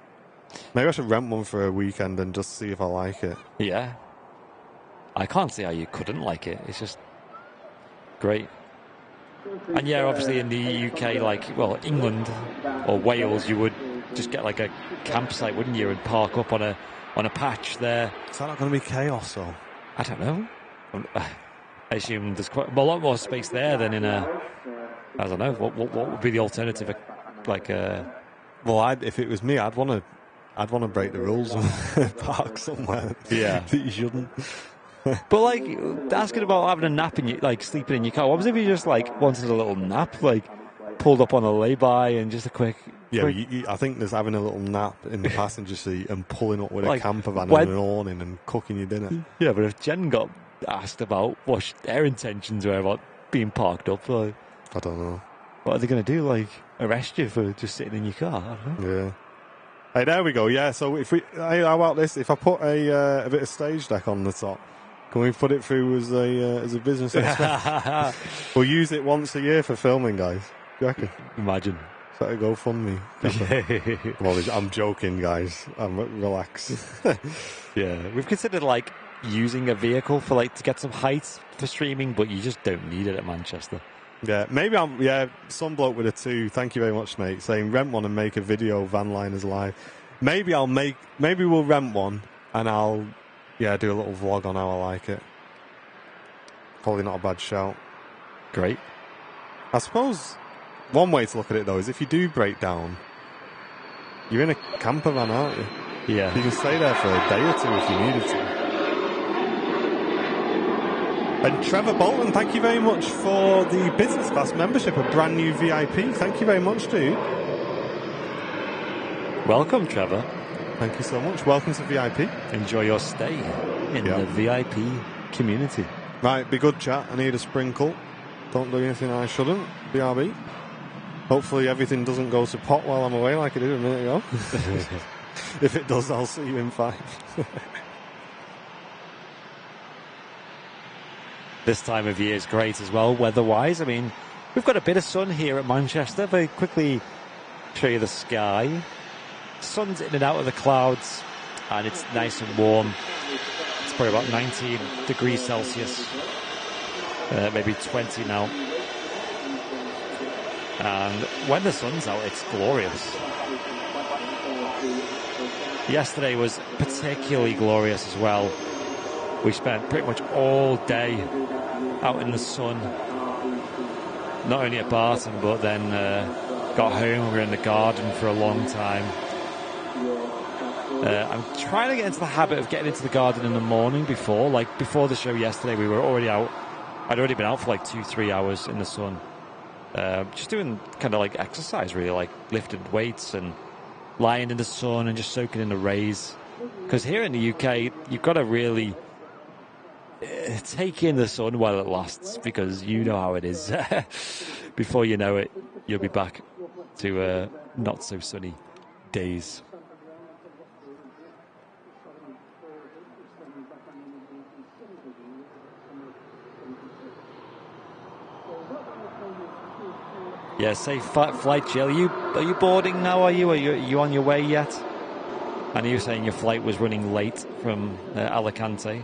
Maybe I should rent one for a weekend and just see if I like it. Yeah. I can't see how you couldn't like it. It's just great. And yeah, obviously in the UK, like, well, England or Wales, you would just get like a campsite, wouldn't you, and park up on a patch there. Is that not going to be chaos, though? I don't know. I assume there's quite a lot more space there than in a. I don't know. What would be the alternative? Like a. Well, if it was me, I'd want to break the rules and park somewhere. Yeah, that you shouldn't. But like asking about having a nap in like sleeping in your car. What was if you just like wanted a little nap, like pulled up on a lay-by and just a quick. Yeah, I think there's having a little nap in the passenger seat and pulling up with a camper van and an awning and cooking your dinner. Yeah, but if Jen got asked about what their intentions were about being parked up, like I don't know. What are they going to do? Like arrest you for just sitting in your car? I don't know. Yeah. Hey, there we go. Yeah. So how about this? If I put a bit of stage deck on the top. Can we put it through as a business expense? We'll use it once a year for filming, guys. Do you reckon? Imagine. Is that a GoFundMe? Well, I'm joking, guys. Relax. Yeah, we've considered like using a vehicle for like to get some height for streaming, but you just don't need it at Manchester. Yeah, maybe some bloke with a 2. Thank you very much, mate. Saying rent one and make a video van liners live. Maybe we'll rent one and I'll. Yeah, do a little vlog on how I like it. Probably not a bad shout. Great. I suppose one way to look at it, though, is if you do break down, you're in a camper van, aren't you? Yeah. You can stay there for a day or two if you needed to. And Trevor Bolton, thank you very much for the business class membership, a brand new VIP. Thank you very much, dude. Welcome, Trevor. Thank you so much. Welcome to VIP. Enjoy your stay in the VIP community. Right, be good, chat. I need a sprinkle. Don't do anything I shouldn't. BRB. Hopefully everything doesn't go to pot while I'm away like it did a minute ago. If it does, I'll see you in 5. This time of year is great as well, weather-wise. I mean, we've got a bit of sun here at Manchester. Very quickly show you the sky. Sun's in and out of the clouds, and it's nice and warm. It's probably about 19 degrees Celsius, maybe 20 now. And when the sun's out, it's glorious. Yesterday was particularly glorious as well. We spent pretty much all day out in the sun, not only at Barton, but then got home. We were in the garden for a long time. I'm trying to get into the habit of getting into the garden in the morning before the show yesterday. We were already out. I'd already been out for like 2-3 hours in the sun, just doing kind of like exercise, really, like lifting weights and lying in the sun and just soaking in the rays. Because here in the UK, you've got to really take in the sun while it lasts, because you know how it is. Before you know it, you'll be back to not so sunny days. Yeah, safe flight, Jill. Are you boarding now? Are you on your way yet? I know you were saying your flight was running late from Alicante.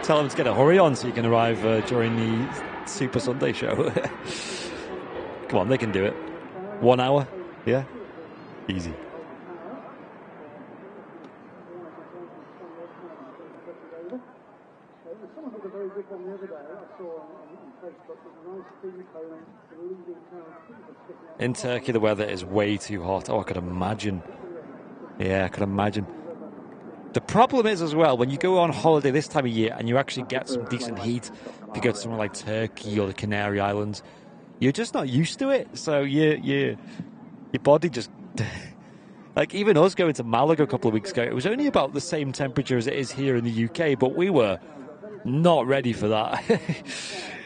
Tell them to get a hurry on so you can arrive during the Super Sunday show. Come on, they can do it. 1 hour, yeah, easy. In Turkey, the weather is way too hot. Oh, I could imagine. Yeah, I could imagine. The problem is as well, when you go on holiday this time of year and you actually get some decent heat, if you go to somewhere like Turkey or the Canary Islands, you're just not used to it. So your body just... Like, even us going to Malaga a couple of weeks ago, it was only about the same temperature as it is here in the UK, but we were not ready for that.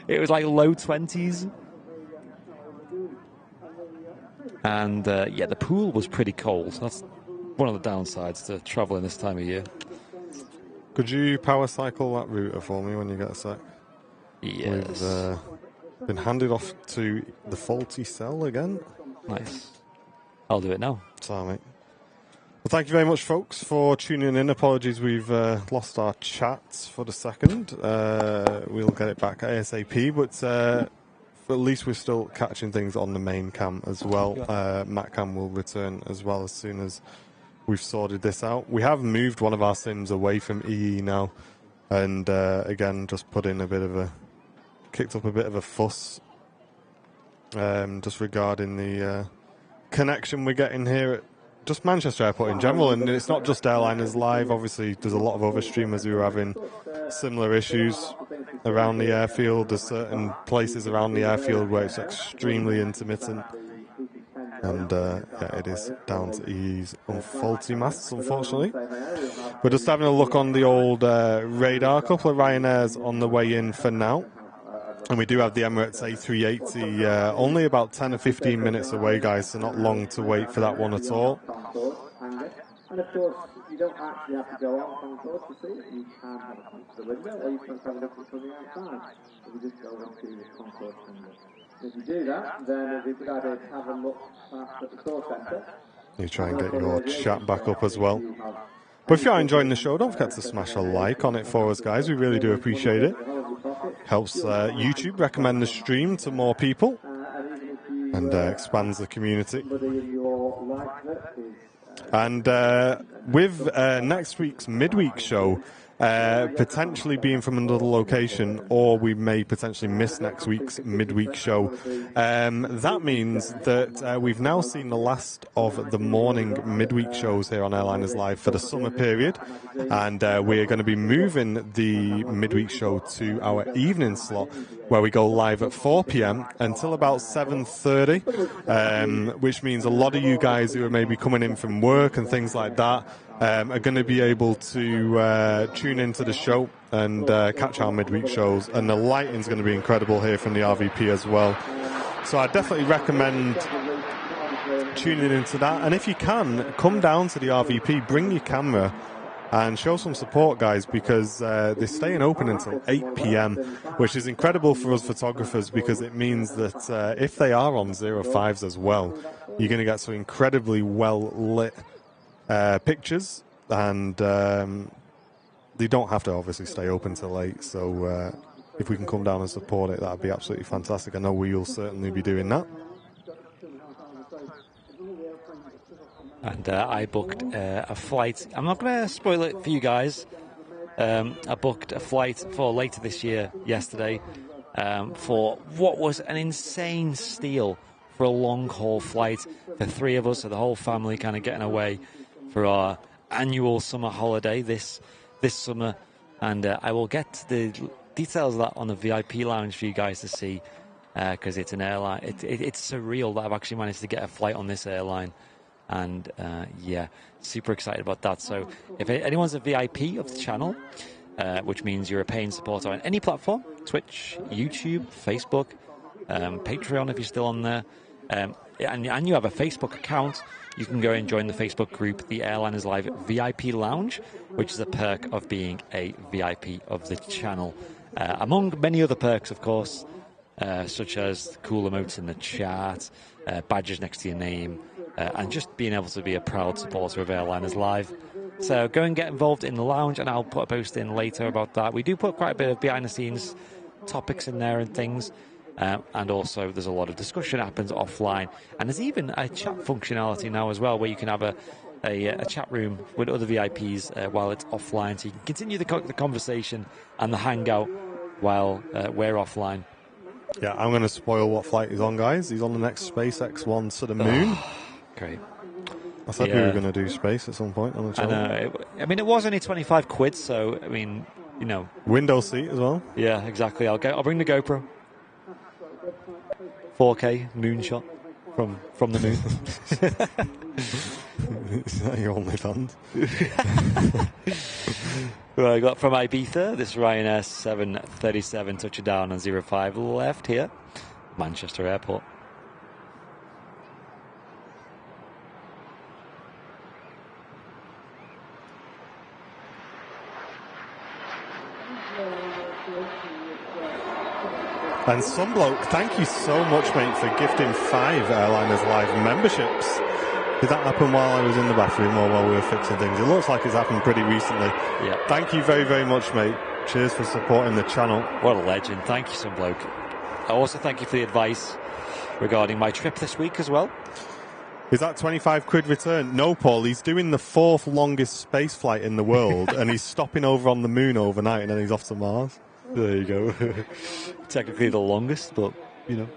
It was like low 20s. And, yeah, the pool was pretty cold. That's one of the downsides to travelling this time of year. Could you power cycle that router for me when you get a sec? Yes. We've been handed off to the faulty cell again. Nice. I'll do it now. Sorry, mate. Well, thank you very much, folks, for tuning in. Apologies, we've lost our chats for the second. We'll get it back ASAP, but at least we're still catching things on the main cam as well. Matt Cam will return as well as soon as we've sorted this out. We have moved one of our sims away from EE now, and again, just put in kicked up a bit of a fuss just regarding the connection we're getting here at just Manchester Airport in general, and it's not just Airliners Live. Obviously, there's a lot of other streamers who are having similar issues around the airfield. There's certain places around the airfield where it's extremely intermittent, and yeah, it is down to EE's faulty masts, unfortunately. We're just having a look on the old radar. A couple of Ryanairs on the way in for now. And we do have the Emirates A380 only about 10 or 15 minutes away, guys, so not long to wait for that one at all. And of course, you don't actually have to go on concourse to see it. You can have a look to the window, or you can have a look from the outside. So we just go into the concourse window. If you do that, then it'll be a good idea to have a look at the store centre. You try and get your chat back up as well. But if you are enjoying the show, don't forget to smash a like on it for us, guys. We really do appreciate it. Helps YouTube recommend the stream to more people and expands the community. And with next week's midweek show potentially being from another location, or we may potentially miss next week's midweek show, that means that we've now seen the last of the morning midweek shows here on Airliners Live for the summer period, and we're going to be moving the midweek show to our evening slot, where we go live at 4 p.m. until about 7:30, which means a lot of you guys who are maybe coming in from work and things like that are going to be able to tune into the show and catch our midweek shows. And the lighting's going to be incredible here from the RVP as well. So I definitely recommend tuning into that. And if you can, come down to the RVP, bring your camera and show some support, guys, because they're staying open until 8 p.m, which is incredible for us photographers, because it means that if they are on 05s as well, you're going to get some incredibly well-lit pictures, and they don't have to obviously stay open till 8, so if we can come down and support it, that'd be absolutely fantastic. I know we'll certainly be doing that. And I booked a flight. I'm not going to spoil it for you guys. I booked a flight for later this year, yesterday, for what was an insane steal for a long-haul flight for 3 of us, so the whole family kind of getting away for our annual summer holiday this summer. And I will get the details of that on the VIP lounge for you guys to see, because it's an airline. It's surreal that I've actually managed to get a flight on this airline. And yeah, super excited about that. So if anyone's a VIP of the channel, which means you're a paying supporter on any platform, Twitch, YouTube, Facebook, Patreon if you're still on there, and you have a Facebook account, you can go and join the Facebook group, the Airliners Live VIP Lounge, which is a perk of being a VIP of the channel. Among many other perks, of course, such as cool emotes in the chat, badges next to your name, and just being able to be a proud supporter of Airliners Live. So go and get involved in the lounge, and I'll put a post in later about that. We do put quite a bit of behind-the-scenes topics in there and things. And also there's a lot of discussion that happens offline. And there's even a chat functionality now as well, where you can have a chat room with other VIPs while it's offline. So you can continue the conversation and the hangout while we're offline. Yeah, I'm going to spoil what flight he's on, guys. He's on the next SpaceX one to the moon. Great. I said we were going to do space at some point on the channel. I know. I mean, it was only 25 quid, so, I mean, you know. Window seat as well. Yeah, exactly. I'll bring the GoPro. 4K moonshot from the moon. Is that your only fund? Well, I got from Ibiza, this Ryanair 737 touching down on 05 left here, Manchester Airport. And some bloke, thank you so much, mate, for gifting 5 Airliners Live memberships. Did that happen while I was in the bathroom or while we were fixing things? It looks like it's happened pretty recently. Yeah. Thank you very, very much, mate. Cheers for supporting the channel. What a legend. Thank you, some bloke. I also thank you for the advice regarding my trip this week as well. Is that 25 quid return? No, Paul, he's doing the 4th longest space flight in the world and he's stopping over on the moon overnight and then he's off to Mars. There you go. Technically the longest, but, you know.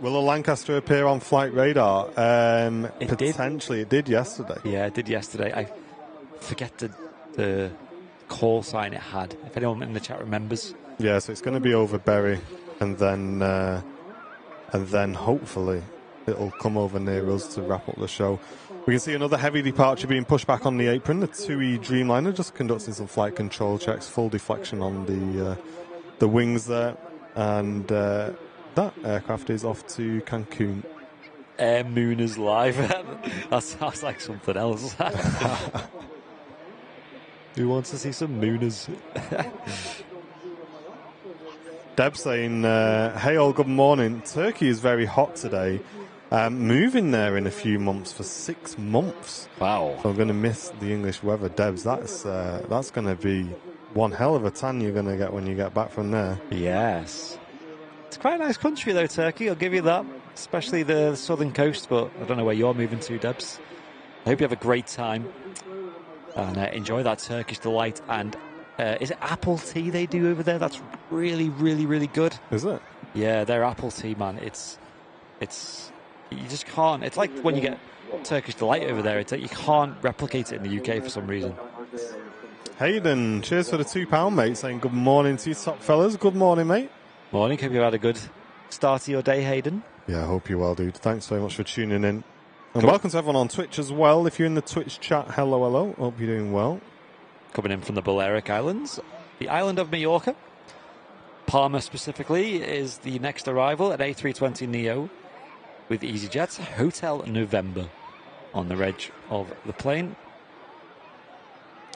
Will the Lancaster appear on flight radar? Potentially. It did yesterday. Yeah, it did yesterday. I forget the call sign it had, if anyone in the chat remembers. Yeah, so it's going to be over Bury, and then hopefully it'll come over near us to wrap up the show. We can see another heavy departure being pushed back on the apron. The TUI Dreamliner just conducting some flight control checks, full deflection on the wings there, and that aircraft is off to Cancun. Air Mooners Live. That sounds like something else. Who wants to see some Mooners? Deb saying, hey all, good morning. Turkey is very hot today. Moving there in a few months for 6 months. Wow. So I'm going to miss the English weather. Debs, that's going to be one hell of a tan you're going to get when you get back from there. Yes. It's quite a nice country though, Turkey, I'll give you that. Especially the southern coast, but I don't know where you're moving to, Debs. I hope you have a great time. And enjoy that Turkish delight. And is it apple tea they do over there? That's really, really, really good. Is it? Yeah, their apple tea, man. It's you just can't. It's like when you get Turkish delight over there. It's like you can't replicate it in the UK for some reason. Hayden, cheers for the £2, mate. Saying good morning to you, top fellas. Good morning, mate. Morning. Hope you had a good start to your day, Hayden. Yeah, I hope you're well, dude. Thanks very much for tuning in. And welcome to everyone on Twitch as well. If you're in the Twitch chat, hello, hello. Hope you're doing well. Coming in from the Balearic Islands, the island of Mallorca. Palma specifically is the next arrival at A320 Neo with EasyJet. Hotel November on the reg of the plane.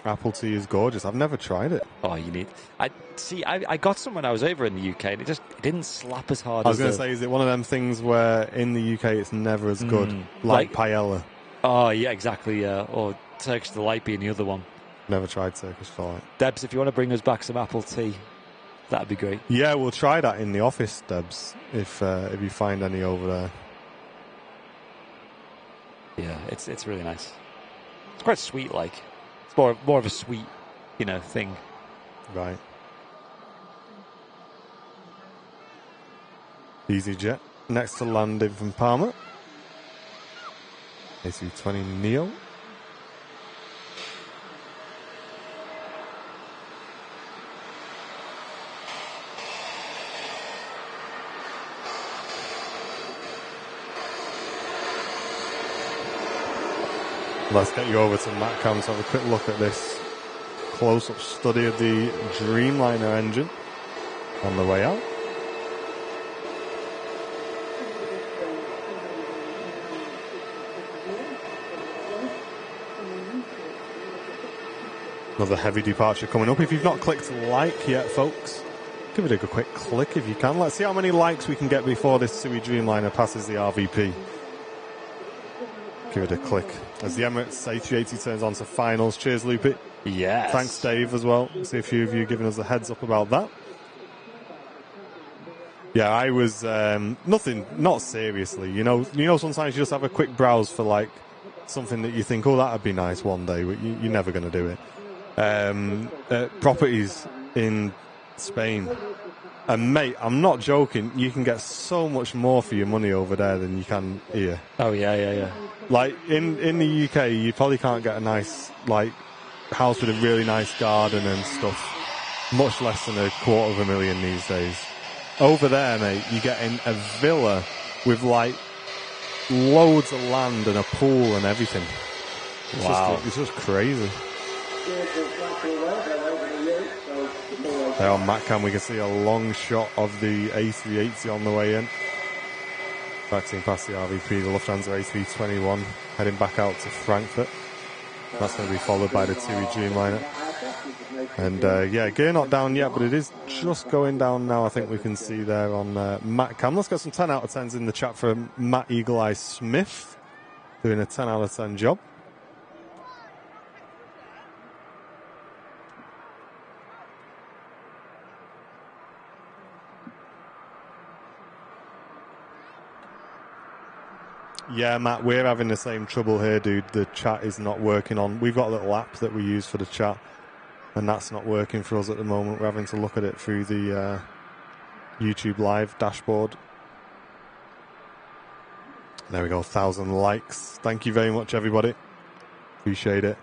Apple tea is gorgeous. I've never tried it. Oh, you need... I got some when I was over in the UK and it didn't slap as hard as I was going to say, is it one of them things where in the UK it's never as good, like paella? Oh, yeah, exactly, yeah. Or Turkish Delight being the other one. Never tried Turkish Delight. Debs, if you want to bring us back some apple tea, that'd be great. Yeah, we'll try that in the office, Debs, if you find any over there. Yeah, it's really nice. It's quite sweet, like. It's more of a sweet, thing. Right. EasyJet, next to landing from Palma. A320 Neo. Let's get you over to MatCam to have a quick look at this close-up study of the Dreamliner engine on the way out. Another heavy departure coming up. If you've not clicked like yet, folks, give it a quick click if you can. Let's see how many likes we can get before this TUI Dreamliner passes the RVP. give it a click. As the Emirates A380 turns on to finals. Cheers, Loopy. Yes. Thanks, Dave, as well. See a few of you giving us a heads up about that. Yeah, I was nothing, not seriously. You know, sometimes you just have a quick browse for like something that you think, oh, that'd be nice one day, but you're never going to do it. Properties in Spain, and mate, I'm not joking. You can get so much more for your money over there than you can here. Oh yeah. Like in the UK, you probably can't get a nice like house with a really nice garden and stuff, much less than $250,000 these days. Over there, mate, you're getting a villa with like loads of land and a pool and everything. It's just crazy. There on MatCam, we can see a long shot of the A380 on the way in. Vaccine past the RVP, the Lufthansa A321 heading back out to Frankfurt. That's going to be followed by the TUI Dreamliner. And gear not down yet, but it is just going down now. I think we can see there on MatCam. Let's get some 10 out of 10s in the chat for Matt Eagle Eye Smith, doing a 10 out of 10 job. Yeah, Matt, we're having the same trouble here, dude. The chat is not working on. We've got a little app that we use for the chat, and that's not working for us at the moment. We're having to look at it through the YouTube Live dashboard. There we go, 1,000 likes. Thank you very much, everybody. Appreciate it.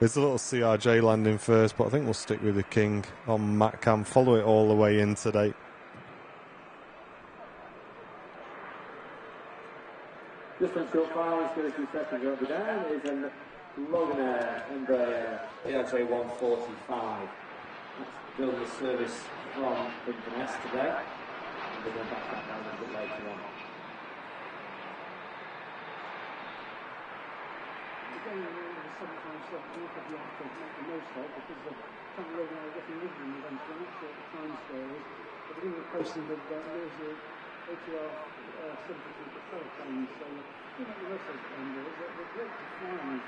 There's a little CRJ landing first, but I think we'll stick with the King on MatCam. Follow it all the way in today. Just on short file, 32 seconds over down, is a Logan Embraer ERJ 145. That's building the service from Inverness today. And we'll go back that down a bit later on. Sometimes you have to make the most of because of some of the getting rid of them eventually, not sure what the time scale is. But in the process of there's a ATR 72 planes, so you know the rest of them is that they're great to fly.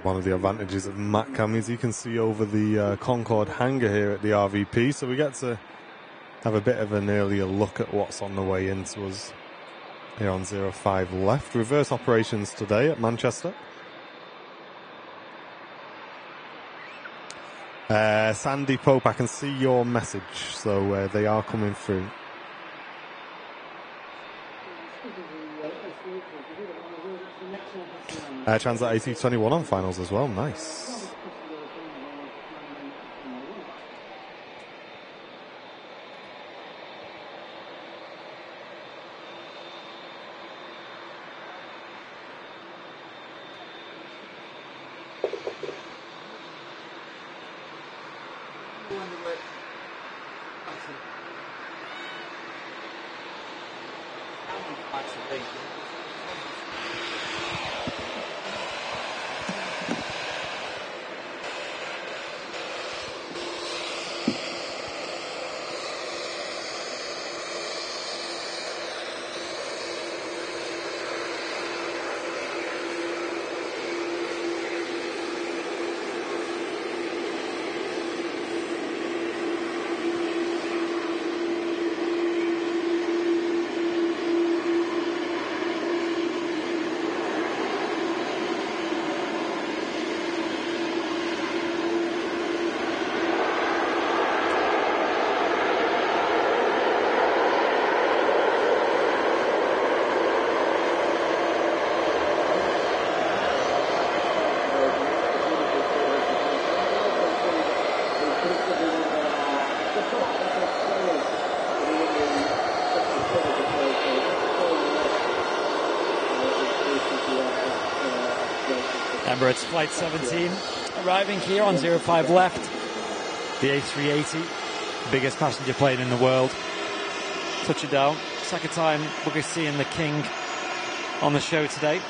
One of the advantages of MatCam is you can see over the Concorde hangar here at the RVP, so we get to have a bit of an earlier look at what's on the way into us here on 05 left. Reverse operations today at Manchester. Sandy Pope, I can see your message, so they are coming through. Transat A321 on finals as well, nice. Emirates Flight 17 arriving here on 05 left. The A380, biggest passenger plane in the world. Touching down. Second time we'll be seeing the King on the show today.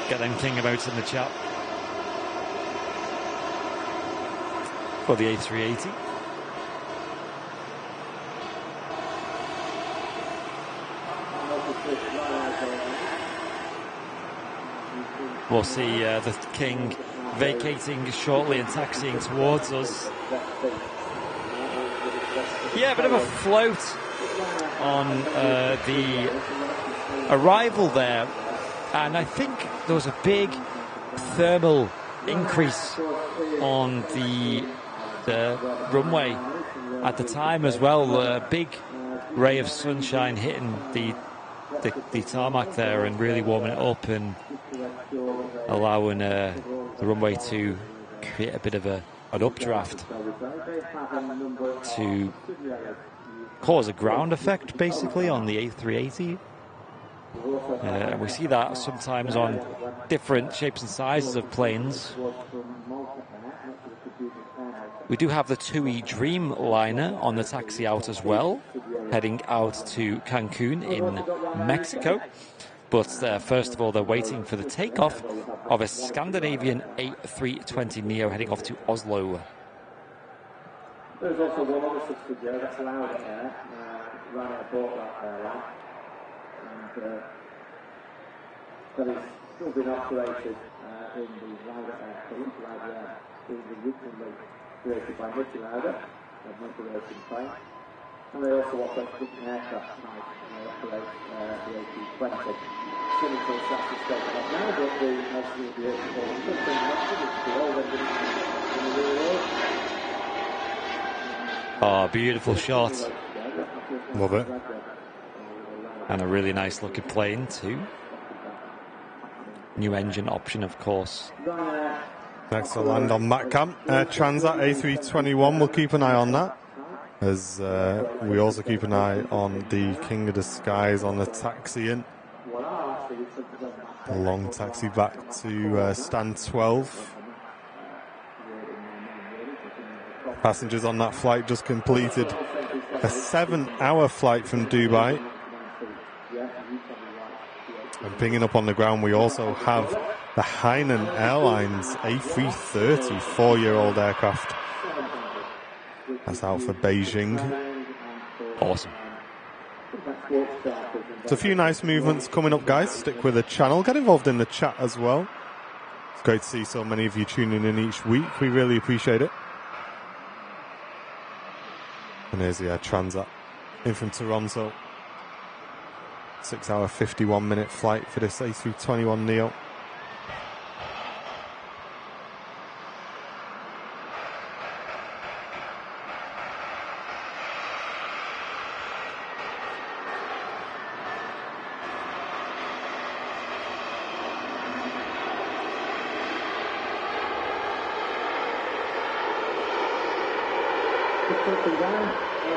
Get them King emotes in the chat. For the A380. We'll see the King vacating shortly and taxiing towards us. Yeah, a bit of a float on the arrival there, and I think there was a big thermal increase on the runway at the time as well. A big ray of sunshine hitting the tarmac there and really warming it up and allowing the runway to create a bit of an updraft to cause a ground effect basically on the A380. We see that sometimes on different shapes and sizes of planes. We do have the TUI Dreamliner on the taxi out as well, heading out to Cancun in Mexico. But first of all, they're waiting for the takeoff of a Scandinavian A320 Neo heading off to Oslo. There's also one other subsidiary that's allowed it there. Ryanair bought that airline. And that is still being operated in the Lauda airfield. Lauda being originally created by Nicky Lauda, a multi-racing plane. And they also operate different aircraft types. They operate the A320. Still until Saturday stage right now, but the Aviation has been massive. It's the old engine in the real world. Oh, beautiful shot. Love it. And a really nice looking plane too. New engine option, of course. Next to land on Matcam. Transat A321, we'll keep an eye on that. As we also keep an eye on the King of the Skies on the taxi in. A long taxi back to stand 12. Passengers on that flight just completed a 7-hour flight from Dubai. And pinging up on the ground, we also have the Hainan Airlines A330, 4-year-old aircraft. That's out for Beijing. Awesome. There's a few nice movements coming up, guys. Stick with the channel. Get involved in the chat as well. It's great to see so many of you tuning in each week. We really appreciate it. And here's the Transat in from Toronto. 6-hour, 51-minute flight for this A321 Neo.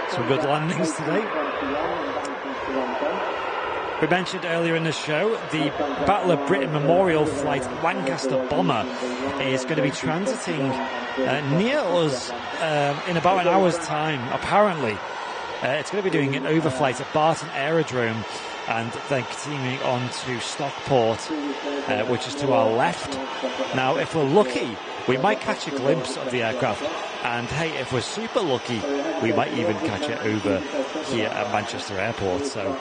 Some good landings today. We mentioned earlier in the show the Battle of Britain Memorial flight Lancaster bomber is going to be transiting near us in about an hour's time, apparently. It's going to be doing an overflight at Barton Aerodrome and then continuing on to Stockport, which is to our left. Now, if we're lucky, we might catch a glimpse of the aircraft. And hey, if we're super lucky, we might even catch it over here at Manchester Airport. So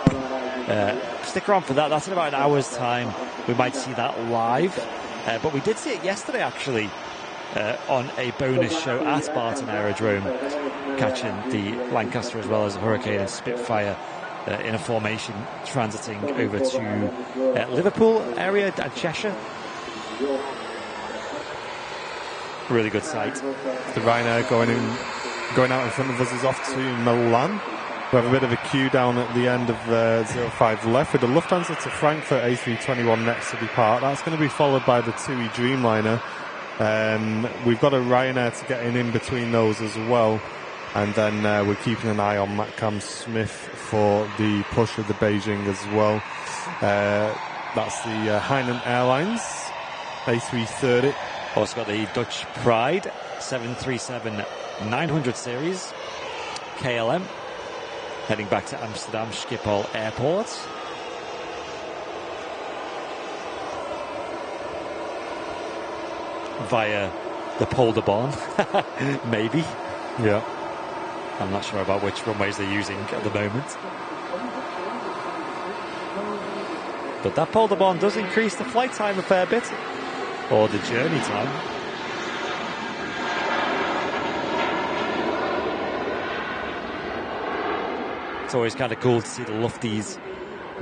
stick around for that. That's in about an hour's time. We might see that live. But we did see it yesterday, actually, on a bonus show at Barton Aerodrome, catching the Lancaster as well as the Hurricane and Spitfire in a formation, transiting over to Liverpool area and Cheshire. Really good sight. The Ryanair going out in front of us is off to Milan. We have a bit of a queue down at the end of 05 left with the Lufthansa to Frankfurt A321 next to depart. That's going to be followed by the TUI Dreamliner. We've got a Ryanair to get in between those as well. And then we're keeping an eye on Matcam Smith for the push of the Beijing as well. That's the Hainan Airlines A330. Also got the Dutch Pride 737-900 series KLM heading back to Amsterdam Schiphol Airport. Via the Pol de Bon, maybe. Yeah. I'm not sure about which runways they're using at the moment. But that Pol de Bon does increase the flight time a fair bit. or the journey time. It's always kind of cool to see the Lufties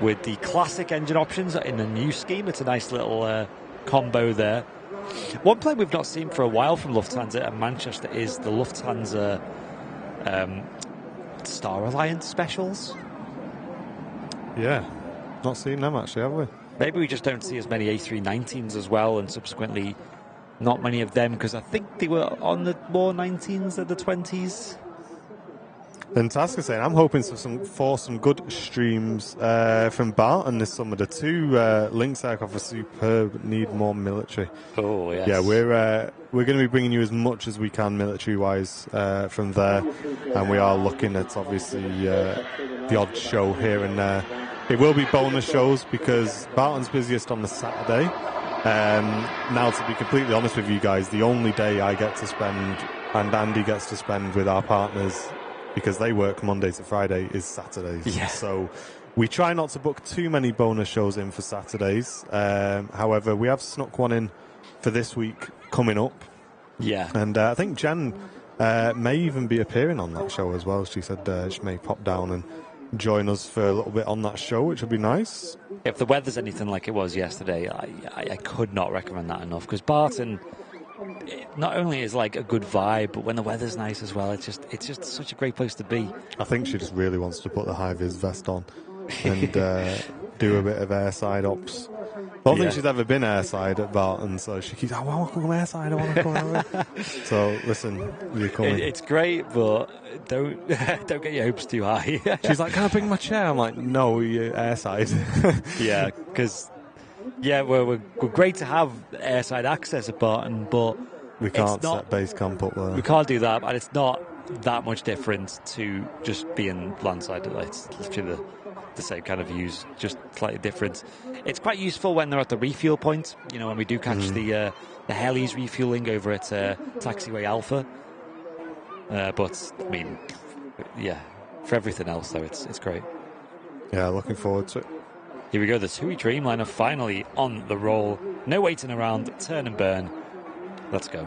with the classic engine options in the new scheme. It's a nice little combo there. One plane we've not seen for a while from Lufthansa at Manchester is the Lufthansa Star Alliance specials. Yeah, not seen them actually, have we? Maybe we just don't see as many A319s as well, and subsequently not many of them, because I think they were on the more 19s than the 20s. And Tasker saying, I'm hoping for some good streams from Barton this summer. The two Lynx aircraft are superb, need more military. Oh, yes. Yeah, we're going to be bringing you as much as we can military-wise from there. And we are looking at, obviously, the odd show here and there. It will be bonus shows because Barton's busiest on the Saturday. Now, to be completely honest with you guys, the only day I get to spend, and Andy gets to spend with our partners, because they work Monday to Friday, is Saturdays. Yeah. So we try not to book too many bonus shows in for Saturdays. However, we have snuck one in for this week coming up. Yeah. And I think Jen may even be appearing on that show as well. She said she may pop down and join us for a little bit on that show, which would be nice. If the weather's anything like it was yesterday, I could not recommend that enough, because Barton, not only is like a good vibe, but when the weather's nice as well, it's just such a great place to be. I think she just really wants to put the high-vis vest on and do a bit of airside ops. I don't think she's ever been airside at Barton, so she keeps, I want to come airside, I want to come airside. So, listen, you're coming. It's great, but don't get your hopes too high. She's like, can I bring my chair? I'm like, no, you're airside. Yeah, because... Yeah, we're great to have airside access at Barton, but we can't set base camp up there. We can't do that, and it's not that much different to just being landside. It's literally the same kind of views, just slightly different. It's quite useful when they're at the refuel point, when we do catch the helis refueling over at Taxiway Alpha. But, I mean, yeah, for everything else, though, it's great. Yeah, looking forward to it. Here we go, the TUI Dreamliner finally on the roll. No waiting around, turn and burn. Let's go.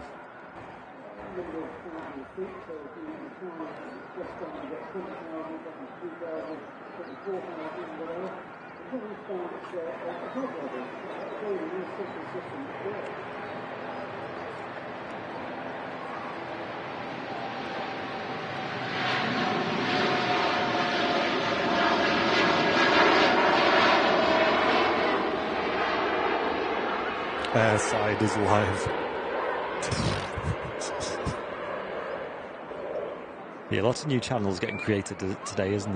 Airside is live. Yeah, lots of new channels getting created today, isn't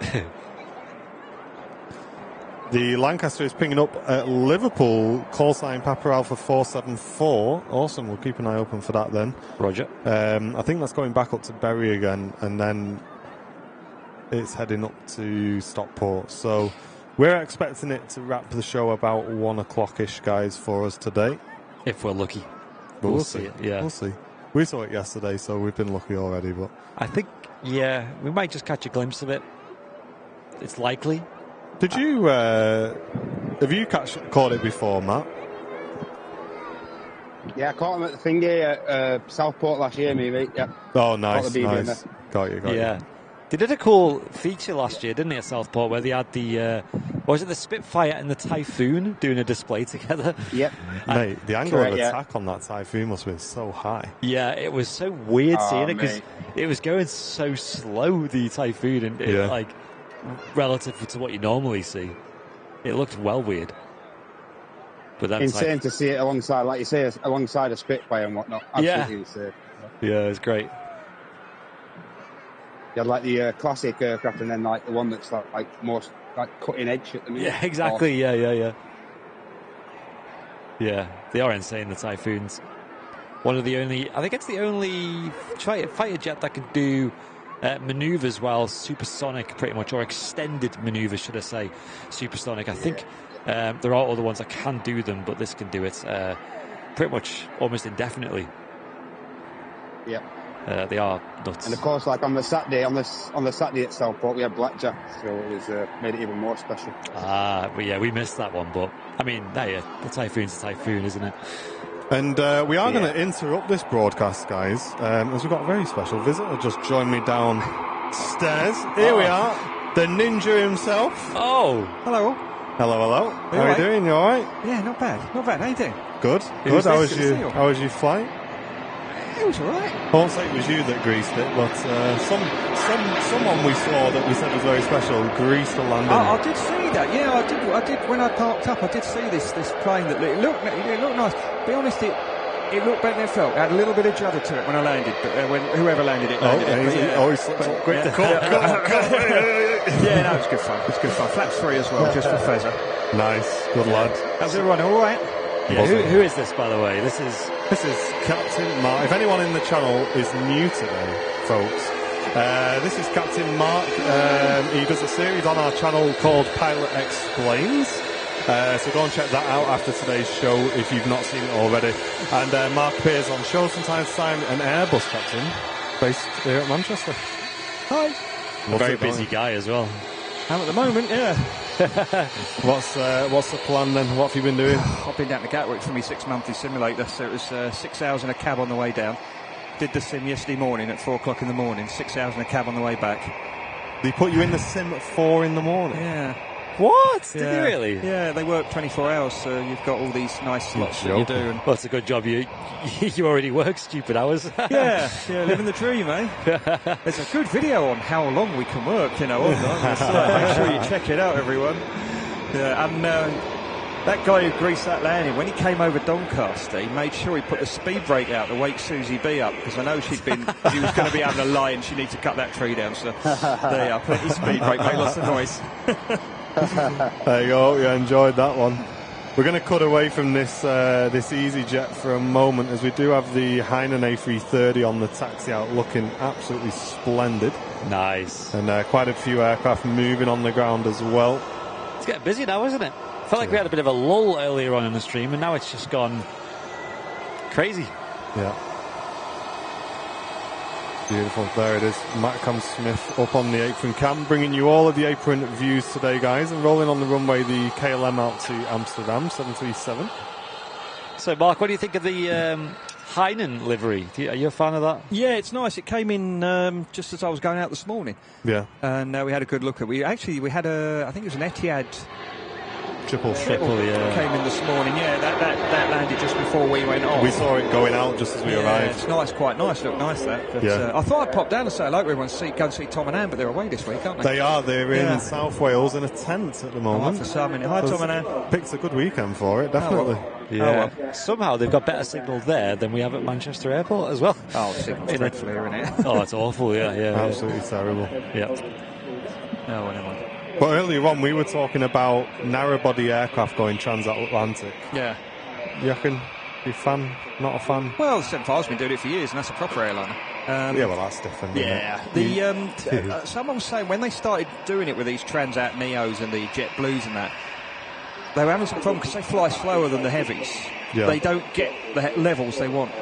there? The Lancaster is pinging up at Liverpool, call sign Papa Alpha 474. Awesome, we'll keep an eye open for that then. Roger. I think that's going back up to Bury again, and then it's heading up to Stockport. So we're expecting it to wrap the show about 1 o'clock-ish, guys, for us today. If we're lucky. But we'll see. It, yeah. We'll see. We saw it yesterday, so we've been lucky already. But I think, yeah, we might just catch a glimpse of it. It's likely. Did you, have you caught it before, Matt? Yeah, I caught him at the thingy at Southport last year, maybe. Yeah. Oh, nice, the BBMF. nice. Got you. Yeah. They did a cool feature last year, didn't they, at Southport, where they had the, was it the Spitfire and the Typhoon doing a display together? Yep. Mate, the angle of attack on that Typhoon must have been so high. Yeah, it was so weird seeing it, because it was going so slow, the Typhoon, and it, like, relative to what you normally see. It looked well weird. But that's insane to see it alongside, like you say, alongside a Spitfire and whatnot. Absolutely insane. Yeah, it's great. You had like the classic aircraft, and then like the one that's like most like cutting edge at the minute. Yeah, exactly. Yeah. Yeah, they are insane, the Typhoons. One of the only, I think it's the only fighter jet that can do maneuvers while supersonic, pretty much, or extended maneuvers, should I say, supersonic. I think there are other ones that can do them, but this can do it pretty much almost indefinitely. Yep. They are nuts. And of course, like on the Saturday at Southport, we had blackjack, so it was made it even more special. We missed that one, but I mean, hey, the typhoon's a typhoon, isn't it? And we are going to interrupt this broadcast, guys, as we've got a very special visitor just joined me downstairs. Here we are, the ninja himself. Oh, Hello. Hello. How are you doing? You all right? Yeah, not bad. How you doing? Good. Who's How this? was Good to see you. How was your flight? It was all right. I won't say it was you that greased it, but someone we saw that we said was very special greased the landing. I did see that. Yeah, I did. When I parked up, I did see this plane that it looked nice. Be honest, it looked better than it felt. It had a little bit of judder to it when I landed, but when whoever landed it. He slipped up quick. Yeah, no, it was good fun. Flaps free as well, just for feather. Nice, good lad. How's everyone? All right? yeah. Who is this, by the way? This is Captain Mark. If anyone in the channel is new today, folks, this is Captain Mark. He does a series on our channel called Pilot Explains. So go and check that out after today's show if you've not seen it already. And Mark appears on shows from time to time, an Airbus captain based here at Manchester. Hi. a very busy guy as well. At the moment, yeah. What's the plan then? What have you been doing? I've been down to Gatwick for my 6-monthly simulator, so it was 6 hours in a cab on the way down. Did the sim yesterday morning at 4 o'clock in the morning, 6 hours in a cab on the way back. They put you in the sim at 4 in the morning? Yeah. What? Did Yeah. you really? Yeah, they work 24 hours, so you've got all these nice slots that you do. And Well, it's a good job you already work stupid hours. yeah, living the dream, eh? There's a good video on how long we can work, online. So make sure you check it out, everyone. Yeah, and that guy who greased that landing, when he came over Doncaster, he made sure he put the speed brake out to wake Susie B up, because I know she was going to be having a lie and she needs to cut that tree down. So there you are, plenty of speed brake, make lots of noise. There you go. You enjoyed that one. We're going to cut away from this EasyJet for a moment, as we do have the Hainan A330 on the taxi out, looking absolutely splendid. Nice. And quite a few aircraft moving on the ground as well. It's getting busy now, isn't it? Felt like we had a bit of a lull earlier on in the stream, and now it's just gone crazy. Yeah. Beautiful. There it is. Matt Smith up on the apron cam, bringing you all of the apron views today, guys, and rolling on the runway the KLM out to Amsterdam, 737. So, Mark, what do you think of the Hainan livery? Are you a fan of that? Yeah, it's nice. It came in just as I was going out this morning. Yeah. And we had a good look at it. I think it was an Etihad Triple, yeah. came in this morning. Yeah, that landed just before we went off. We saw it going out just as we arrived. It's nice, quite nice. Looked nice, that. But, Yeah. I thought I'd pop down and say hello to everyone, go and see Tom and Anne, but they're away this week, aren't they? They are. They're Yeah. in South Wales in a tent at the moment. For some minute. Hi, Tom and Anne. Picked a good weekend for it, definitely. Yeah. Somehow they've got better signal there than we have at Manchester Airport as well. Oh, the signal's dreadful here, isn't it? Oh, it's awful, yeah. Absolutely terrible. Yeah. No, never mind. But earlier on, we were talking about narrow-body aircraft going transatlantic. Yeah. You reckon? You a fan? Not a fan? Well, 75's been doing it for years, and that's a proper airliner. Yeah, well, that's different. Yeah. Someone was saying when they started doing it with these Transat Neos and the Jet Blues and that, they were having some problem because they fly slower than the heavies. Yeah. They don't get the levels they want.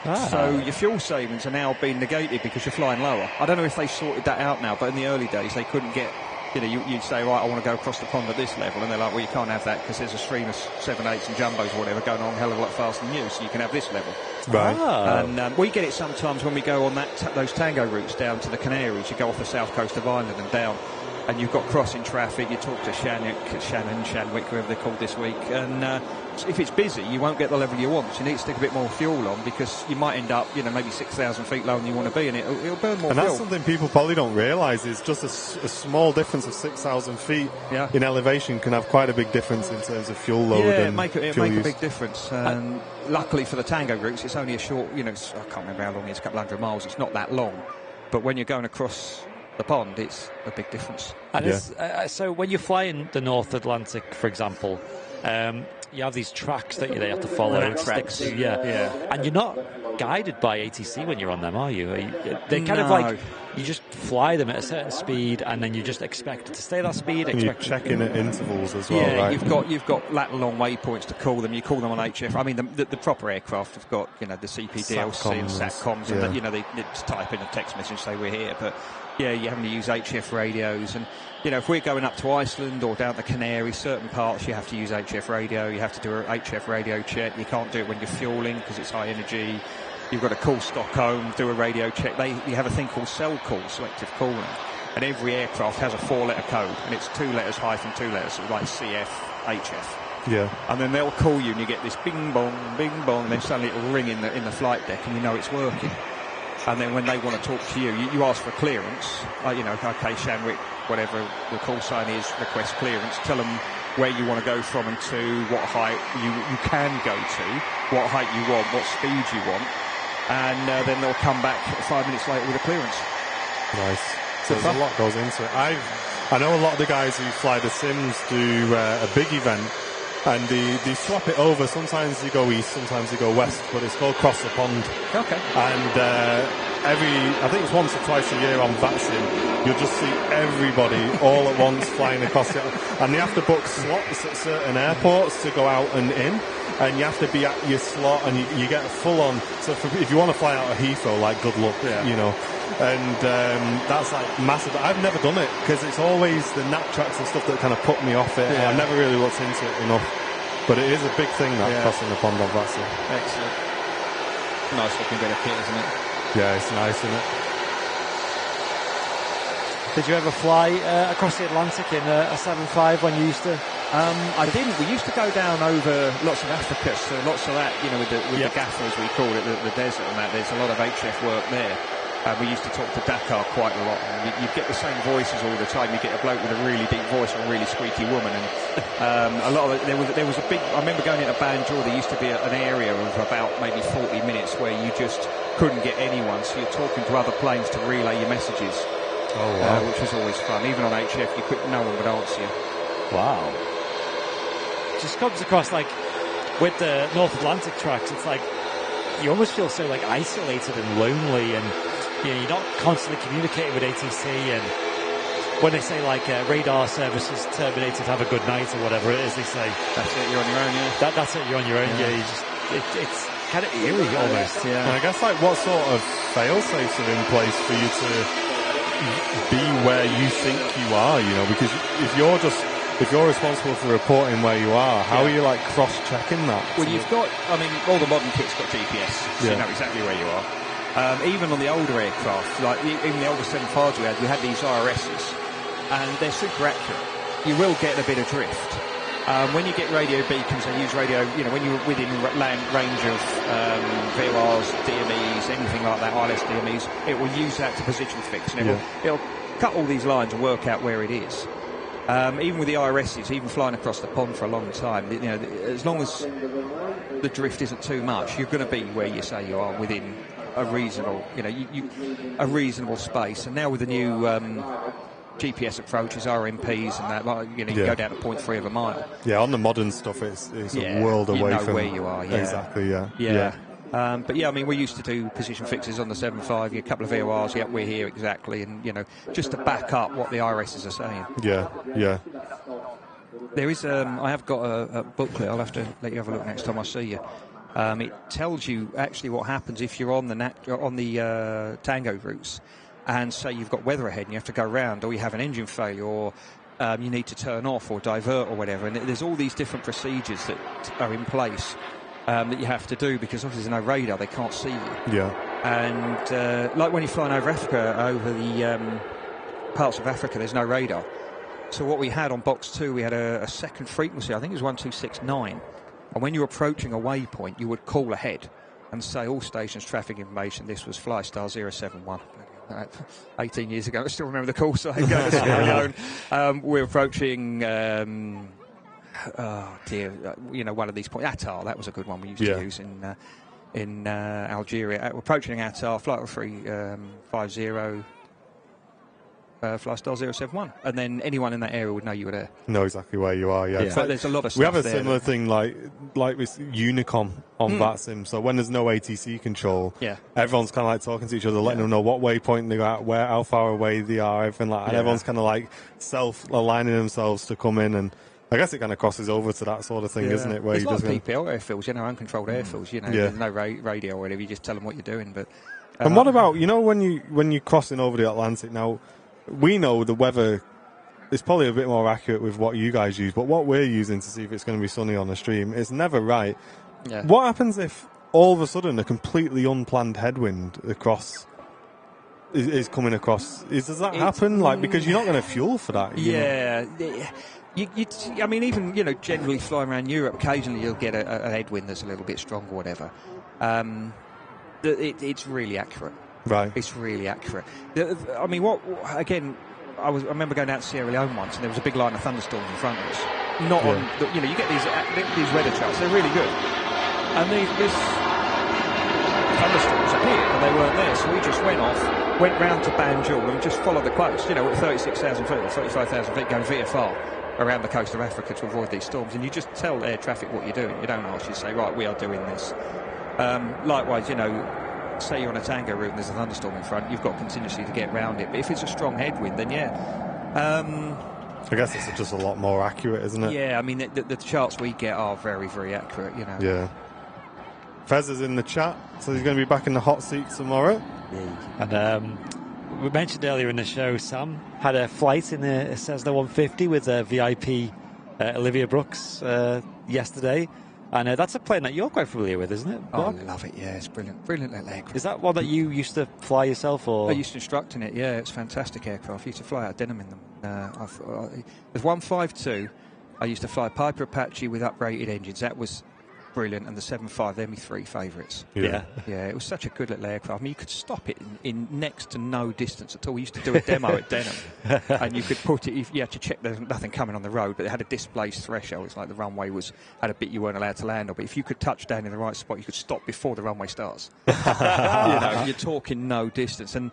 Ah. So your fuel savings are now being negated because you're flying lower. I don't know if they sorted that out now, but in the early days they couldn't get. You'd say, right, I want to go across the pond at this level, and they're like, well, you can't have that because there's a stream of 7.8s and jumbos or whatever going on a hell of a lot faster than you, so you can have this level. Right. And we get it sometimes when we go on those Tango routes down to the Canaries. You go off the south coast of Ireland and down, and you've got crossing traffic. You talk to Shanwick, whoever they're called this week, and if it's busy, you won't get the level you want. So you need to stick a bit more fuel on because you might end up, maybe 6,000 feet lower than you want to be, and it'll burn more and fuel. that's something people probably don't realise is just a small difference of 6,000 feet in elevation can have quite a big difference in terms of fuel load. Yeah, and it fuel make a use. big difference. And luckily for the Tango routes, it's only a short, I can't remember how long it is, a couple hundred miles. It's not that long. But when you're going across the pond, it's a big difference. And so when you're flying the North Atlantic, for example, you have these tracks that they have to follow. Yeah, tracks. Yeah. And you're not guided by ATC when you're on them, are you? They kind of like you just fly them at a certain speed, and then you just expect it to stay that speed. And you're checking at intervals as well, yeah, right? you've got lat and long waypoints to call them. You call them on HF. I mean, the proper aircraft have got, you know, the CPDLC and SATCOMs, yeah. and you know, they just type in a text message, say we're here. But yeah, you're having to use HF radios, and you know, if we're going up to Iceland or down the Canaries, certain parts you have to use HF radio. You have to do a HF radio check. You can't do it when you're fueling because it's high energy. You've got to call Stockholm, do a radio check. You have a thing called cell call, selective calling, and every aircraft has a 4-letter code, and it's 2 letters hyphen 2 letters, so like CF, HF. Yeah. And then they'll call you, and you get this bing bong, and then suddenly it'll ring in the flight deck, and you know it's working. And then when they want to talk to you, you ask for clearance. You know, okay, Shanwick, whatever the call sign is, request clearance. Tell them where you want to go from and to, what height you can go to, what height you want, what speed you want. And then they'll come back 5 minutes later with a clearance. Nice. So there's a lot goes into it. I know a lot of the guys who fly the sims do a big event, and they swap it over. Sometimes they go east, sometimes they go west, but it's called Cross the Pond. Okay. And I think it's once or twice a year on VATSIM, you'll just see everybody all at once flying across it. And they have to book slots at certain airports to go out and in. And you have to be at your slot, and you get full on. So if you want to fly out of Heathrow, like, good luck, you know. And that's like massive. I've never done it because it's always the nat tracks and stuff that kind of put me off it. Yeah. I've never really looked into it enough. But it is a big thing, that crossing the pond on VATSIM. Excellent. Nice looking bit of kit, isn't it? Yeah, it's nice, isn't it? Did you ever fly across the Atlantic in a 7.5 when you used to? I didn't. We used to go down over lots of Africa, so lots of that, you know, with the gaffer, as we call it, the desert and that. There's a lot of HF work there. We used to talk to Dakar quite a lot. And you get the same voices all the time. You get a bloke with a really deep voice and a really squeaky woman. And a lot of it, there was a big. I remember going into Banjul. There used to be an area of about maybe 40 minutes where you just couldn't get anyone. So you're talking to other planes to relay your messages. Oh wow! Which was always fun. Even on HF, no one would answer you. Wow. Just comes across like with the North Atlantic tracks, it's like you almost feel so like isolated and lonely, and you know, you're not constantly communicating with ATC. And when they say like radar services terminated, have a good night or whatever it is, they say that's it, you're on your own. Yeah, that's it, you're on your own. Yeah, you just it's kind of eerie almost. Yeah. And I guess like what sort of fail safes are in place for you to be where you think you are? You know, because if you're responsible for reporting where you are, how are you like cross-checking that? Well, you've got, I mean, all the modern kit's got GPS, so you know exactly where you are. Even on the older aircraft, like even the older 7.5s we had these IRSs, and they're super accurate. You will get a bit of drift. When you get radio beacons, they use radio, you know, when you're within range of VORs, DMEs, anything like that, ILS DMEs, it will use that to position fix, and it'll cut all these lines and work out where it is. Even with the IRSs, even flying across the pond for a long time, you know, as long as the drift isn't too much, you're going to be where you say you are within a reasonable, you know, a reasonable space. And now with the new GPS approaches, RMPs, and that, like, you know, you go down to 0.3 of a mile. Yeah, on the modern stuff, it's a world away you know from where you are. Yeah. Exactly. Yeah. But yeah, I mean, we used to do position fixes on the 7.5, a couple of VORs, we're here exactly, and you know, just to back up what the IRSs are saying. Yeah. There is, I have got a booklet. I'll have to let you have a look next time I see you. It tells you actually what happens if you're on the Tango routes, and say you've got weather ahead and you have to go round, or you have an engine failure, or you need to turn off or divert or whatever. And there's all these different procedures that are in place. That you have to do, because obviously there's no radar, they can't see you. Yeah. And like when you're flying over Africa, over the parts of Africa, there's no radar. So what we had on Box 2, we had a second frequency, I think it was 1269. And when you're approaching a waypoint, you would call ahead and say, all stations, traffic information, this was Flystar 071. 18 years ago, I still remember the call sign going to Sierra Leone. We're approaching... oh dear, you know, one of these points. Attar, that was a good one we used to use in Algeria. We're approaching Attar, flight 350. Flystar 071, and then anyone in that area would know you were there. Know exactly where you are. Yeah. But there's a lot of stuff we have a there similar thing like with Unicom on VATSIM. So when there's no ATC control, everyone's kind of like talking to each other, letting them know what waypoint they got, how far away they are, everything like that. And everyone's kind of like self-aligning themselves to come in, and I guess it kind of crosses over to that sort of thing, isn't it? Where there's you like just PPL airfields, uncontrolled airfields. There's no radio or whatever. You just tell them what you're doing. But and what about when you're crossing over the Atlantic? Now we know the weather is probably a bit more accurate with what you guys use, but what we're using to see if it's going to be sunny on the stream is never right. Yeah. What happens if all of a sudden a completely unplanned headwind across is coming across? Does that happen? Because you're not going to fuel for that. I mean, even generally flying around Europe, occasionally you'll get a headwind that's a little bit strong or whatever. It's really accurate. Right. It's really accurate. I mean, I remember going out to Sierra Leone once, and there was a big line of thunderstorms in front of us. Not on, you get these weather charts; they're really good. And these thunderstorms appeared, and they weren't there. So we just went round to Banjul, and just followed the coast. At 36,000 feet or 35,000 feet, going VFR around the coast of Africa to avoid these storms. And you just tell air traffic what you're doing. You don't ask. You say, right, we are doing this. Likewise, say you're on a Tango route and there's a thunderstorm in front, you've got contingency to get around it. But if it's a strong headwind, then I guess it's just a lot more accurate, isn't it? Yeah, I mean, the charts we get are very, very accurate, Yeah. Fez is in the chat, so he's going to be back in the hot seat tomorrow. Yeah. And we mentioned earlier in the show, Sam had a flight in a Cessna 150 with VIP Olivia Brooks yesterday. And that's a plane that you're quite familiar with, isn't it? Oh, I love it, yeah. It's brilliant. Brilliant little aircraft. Is that one that you used to fly yourself? Or? I used to instruct in it, yeah. It's a fantastic aircraft. I used to fly out of Denham in them. There's 152. I used to fly Piper Apache with uprated engines. That was brilliant. And the 75, they're my three favourites. Yeah, it was such a good little aircraft. I mean, you could stop it in next to no distance at all. We used to do a demo at Denham, and you could put it. You had to check there's nothing coming on the road, but it had a displaced threshold. It's like the runway had a bit you weren't allowed to land on. But if you could touch down in the right spot, you could stop before the runway starts. You're talking no distance. And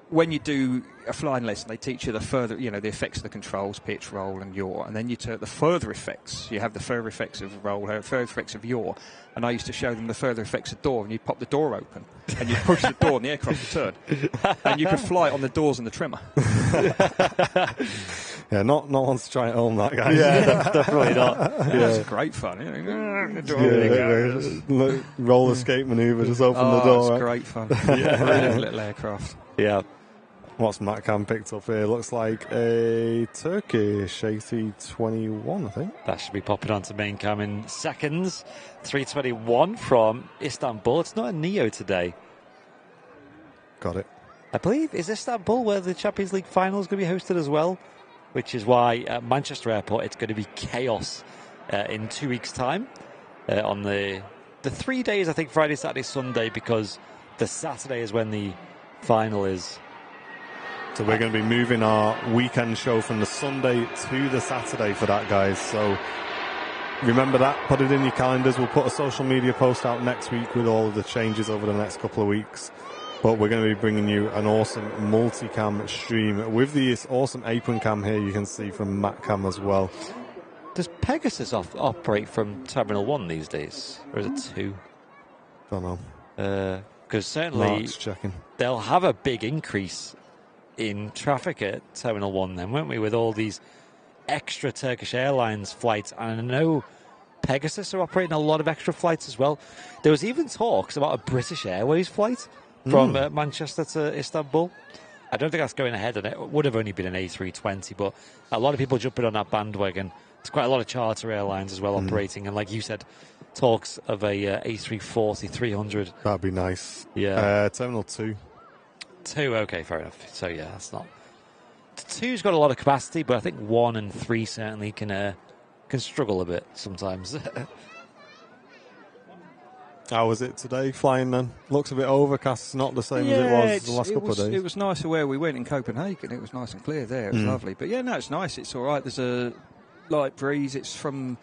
when you do a flying lesson, they teach you the further, the effects of the controls, pitch, roll, and yaw. And then you take the further effects. You have the further effects of roll, further effects of yaw. And I used to show them the further effects of door. And you'd pop the door open, and you'd push the door, and the aircraft would turn. And you could fly it on the doors and the trimmer. Yeah, not once to try it home, that guy. Yeah, definitely not. That's great fun. Roller escape manoeuvre, just open the door. It's great fun. Brilliant little aircraft. Yeah. What's Matcam picked up here? Looks like a Turkish A321, I think. That should be popping onto main cam in seconds. 321 from Istanbul. It's not a Neo today. Got it. I believe, is Istanbul where the Champions League final is going to be hosted as well? Which is why at Manchester Airport it's going to be chaos in 2 weeks' time. On the 3 days, I think Friday, Saturday, Sunday, because the Saturday is when the final is. So we're going to be moving our weekend show from the Sunday to the Saturday for that, guys. So remember that. Put it in your calendars. We'll put a social media post out next week with all of the changes over the next couple of weeks. But we're going to be bringing you an awesome multicam stream with this awesome apron cam here you can see from Matcam as well. Does Pegasus operate from Terminal 1 these days? Or is it 2? Don't know. Because certainly Mark's checking. They'll have a big increase in traffic at Terminal 1 then, won't we, with all these extra Turkish Airlines flights. And I know Pegasus are operating a lot of extra flights as well. There was even talks about a British Airways flight from Manchester to Istanbul. I don't think that's going ahead, and it would have only been an A320, but a lot of people jumping on that bandwagon. There's quite a lot of charter airlines as well operating, and like you said, talks of a A340-300. That'd be nice. Yeah. Terminal 2. 2, okay, fair enough. So yeah, that's not. 2's got a lot of capacity, but I think 1 and 3 certainly can struggle a bit sometimes. How was it today flying then? Looks a bit overcast. It's not the same as it was the last couple of days. It was nicer where we went in Copenhagen. It was nice and clear there. It was lovely. But yeah, no, it's nice. It's all right. There's a light breeze. It's from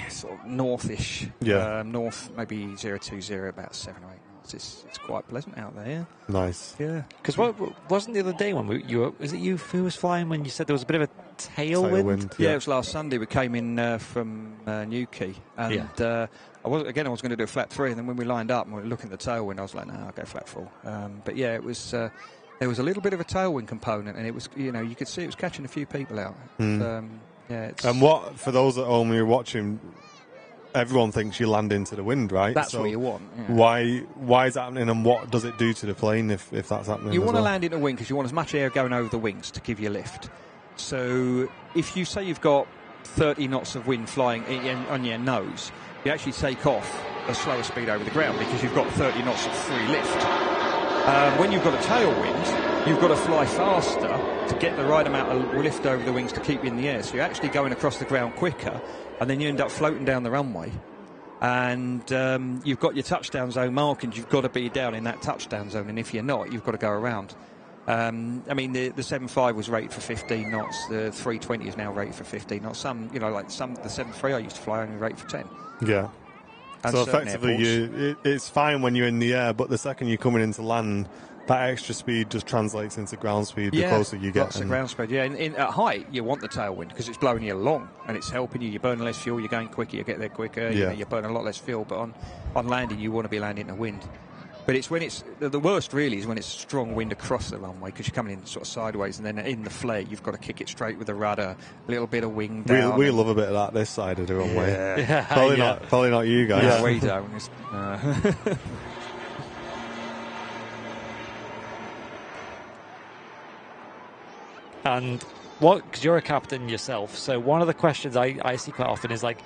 sort of northish. Yeah. North, maybe 020, about 7 or 8 miles. clouds. It's quite pleasant out there. Nice. Yeah. Because wasn't the other day when was it you who was flying when you said there was a bit of a tailwind? Yeah, it was last Sunday. We came in from Newquay, and I was going to do a flat 3, and then when we lined up and we were looking at the tailwind, I was like, no, I'll go flat 4. But yeah, it was. There was a little bit of a tailwind component, and it was, you could see it was catching a few people out. And what, for those at home who are watching, everyone thinks you land into the wind, right? That's what you want. Yeah. Why is that happening, and what does it do to the plane if that's happening? You want to land in a wing because you want as much air going over the wings to give you lift. So if you say you've got 30 knots of wind flying on your nose, you actually take off a slower speed over the ground because you've got 30 knots of free lift. When you've got a tailwind, you've got to fly faster to get the right amount of lift over the wings to keep you in the air. So you're actually going across the ground quicker, and then you end up floating down the runway. And you've got your touchdown zone markings. You've got to be down in that touchdown zone, and if you're not, you've got to go around. I mean, the 7.5 was rated for 15 knots. The 320 is now rated for 15 knots. The 7.3 I used to fly only rated for 10. Yeah. And so effectively, it's fine when you're in the air, but the second you're coming into land, that extra speed just translates into ground speed the closer you get. Lots of ground speed, yeah. At height, you want the tailwind because it's blowing you along and it's helping you. You're burning less fuel, you're going quicker, you get there quicker, you burn a lot less fuel. But on landing, you want to be landing in the wind. But it's when it's the worst really is when it's strong wind across the runway because you're coming in sort of sideways, and then in the flare you've got to kick it straight with the rudder, a little bit of wing down. We love a bit of that this side of the runway. Yeah. Probably not you guys. Yeah, we don't. And because you're a captain yourself, so one of the questions I see quite often is like,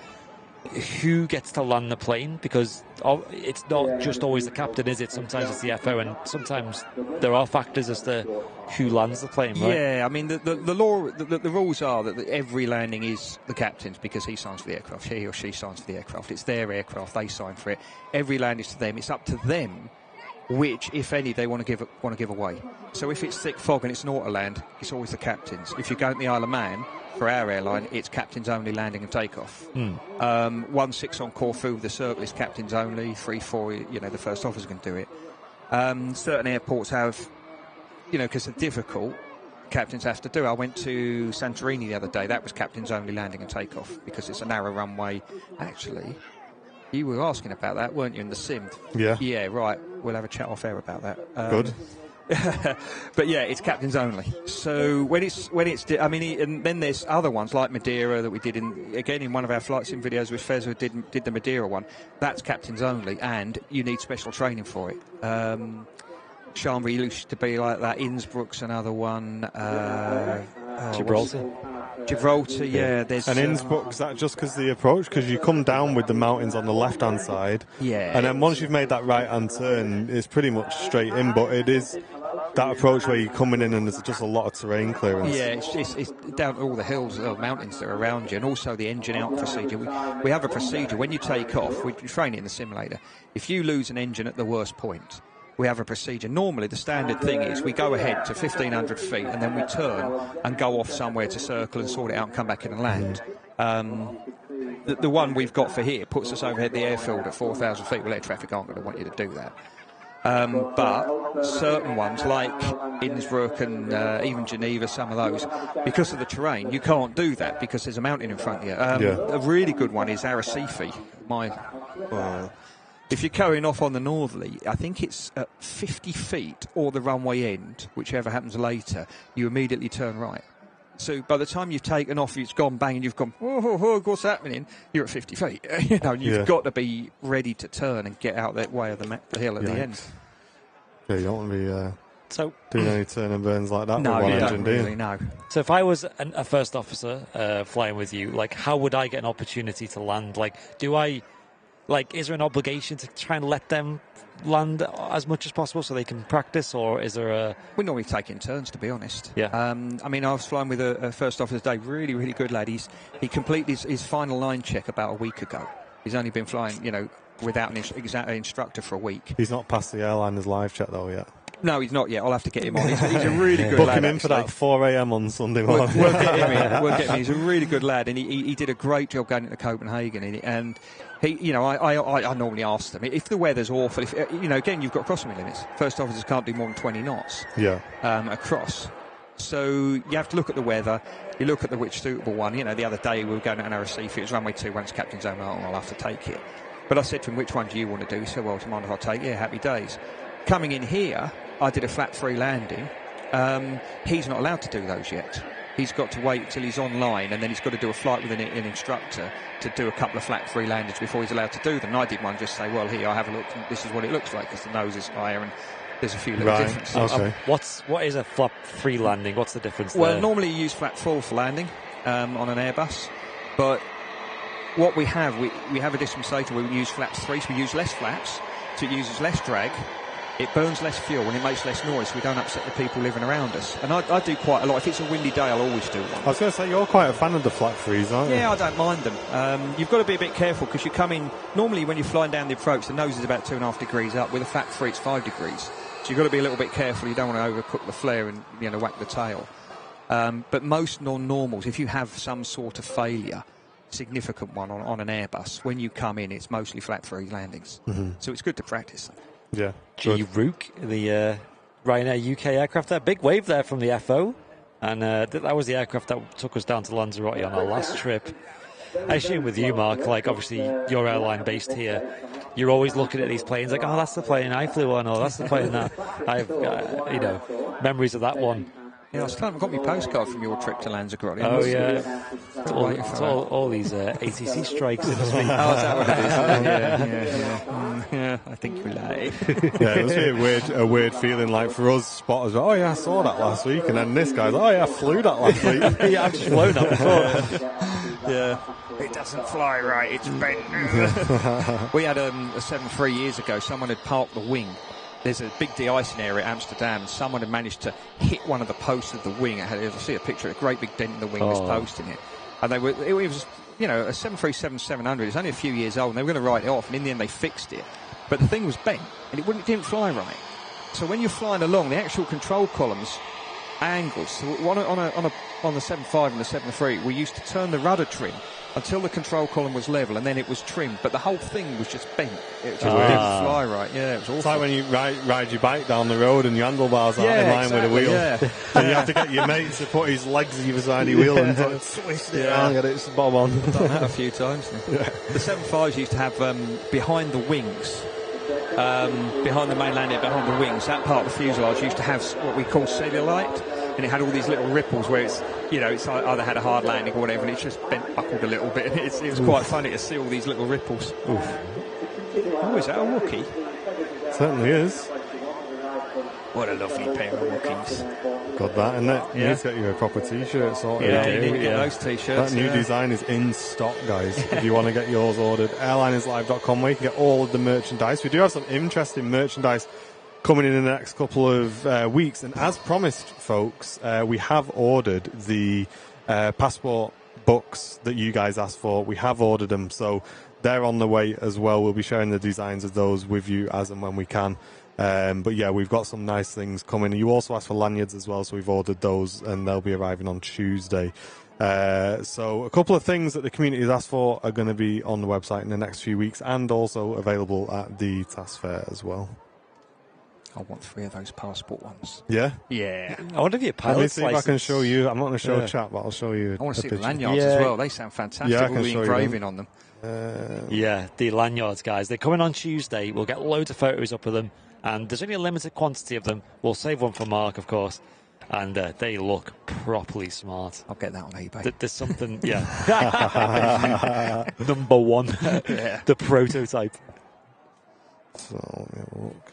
who gets to land the plane? Because it's not just always the captain, is it? Sometimes it's the FO, and sometimes there are factors as to who lands the plane, right? Yeah, I mean, the law, the rules are that every landing is the captain's because he signs for the aircraft, he or she signs for the aircraft. It's their aircraft, they sign for it. Every land is to them. It's up to them which, if any, they want to give away. So if it's thick fog and it's an autoland, it's always the captain's. If you go to the Isle of Man, for our airline, it's captains only landing and takeoff. 1-6 on Corfu, the circle is captains only. 3-4, the first officer can do it. Certain airports have, because they're difficult, captains have to do. I went to Santorini the other day. That was captains only landing and takeoff because it's a narrow runway. Actually, you were asking about that, weren't you, in the sim? Yeah. Yeah, right. We'll have a chat off air about that. Good. But yeah, it's captains only. So when it's, and then there's other ones like Madeira that we did in one of our flight sim videos with Fez who did the Madeira one. That's captains only, and you need special training for it. Chambéry used to be like that. Innsbruck's another one. Gibraltar, yeah. There's and Innsbruck, is that just because the approach? Because you come down with the mountains on the left-hand side, and then once you've made that right-hand turn, it's pretty much straight in. But it is that approach where you're coming in and there's just a lot of terrain clearance. Yeah, it's down to all the hills, mountains that are around you, and also the engine out procedure. We have a procedure when you take off. We train it in the simulator. If you lose an engine at the worst point, we have a procedure. Normally, the standard thing is we go ahead to 1,500 feet and then we turn and go off somewhere to circle and sort it out and come back in and land. The one we've got for here puts us overhead the airfield at 4,000 feet. Well, air traffic aren't going to want you to do that. But certain ones, like Innsbruck and even Geneva, some of those, because of the terrain, you can't do that because there's a mountain in front of you. A really good one is Arrecife. If you're going off on the northerly, I think it's at 50 feet or the runway end, whichever happens later, you immediately turn right. So by the time you've taken off, it's gone bang and you've gone, what's happening? You're at 50 feet. You've got to be ready to turn and get out that way of the hill at the end. Yeah, you don't want to be doing any turn and burns like that. No, with you one don't engine, really, no. So if I was a first officer flying with you, like, how would I get an opportunity to land? Like, is there an obligation to try and let them land as much as possible so they can practice, or is there a... We normally take it in turns, to be honest. Yeah. I was flying with a first officer today, really, really good lad. He completed his final line check about a week ago. He's only been flying, without an instructor for a week. He's not passed the airliner's live check, though, yet. No, he's not yet. I'll have to get him on. He's a really good lad. Booking him for that 4 a.m. on Sunday We'll morning. get him in. We'll get him in. He's a really good lad, and he did a great job going into Copenhagen. And he, you know, I normally ask them if the weather's awful. If you know, again, you've got crossing limits. First officers can't do more than 20 knots. Yeah. Across. So you have to look at the weather. You look at which suitable one. You know, the other day we were going to Recife. It was runway 21. It's captain's own. I'll have to take it. But I said to him, which one do you want to do? He said, well, do you mind if I take it? Yeah, happy days. Coming in here, I did a flat free landing. He's not allowed to do those yet. He's got to wait till he's online, and then he's got to do a flight with an instructor to do a couple of flat free landings before he's allowed to do them. And I did one just say, well, here, I have a look, and this is what it looks like, because the nose is higher and there's a few little differences. Okay. What is a flap free landing? What's the difference Well, there? normally you use flat full for landing on an Airbus, but what we have a dispensator where we use flaps 3, so we use less flaps, so it uses less drag, it burns less fuel, and it makes less noise, so we don't upset the people living around us. And I do quite a lot. If it's a windy day, I'll always do one. I was going to say, you're quite a fan of the flat frees, aren't you? Yeah, I don't mind them. You've got to be a bit careful, because you come in, normally when you're flying down the approach, the nose is about 2.5 degrees up. With a flat free, it's 5 degrees. So you've got to be a little bit careful. You don't want to overcook the flare and, you know, whack the tail. But most non-normals, if you have some sort of failure, significant one on an Airbus, when you come in, it's mostly flat free landings. So it's good to practice. Yeah. Rook, the Ryanair UK aircraft there. Big wave there from the FO. And that was the aircraft that took us down to Lanzarote on our last trip. I assume with you, Mark, like obviously your airline based here, you're always looking at these planes like, oh, that's the plane I flew on, or that's the plane that I've, you know, memories of that one. Yeah, I still haven't got my postcard from your trip to Lanzarote. Oh, yeah. It's all these ATC strikes in the street. Oh, is that what it is? Yeah, I think you're right. Yeah, it must be a weird feeling, like for us spotters. Oh yeah, I saw that last week, and then this guy's, oh yeah, I flew that last week. Yeah, I've just flown that before. Yeah. It doesn't fly right, it's bent. We had a 7-3 years ago, someone had parked the wing. There's a big de-icing area at Amsterdam. Someone had managed to hit one of the posts of the wing. I see a picture, a great big dent in the wing, this post in it. And it was, you know, a 737-700. It's only a few years old, and they were going to write it off, and in the end they fixed it. But the thing was bent, and it didn't fly right. So when you're flying along, the actual control columns angles. So on the 75 and the 73, we used to turn the rudder trim until the control column was level, and then it was trimmed. But the whole thing was just bent. It just didn't fly right. Yeah, it was awful. It's like when you ride your bike down the road and your handlebars aren't in line with the wheel. Yeah. And you have to get your mate to put his legs either side of your wheel and twist it around, get it bob on. I've done that a few times. Yeah. The 75s used to have behind the wings, behind the main landing, behind the wings, that part of the fuselage used to have what we call cellulite. And it had all these little ripples where it's, you know, it's either had a hard landing or whatever, and it's just buckled a little bit. And it was quite funny to see all these little ripples. Oof. Oh, is that a Wookiee? Certainly is. What a lovely pair of Wookiees. Got that, isn't it? You need to get you a proper T-shirt sorted. Yeah, you need to get those T-shirts. That new design is in stock, guys. If you want to get yours ordered, airlinerslive.com, where you can get all of the merchandise. We do have some interesting merchandise coming in the next couple of weeks, and as promised, folks, we have ordered the passport books that you guys asked for. We have ordered them, so they're on the way as well. We'll be sharing the designs of those with you as and when we can. But yeah, we've got some nice things coming. You also asked for lanyards as well, so we've ordered those, and they'll be arriving on Tuesday. So a couple of things that the community has asked for are going to be on the website in the next few weeks, and also available at the TAS Fair as well. I want 3 of those passport ones. Yeah? Yeah. I wonder if your pilot's Let me see if I can license. show you. I'm not going to show chat, but I'll show you. I want to see the picture. lanyards as well. They sound fantastic. Yeah, I All can the show you engraving them. on them. Yeah, the lanyards, guys. They're coming on Tuesday. We'll get loads of photos up of them. And there's only a limited quantity of them. We'll save one for Mark, of course. And they look properly smart. I'll get that on eBay. There's something, yeah. Number one. Yeah. The prototype. So, let me have a look.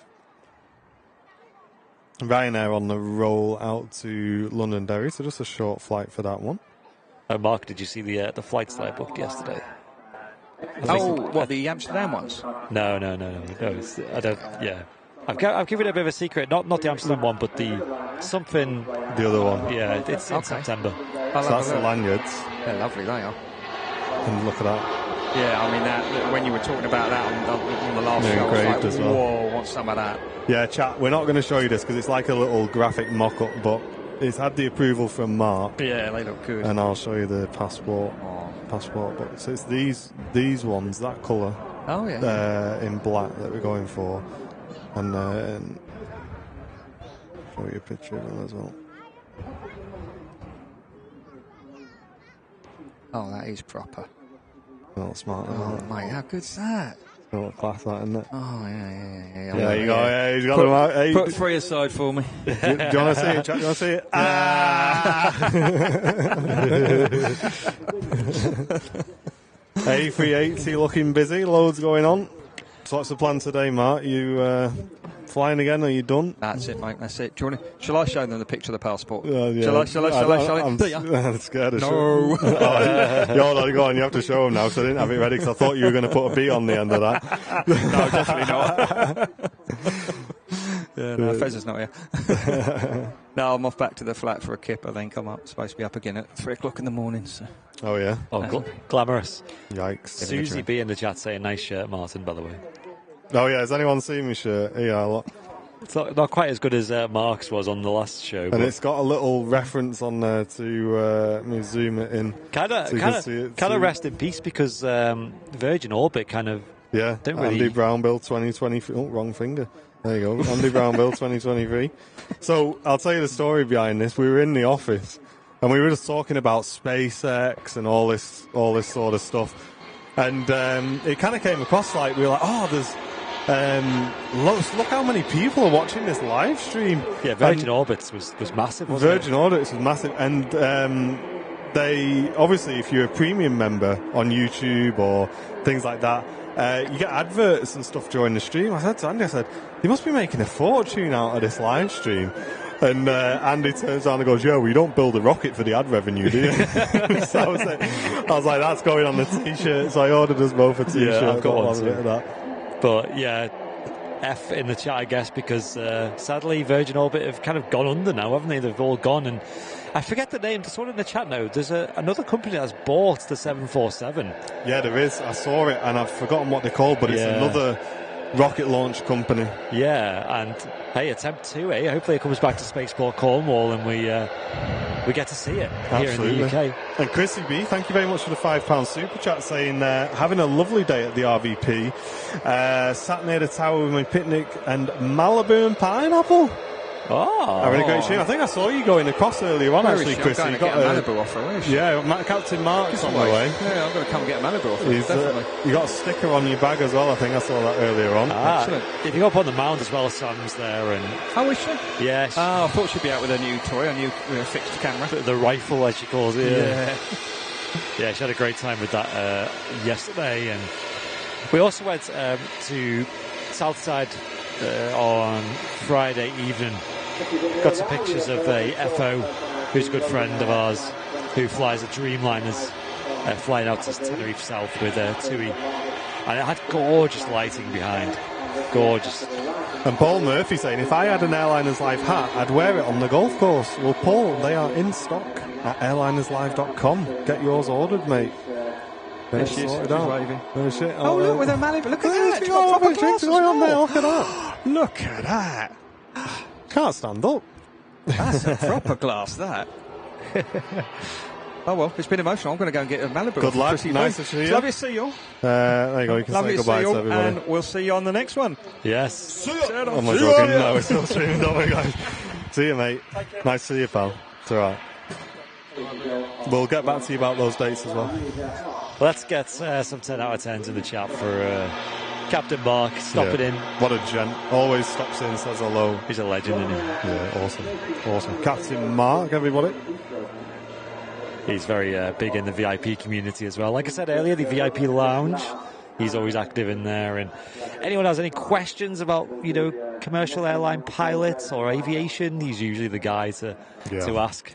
Ryanair on the roll out to Londonderry, so just a short flight for that one. Mark, did you see the flights that I booked yesterday? What, the Amsterdam ones? No. I don't. Yeah, I've given it a bit of a secret. Not the Amsterdam one, but the something. The other one. Yeah, it's in September. So that's the lanyards. They're lovely, they are. And look at that. Yeah, I mean, that when you were talking about that on the last show, I was like, as well. whoa, I want some of that. Yeah, chat, we're not going to show you this because it's like a little graphic mock-up, but it's had the approval from Mark. Yeah, they look good. And I'll show you the passport. But so it's these ones, that colour. Oh, yeah. In black that we're going for. And show you a picture of them as well. Oh, that is proper. Oh, smart. Oh, mate, how good's that? A little class, that, isn't it? Oh, yeah. There you go. Yeah, he's got them out. Hey, put 3 aside for me. do you want to see it, chat? Do you want to see it? A380 looking busy. Loads going on. So what's the plan today, Mark? You flying again? Are you done? That's it, mate. That's it. Do you want to, shall I show them the picture of the passport? Yeah. Shall I? I'm scared of No. You're go on. You have to show them now, because I didn't have it ready, because I thought you were going to put a B on the end of that. No, definitely not. Yeah, no, Fez is not here. No, I'm off back to the flat for a kip. I think I'm supposed to be up again at 3 o'clock in the morning. So. Oh, yeah? Oh, glamorous. Yikes. Susie B in the chat saying, nice shirt, Martin, by the way. Oh, yeah. Has anyone seen my shirt? Yeah, a lot. It's not quite as good as Mark's was on the last show. And it's got a little reference on there to let me zoom it in. Kind of rest in peace, because Virgin Orbit kind of... Yeah, don't Andy really... Brownbill 2023. Oh, wrong finger. There you go. Andy Brownbill 2023. So I'll tell you the story behind this. We were in the office and we were just talking about SpaceX and all this sort of stuff. And it kind of came across like we were like, oh, there's look how many people are watching this live stream. Yeah, Virgin Orbits was massive, wasn't Virgin Orbits was massive. And they, obviously, if you're a premium member on YouTube or things like that, you get adverts and stuff during the stream. I said to Andy, you must be making a fortune out of this live stream. And Andy turns around and goes, yeah, well, you don't build a rocket for the ad revenue, do you? So I was like, that's going on the T-shirt. So I ordered us both a T-shirt. Yeah, I've got one too. Of that. But, yeah, F in the chat, I guess, because sadly Virgin Orbit have kind of gone under now, haven't they? They've all gone. And I forget the name. Just one in the chat now. There's another company that's bought the 747. Yeah, there is. I saw it, and I've forgotten what they're called, but it's another rocket launch company. Yeah, and hey, attempt 2, eh? Hopefully it comes back to Spaceport Cornwall and we get to see it here in the UK. And Chrissy B, thank you very much for the £5 super chat, saying having a lovely day at the RVP. Sat near the tower with my picnic and Malibu and pineapple. Oh, having a great stream. I think I saw you going across earlier on, actually, Chris. I'm going to get a Malibu offer. Yeah, Captain Mark's on the way. Yeah, I'm going to come and get a Malibu offer. Definitely. You got a sticker on your bag as well. I think I saw that earlier on. Excellent. If you go up on the mound as well, Sam's there. And how is she? Yes. Oh, I thought she'd be out with a new toy, a new fixed camera. The rifle, as she calls it. Yeah, she had a great time with that yesterday. And we also went to Southside on Friday evening. Got some pictures of a FO, who's a good friend of ours, who flies a Dreamliners, flying out to Tenerife South with TUI. And it had gorgeous lighting behind. Gorgeous. And Paul Murphy saying, if I had an Airliners Live hat, I'd wear it on the golf course. Well, Paul, they are in stock at airlinerslive.com. Get yours ordered, mate. There she is. She's waving. Oh, look with her Malibu. Look at that. Look at that. Can't stand up. That's a proper glass, that. Oh, well, it's been emotional. I'm going to go and get a Malibu. Good luck. Nice to see you. Lovely to see you all. There you go. You can say goodbye to everybody. And we'll see you on the next one. Yes. See you. Oh, my God. No, it's still streaming. Oh, my God. See you, mate. Nice to see you, pal. It's all right. We'll get back to you about those dates as well. Let's get some 10 out of 10s in the chat for Captain Mark stopping in. What a gent. Always stops in, says hello. He's a legend, isn't he? Yeah, awesome. Captain Mark, everybody. He's very big in the VIP community as well. Like I said earlier, the VIP lounge, he's always active in there. And anyone has any questions about, commercial airline pilots or aviation, he's usually the guy to ask.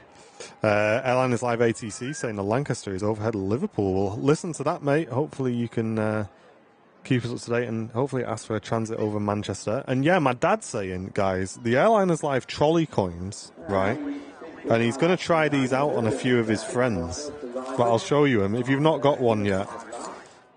Airliners Live ATC saying the Lancaster is overhead Liverpool. Well, listen to that, mate. Hopefully you can keep us up to date and hopefully ask for a transit over Manchester. And yeah, my dad's saying, guys, the Airliners Live trolley coins, right? And he's going to try these out on a few of his friends. But I'll show you them. If you've not got one yet,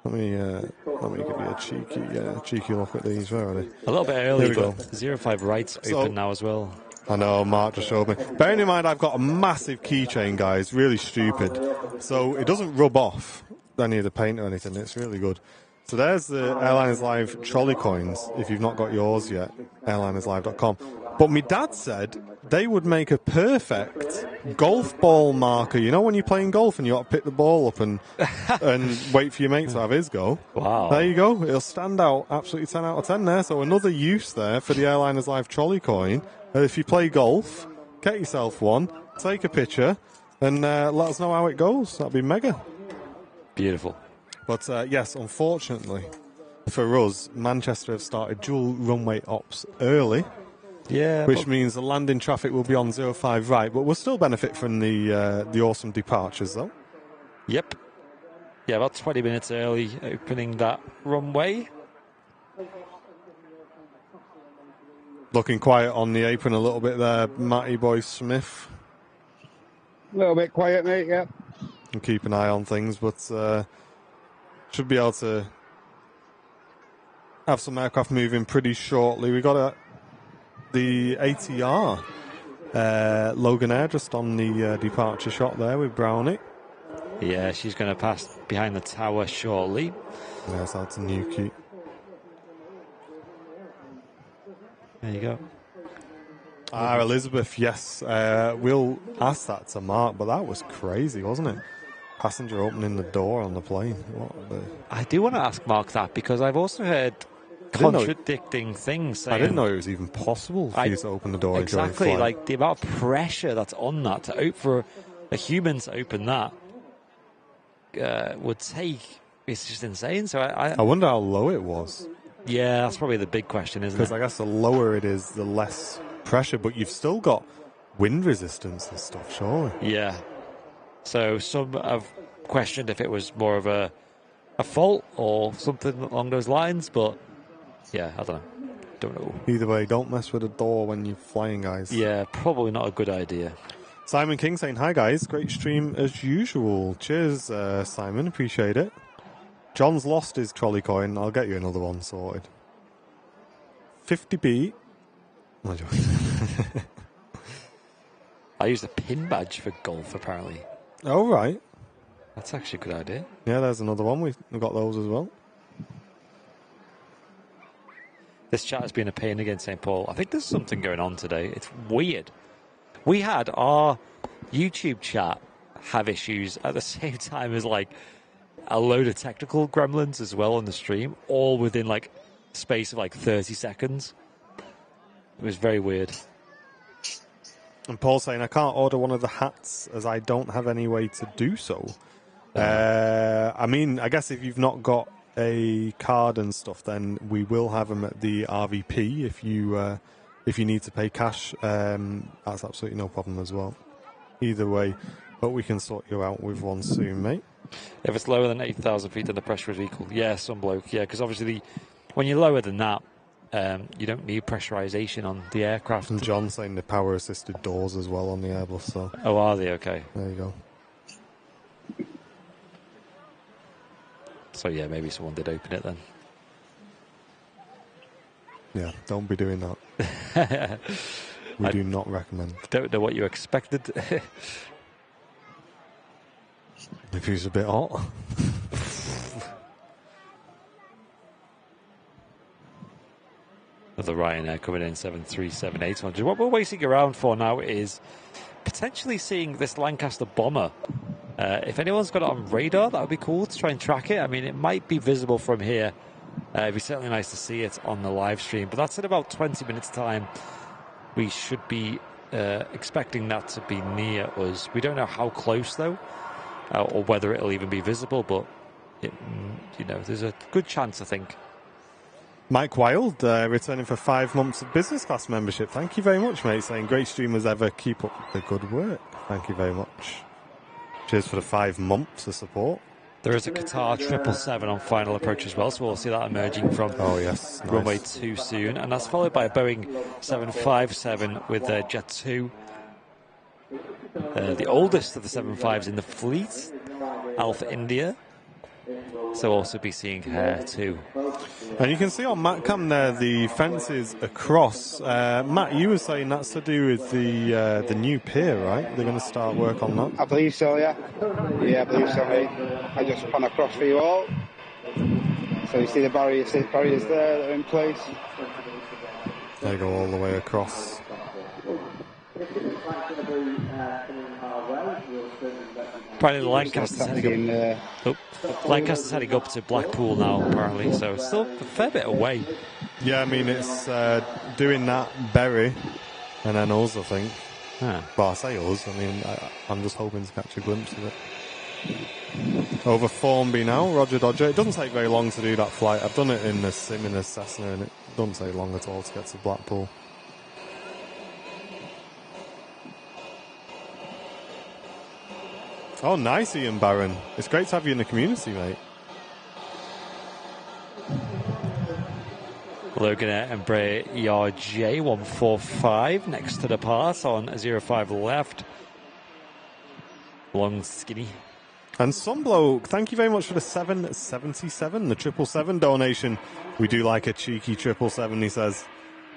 Let me give you a cheeky look at these. Where are they? A little bit early, There we go. but 05 right's open now as well. I know, Mark just showed me. Bearing in mind, I've got a massive keychain, guys. Really stupid. So it doesn't rub off any of the paint or anything. It's really good. So there's the Airliners Live trolley coins. If you've not got yours yet, airlinerslive.com. But my dad said they would make a perfect golf ball marker. You know when you're playing golf and you got to pick the ball up and wait for your mate to have his go? Wow. There you go. It'll stand out absolutely 10 out of 10 there. So another use there for the Airliners Live trolley coin. If you play golf, get yourself one, take a picture, and let us know how it goes. That'd be mega. Beautiful. But yes, unfortunately for us, Manchester have started dual runway ops early. Yeah, which means the landing traffic will be on 05 right, but we'll still benefit from the awesome departures, though. Yep. Yeah, about 20 minutes early, opening that runway. Looking quiet on the apron a little bit there, Matty Boy Smith. A little bit quiet, mate, yeah. And keep an eye on things, but should be able to have some aircraft moving pretty shortly. We got the ATR Logan Air just on the departure shot there with Brownie. Yeah, she's going to pass behind the tower shortly. Yes, that's a new key. There you go. Elizabeth, yes. We'll ask that to Mark, but that was crazy, wasn't it? Passenger opening the door on the plane. I do want to ask Mark that because I've also heard contradicting things. Saying, I didn't know it was even possible for you to open the door. Exactly, like the amount of pressure that's on that for a human to open that would take. It's just insane. So I wonder how low it was. Yeah, that's probably the big question, isn't it? Because I guess the lower it is, the less pressure, but you've still got wind resistance and stuff, surely. Yeah. So some have questioned if it was more of a fault or something along those lines, but yeah, I don't know. Either way, don't mess with the door when you're flying, guys. Yeah, probably not a good idea. Simon King saying, hi guys, great stream as usual. Cheers, Simon, appreciate it. John's lost his trolley coin. I'll get you another one sorted. 50B. No joking. I used a pin badge for golf, apparently. Oh, right. That's actually a good idea. Yeah, there's another one. We've got those as well. This chat has been a pain against St. Paul. I think there's something going on today. It's weird. We had our YouTube chat have issues at the same time as, like, a load of technical gremlins as well on the stream, all within, like, space of, like, 30 seconds. It was very weird. And Paul saying, I can't order one of the hats as I don't have any way to do so. I mean, I guess if you've not got a card and stuff, then we will have them at the RVP if you need to pay cash. That's absolutely no problem as well. Either way, but we can sort you out with one soon, mate. If it's lower than 8,000 feet, then the pressure is equal. Yeah, some bloke. Yeah, because obviously when you're lower than that, you don't need pressurization on the aircraft. And John saying the power-assisted doors as well on the Airbus. So. Oh, are they? Okay. There you go. So, yeah, maybe someone did open it then. Yeah, don't be doing that. We do not recommend. Don't know what you expected. If he's a bit hot. Another Ryanair coming in 737-800. What we're waiting around for now is potentially seeing this Lancaster bomber. If anyone's got it on radar, that would be cool to try and track it. I mean, it might be visible from here. It'd be certainly nice to see it on the live stream. But that's in about 20 minutes' time. We should be expecting that to be near us. We don't know how close, though, or whether it'll even be visible. But, there's a good chance, I think. Mike Wild, returning for 5 months of business class membership. Thank you very much, mate. Saying, great stream as ever. Keep up the good work. Thank you very much. Cheers for the 5 months of support. There is a Qatar 777 on final approach as well, so we'll see that emerging from runway 2 soon. And that's followed by a Boeing 757 with Jet 2. The oldest of the 75s in the fleet, Alpha India. So also be seeing her too. And you can see on MatCam there the fences across. Matt, you were saying that's to do with the new pier, right? They're going to start work on that. I believe so, yeah. Yeah, I believe so, mate. I just pan across for you all. So you see the barriers there that are in place. They go all the way across. Apparently Lancaster's heading up to Blackpool now, apparently, so still a fair bit away. Yeah, I mean, it's doing that Berry and then us, I think. Well, I say us, I mean, I'm just hoping to catch a glimpse of it. Over Formby now, Roger Dodger. It doesn't take very long to do that flight. I've done it in a sim in a Cessna, and it doesn't take long at all to get to Blackpool. Oh, nice, Ian Barron. It's great to have you in the community, mate. Logan Embraer ERJ 145 next to the pass on 05 left. Long, skinny. And Sunbloke, thank you very much for the 777, the 777 donation. We do like a cheeky 777, he says.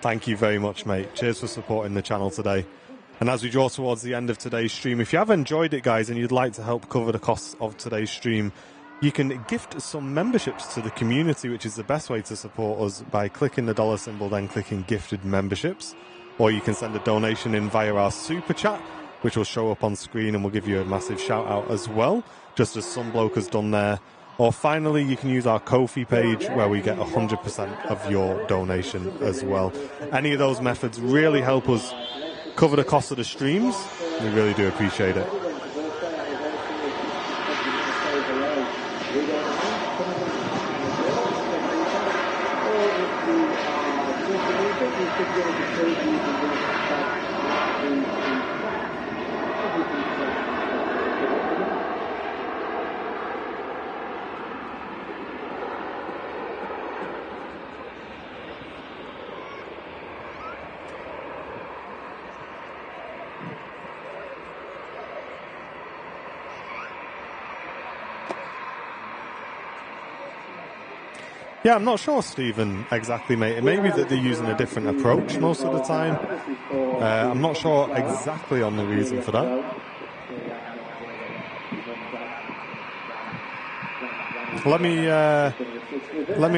Thank you very much, mate. Cheers for supporting the channel today. And as we draw towards the end of today's stream, if you have enjoyed it, guys, and you'd like to help cover the costs of today's stream, you can gift some memberships to the community, which is the best way to support us by clicking the dollar symbol, then clicking gifted memberships. Or you can send a donation in via our super chat, which will show up on screen and we'll give you a massive shout out as well, just as Sunbloke has done there. Or finally, you can use our Ko-fi page where we get 100% of your donation as well. Any of those methods really help us cover the cost of the streams. We really do appreciate it. Yeah, I'm not sure, Stephen, exactly, mate. It may be that they're using a different approach most of the time. I'm not sure exactly on the reason for that. Let me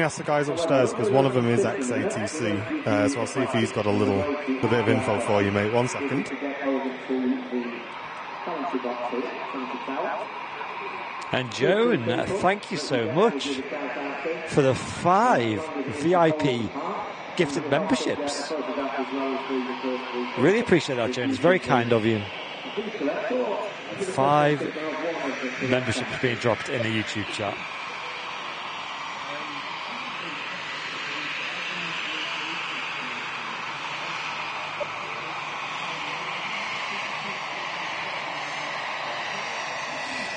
ask the guys upstairs, because one of them is ex-ATC, so I'll see if he's got a bit of info for you, mate. 1 second. And Joan, thank you so much for the 5 VIP gifted memberships. Really appreciate that, Joan. It's very kind of you. 5 memberships being dropped in the YouTube chat.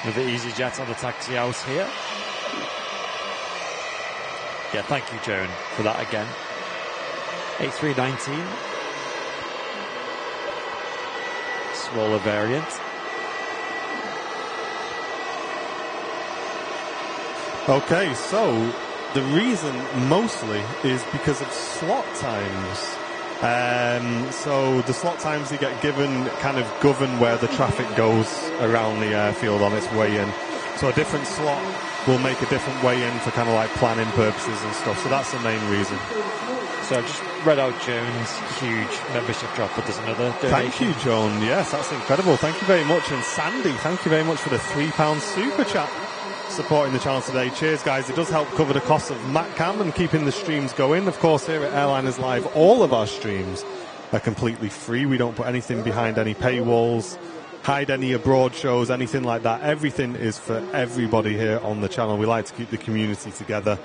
With the EasyJet on the taxi house here. Yeah, thank you, Joan, for that again. A319. Smaller variant. Okay, so the reason mostly is because of slot times. So the slot times you get given kind of govern where the traffic goes around the airfield on its way in. So a different slot will make a different way in for kind of like planning purposes and stuff. So that's the main reason. So I just read out Joan's huge membership drop, but there's another donation. Thank you, Joan. Yes, that's incredible. Thank you very much. And Sandy, thank you very much for the £3 super chat supporting the channel today. Cheers, guys. It does help cover the cost of MatCam and keeping the streams going. Of course, here at Airliners Live, all of our streams are completely free. We don't put anything behind any paywalls, hide any abroad shows, anything like that. Everything is for everybody here on the channel. We like to keep the community together,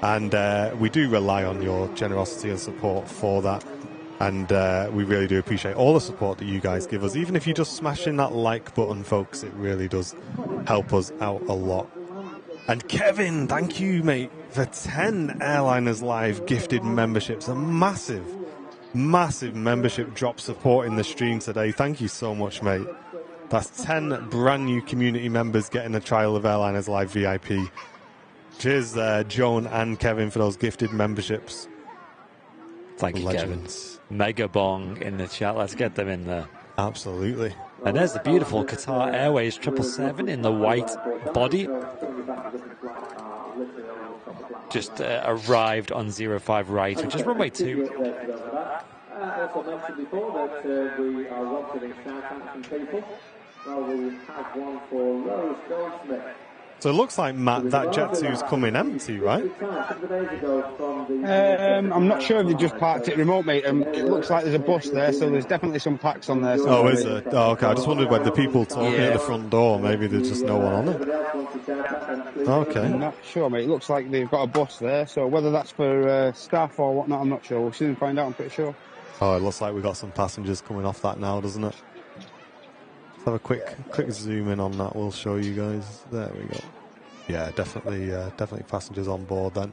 and we do rely on your generosity and support for that. And we really do appreciate all the support that you guys give us. Even if you just smash in that like button, folks, it really does help us out a lot. And Kevin, thank you, mate, for 10 Airliners Live gifted memberships. A massive, massive membership drop supporting the stream today. Thank you so much, mate. That's 10 brand new community members getting a trial of Airliners Live VIP. Cheers, Joan and Kevin, for those gifted memberships. Thank you, Legends. Kevin. Mega Bong in the chat. Let's get them in there. Absolutely. And there's the beautiful Qatar Airways 777 in the white body. Just arrived on 05 right, which is runway 2. Also mentioned before that we are welcoming Southampton people. Well, we have one for Rose Goldsmith. So it looks like, Matt, that Jet 2's coming empty, right? I'm not sure if they just parked it remote, mate. It looks like there's a bus there, so there's definitely some packs on there. Oh, is there? Oh, okay. I just wondered whether the people talking at the front door, maybe there's just no one on it. Okay. I'm not sure, mate. It looks like they've got a bus there, so whether that's for staff or whatnot, I'm not sure. We'll soon find out, I'm pretty sure. Oh, it looks like we've got some passengers coming off that now, doesn't it? Let's have a quick zoom in on that. We'll show you guys. There we go. Yeah, definitely passengers on board then.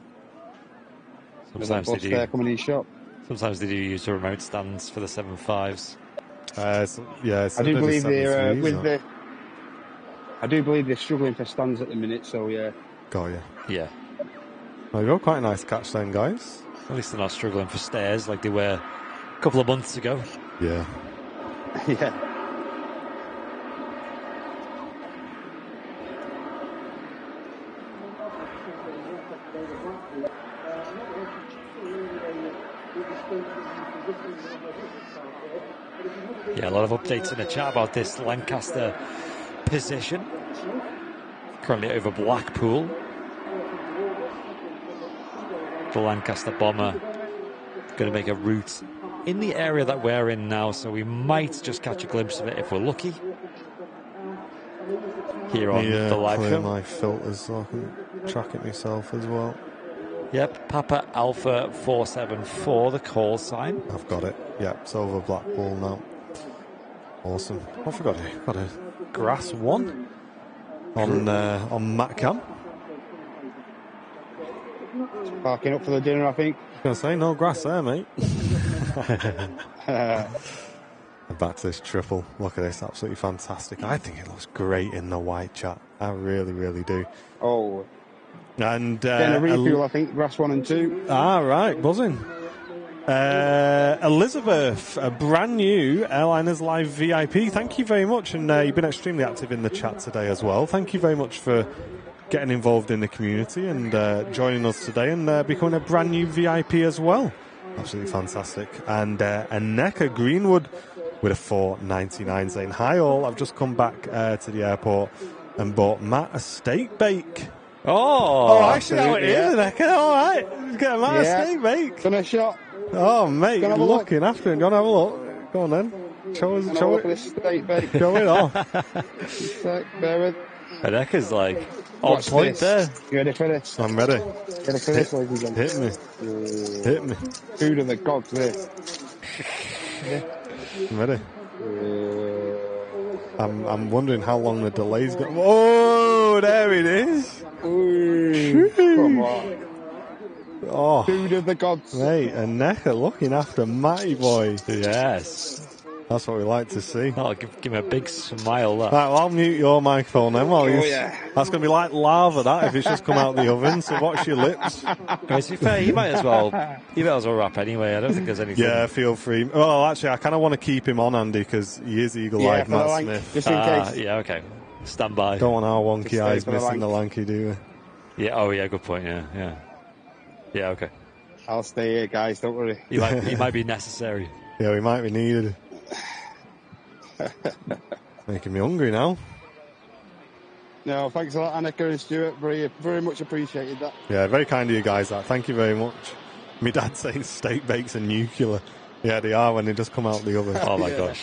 Sometimes they do. There coming in shop. Sometimes they do use the remote stands for the 75s. I do believe they're I do believe they're struggling for stands at the minute. So yeah. Got you. Yeah. There you go. Quite a nice catch then, guys. At least they're not struggling for stairs like they were a couple of months ago. Yeah. Yeah. Yeah, a lot of updates in the chat about this Lancaster position. Currently over Blackpool. The Lancaster bomber going to make a route in the area that we're in now, so we might just catch a glimpse of it if we're lucky. Here on the live show. My filters so I can track it myself as well. Yep, Papa Alpha 474, the call sign. I've got it. Yep, it's over Blackpool now. Awesome. What have I got? Got a grass one on Matcam. Parking up for the dinner, I think. I was going to say, no grass there, mate. Back to this triple. Look at this, absolutely fantastic. I think it looks great in the white, chat. I really, really do. Oh. And then a refuel, I think, grass 1 and 2. Ah, right, buzzing. Elizabeth, a brand new Airliners Live VIP. Thank you very much, and you've been extremely active in the chat today as well. Thank you very much for getting involved in the community and joining us today and becoming a brand new VIP as well. Absolutely fantastic. And Aneka Greenwood with a $4.99 saying, "Hi all, I've just come back to the airport and bought Matt a steak bake." Oh, actually, how it is, Aneka. All right, get a Matt a steak bake. Done a shot. Oh, mate, you're looking after him. Do you want to have a look? Go on then. Show it. This steak bake. Show it off. Bear with. Aneka's like on point there. You ready for this? I'm ready. Ready for this, ladies and gentlemen? Hit me. Food of the gods, this. I'm ready. I'm wondering how long the delay's got. Oh, there it is. Ooh, come on. Oh, food of the gods. Mate, Aneka looking after Matty boy. Yes. That's what we like to see. Oh, give him a big smile. That. Right, well, I'll mute your microphone then. That's going to be like lava, that, if it's just come out the oven. So watch your lips. To be fair, you might as well wrap anyway. I don't think there's anything. Yeah, feel free. Well, actually, I kind of want to keep him on, Andy, because he is Eagle-eyed Matt Smith. Just in case. Yeah, okay. Stand by. Don't want our wonky eyes missing the lanky, do we? Yeah. Oh, yeah. Good point. Yeah. Yeah. Okay. I'll stay here, guys. Don't worry. He might be necessary. Yeah, we might be needed. Making me hungry now. No, thanks a lot, Annika and Stuart. Very, very much appreciated that. Yeah, very kind of you guys. That. Thank you very much. My dad saying steak bakes are nuclear. Yeah, they are when they just come out the oven. Oh my gosh.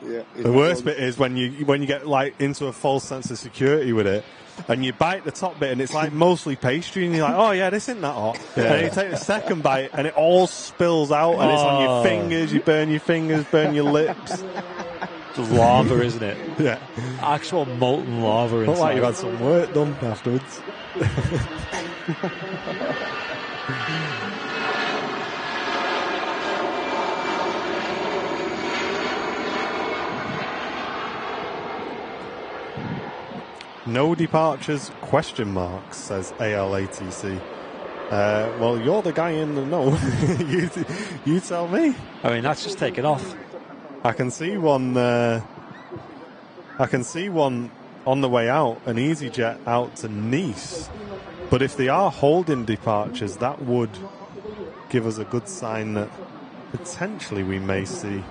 Yeah, the worst bit is when you get like into a false sense of security with it, and you bite the top bit and it's like mostly pastry, and you're like, oh yeah, this isn't that hot. Yeah. And then you take the second bite and it all spills out, and it's on your fingers. You burn your fingers, burn your lips. Just lava, isn't it? Yeah, actual molten lava. Looks like you've had some work done afterwards. No departures, question marks, says ALATC. Well, you're the guy in the know. you tell me. I mean, that's just taken off. I can see one on the way out, an EasyJet out to Nice. But if they are holding departures, that would give us a good sign that potentially we may see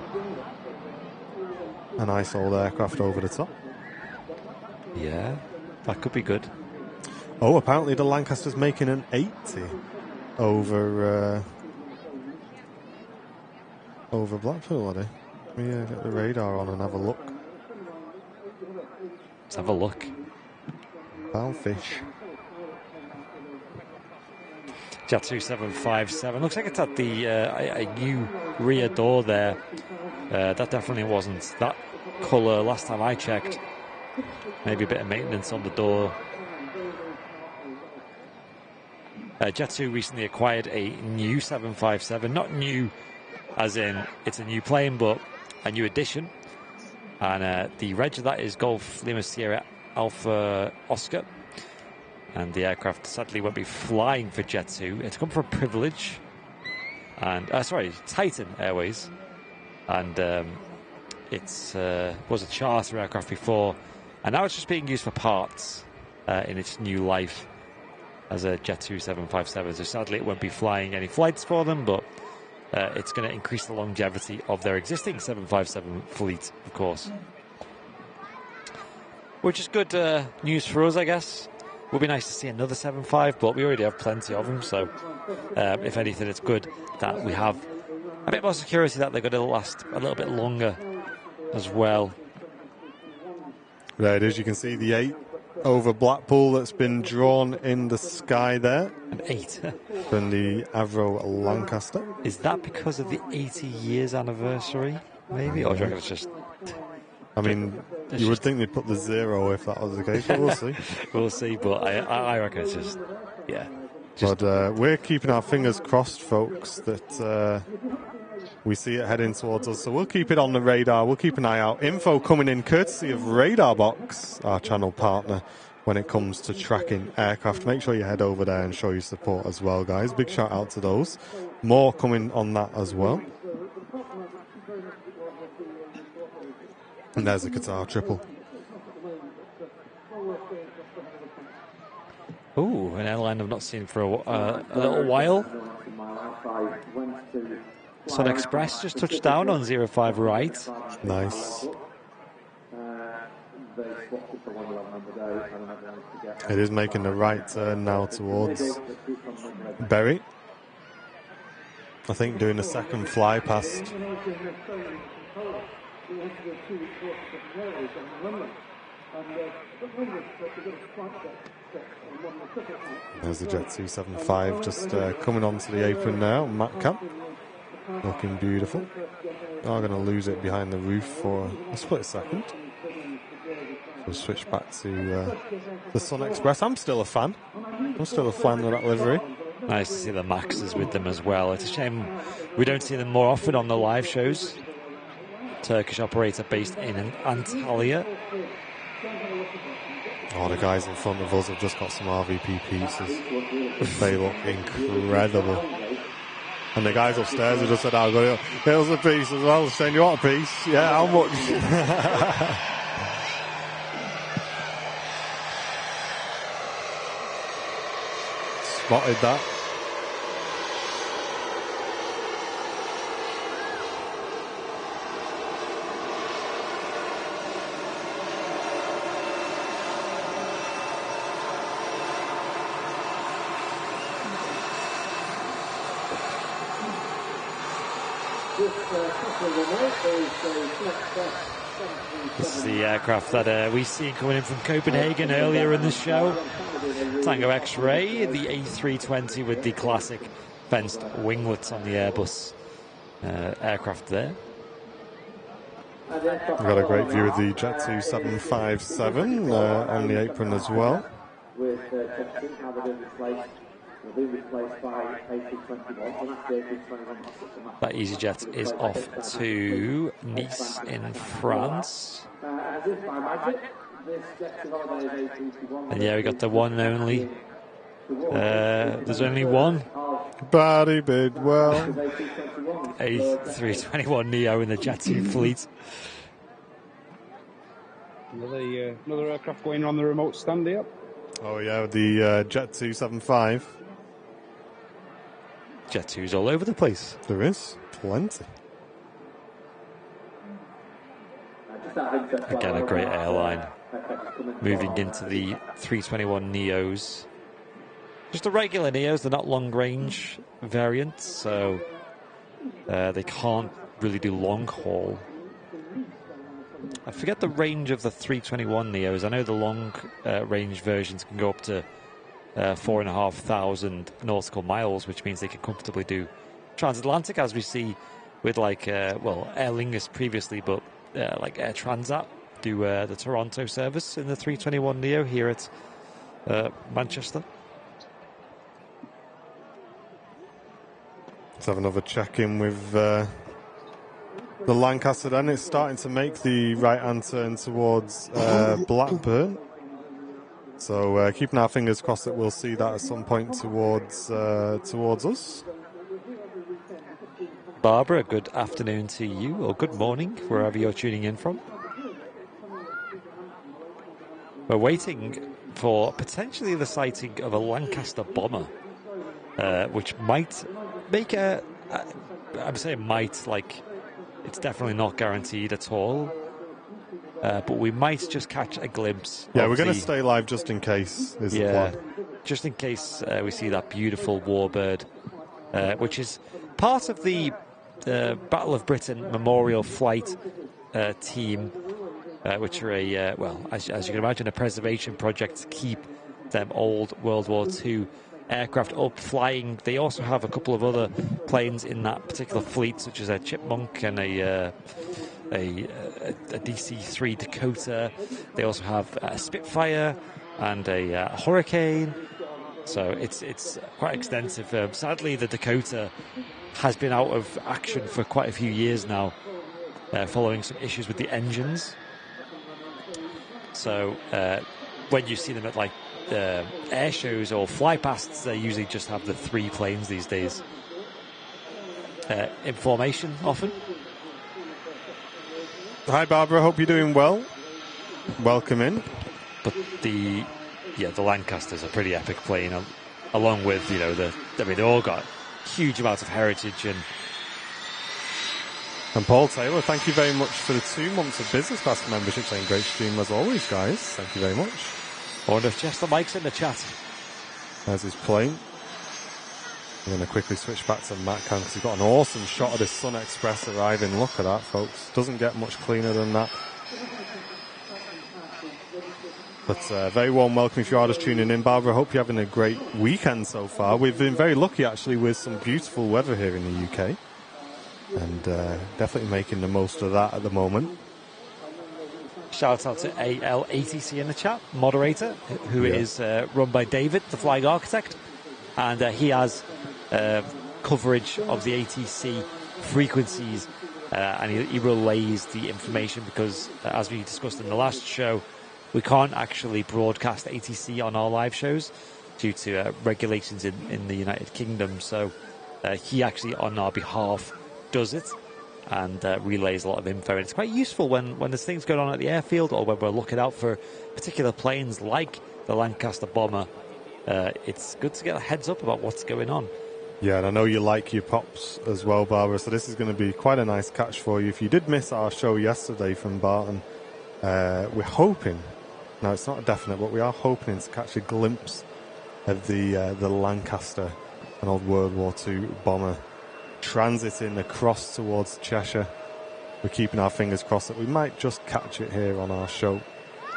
a nice old aircraft over the top. Yeah, that could be good. Oh, apparently the Lancaster's making an 80 over Blackpool, are they? Let me get the radar on and have a look. Let's have a look. Balfish. Jet 2757. Looks like it's at the a new rear door there. That definitely wasn't that colour last time I checked. Maybe a bit of maintenance on the door. Jet2 recently acquired a new 757. Not new as in it's a new plane, but a new addition. And the reg of that is Golf Lima Sierra Alpha Oscar. And the aircraft sadly won't be flying for Jet2. It's come from Privilege. And, Titan Airways. And it was a charter aircraft before. And now it's just being used for parts in its new life as a Jet2 757. So sadly it won't be flying any flights for them, but it's going to increase the longevity of their existing 757 fleet, of course. Which is good news for us, I guess. Would be nice to see another 7.5, but we already have plenty of them, so if anything, it's good that we have a bit more security that they're going to last a little bit longer as well. There it is. You can see the 8 over Blackpool that's been drawn in the sky there. An 8. From the Avro Lancaster. Is that because of the 80 years anniversary, maybe? Or do you reckon it's just... I mean, you would think they'd put the 0 if that was the case, but we'll see. We'll see, but I reckon it's just, yeah. But we're keeping our fingers crossed, folks, that we see it heading towards us. So we'll keep it on the radar. We'll keep an eye out. Info coming in courtesy of Radar Box, our channel partner, when it comes to tracking aircraft. Make sure you head over there and show your support as well, guys. Big shout out to those. More coming on that as well. And there's a Qatar triple. Ooh, an airline I've not seen for a little while. Sun Express just touched down on 05 right. Nice. It is making the right turn now towards Berry. I think doing a second fly past. There's the Jet 275 just coming onto the apron now. Matt Camp looking beautiful. Are going to lose it behind the roof for a split second. We'll switch back to the Sun Express. I'm still a fan. I'm still a fan of that livery. Nice to see the Maxes with them as well. It's a shame we don't see them more often on the live shows. Turkish operator based in Antalya. Oh, the guys in front of us have just got some RVP pieces. They look incredible. And the guys upstairs have just said, I've got it. Here's a piece as well. Saying, you want a piece? Yeah, how much? Spotted that. This is the aircraft that we see coming in from Copenhagen earlier in the show. Tango X-Ray, the A320 with the classic fenced winglets on the Airbus aircraft there. We've got a great view of the Jet 2757 on the apron as well. That EasyJet is off to Nice in France. And yeah, we got the one and only. There's only one. Barry Bidwell. A321 Neo in the Jet2 fleet. Another aircraft going on the remote stand here. Oh yeah, the Jet 275. Jet2's all over the place. There is plenty. Again, a great airline. Moving into the 321 Neos. Just the regular Neos, they're not long range variants, so they can't really do long haul. I forget the range of the 321 Neos. I know the long range versions can go up to 4,500 nautical miles, which means they can comfortably do transatlantic, as we see with like Aer Lingus previously, but like Air Transat do the Toronto service in the 321 Neo here at Manchester. Let's have another check-in with the Lancaster then. It's starting to make the right-hand turn towards Blackburn. So keeping our fingers crossed that we'll see that at some point towards us. Barbara, good afternoon to you, or good morning, wherever you're tuning in from. We're waiting for potentially the sighting of a Lancaster bomber, which might make I'm saying might, like, it's definitely not guaranteed at all, but we might just catch a glimpse. Yeah, we're going to stay live just in case, is the plan. Just in case we see that beautiful warbird, which is part of the Battle of Britain Memorial Flight team, which are as you can imagine, a preservation project to keep them old World War II aircraft up flying. They also have a couple of other planes in that particular fleet, such as a Chipmunk and a DC-3 Dakota. They also have a Spitfire and a Hurricane. So it's quite extensive. Sadly, the Dakota has been out of action for quite a few years now, following some issues with the engines. So when you see them at like air shows or flypasts, they usually just have the 3 planes these days in formation often. Hi Barbara, hope you're doing well. Welcome in. But the Lancasters are pretty epic plane, along with they all got huge amounts of heritage. And Paul Taylor, thank you very much for the 2 months of business class membership. Saying great stream as always, guys. Thank you very much. I wonder if Chester Mike's in the chat. There's his plane. I'm going to quickly switch back to Matt Cam because he's got an awesome shot of the Sun Express arriving. Look at that, folks. Doesn't get much cleaner than that. But very warm welcome if you are just tuning in. Barbara, I hope you're having a great weekend so far. We've been very lucky, actually, with some beautiful weather here in the UK. And definitely making the most of that at the moment. Shout out to AL80C in the chat, moderator, who is run by David, the flying architect. And he has coverage of the ATC frequencies, and he relays the information because, as we discussed in the last show, we can't actually broadcast ATC on our live shows due to regulations in the United Kingdom. So he actually, on our behalf, does it and relays a lot of info. And it's quite useful when there's things going on at the airfield or when we're looking out for particular planes like the Lancaster bomber. It's good to get a heads up about what's going on. Yeah, and I know you like your pops as well, Barbara, so this is going to be quite a nice catch for you. If you did miss our show yesterday from Barton, we're hoping, now it's not a definite, but we are hoping to catch a glimpse of the Lancaster, an old World War II bomber, transiting across towards Cheshire. We're keeping our fingers crossed that we might just catch it here on our show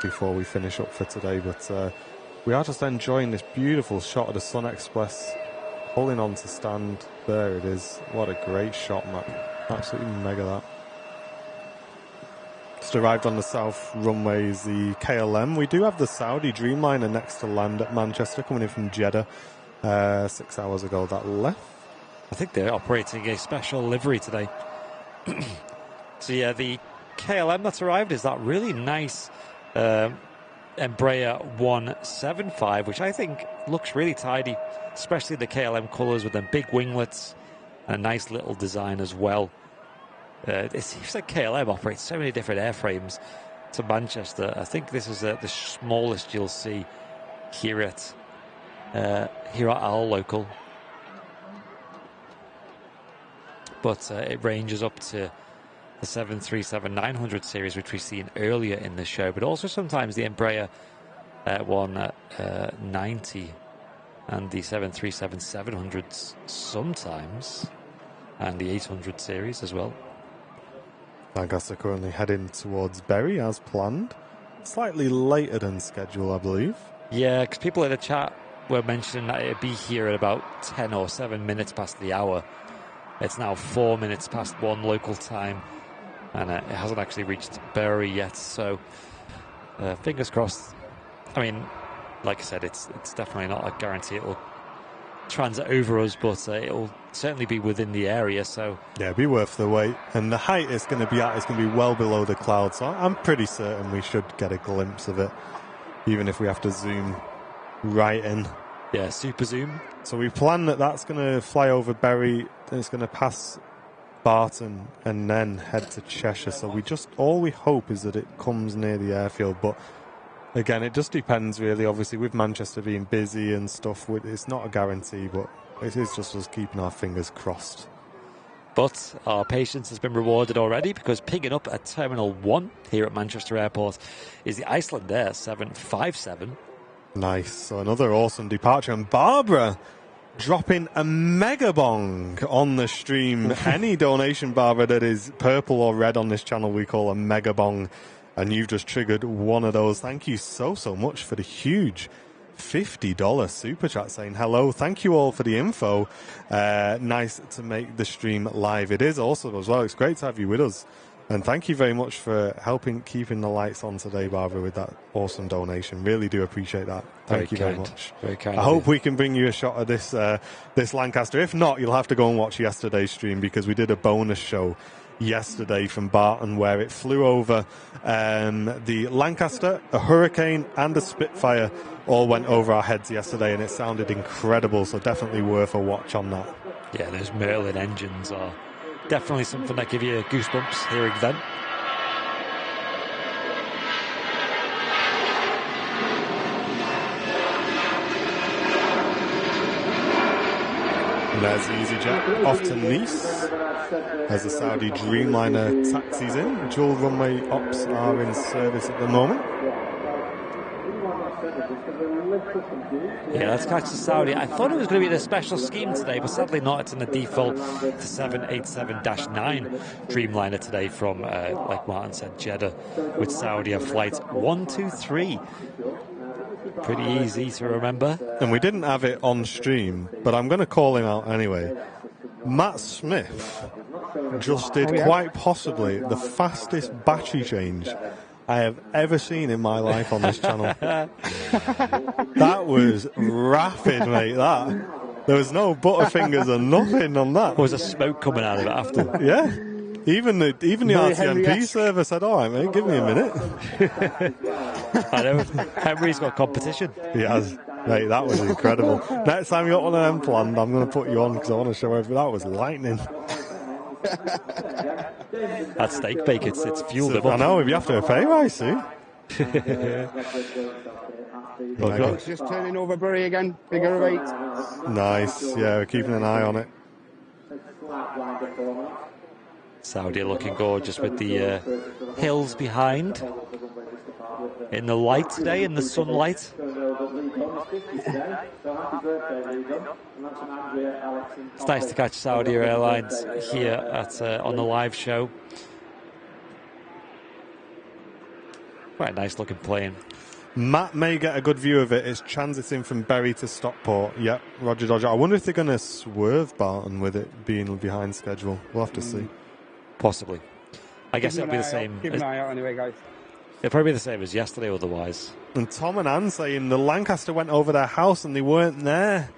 before we finish up for today, but we are just enjoying this beautiful shot of the Sun Express pulling on to stand. There it is. What a great shot, Matt. Absolutely mega that. Just arrived on the south runways, the KLM. We do have the Saudi Dreamliner next to land at Manchester, coming in from Jeddah 6 hours ago that left. I think they're operating a special livery today. So yeah, the KLM that's arrived is that really nice Embraer 175, which I think looks really tidy, especially the KLM colours with them big winglets and a nice little design as well. It seems like KLM operates so many different airframes to Manchester. I think this is the smallest you'll see here at our local. But it ranges up to the 737-900 series, which we've seen earlier in the show, but also sometimes the Embraer 190 and the 737-700s sometimes, and the 800 series as well. Lancaster currently heading towards Bury as planned. Slightly later than scheduled, I believe. Yeah, because people in the chat were mentioning that it'd be here at about 10 or 7 minutes past the hour. It's now 4 minutes past 1 local time, and it hasn't actually reached Bury yet, so fingers crossed. I mean, like I said, it's definitely not a guarantee it will transit over us, but it'll certainly be within the area, so... Yeah, it'd be worth the wait. And the height it's going to be at is going to be well below the clouds, so I'm pretty certain we should get a glimpse of it, even if we have to zoom right in. Yeah, super zoom. So we plan that that's going to fly over Bury, then it's going to pass Barton and then head to Cheshire. So all we hope is that it comes near the airfield. But again, it just depends really. Obviously, with Manchester being busy and stuff, it's not a guarantee, but it is just us keeping our fingers crossed. But our patience has been rewarded already, because picking up at Terminal 1 here at Manchester Airport is the Icelandair 757. Nice. So another awesome departure. And Barbara dropping a mega bong on the stream. Any donation, Barbara, that is purple or red on this channel, we call a mega bong. And you've just triggered one of those. Thank you so much for the huge $50 super chat saying hello. Thank you all for the info. Nice to make the stream live. It is also as well. It's great to have you with us. And thank you very much for helping keeping the lights on today, Barbara, with that awesome donation. Really do appreciate that. Thank you very much. Very kind. I hope we can bring you a shot of this Lancaster. If not, you'll have to go and watch yesterday's stream, because we did a bonus show yesterday from Barton where it flew over the Lancaster, a Hurricane and a Spitfire all went over our heads yesterday, and it sounded incredible, so definitely worth a watch on that. Yeah, those Merlin engines are definitely something that give you goosebumps hearing them. And there's the EasyJet off to Nice as the Saudi Dreamliner taxis in. Dual runway ops are in service at the moment. Yeah, let's catch the Saudi. I thought it was going to be the special scheme today, but sadly not. It's in the default to 787-9 Dreamliner today from, like Martin said, Jeddah with Saudi on flight 123. Pretty easy to remember. And we didn't have it on stream, but I'm going to call him out anyway. Matt Smith just did quite possibly the fastest battery change I have ever seen in my life on this channel. That was rapid, mate, that. There was no butterfingers or nothing on that. There was a smoke coming out of it after. Yeah. Even the RTMP server said, all right, mate, give me a minute. I know. Henry's got competition. He has. Mate, that was incredible. Next time you got one of them planned, I'm going to put you on because I want to show everything. That was lightning. That steak bake, it's fueled them up. I know, if you have to a pay rise soon. It's just turning over Bury again, figure of 8. Nice, yeah, we're keeping an eye on it. Saudi looking gorgeous with the hills behind. In the light today, in the sunlight. It's nice to catch Saudi Airlines here at on the live show. Quite a nice looking plane. Matt may get a good view of it. It's transiting from Bury to Stockport. Yep, Roger Dodger. I wonder if they're going to swerve Barton with it being behind schedule. We'll have to see. Possibly. I guess it'll be the same. Keep an eye out anyway, guys. It'll probably be the same as yesterday otherwise. And Tom and Anne saying the Lancaster went over their house and they weren't there.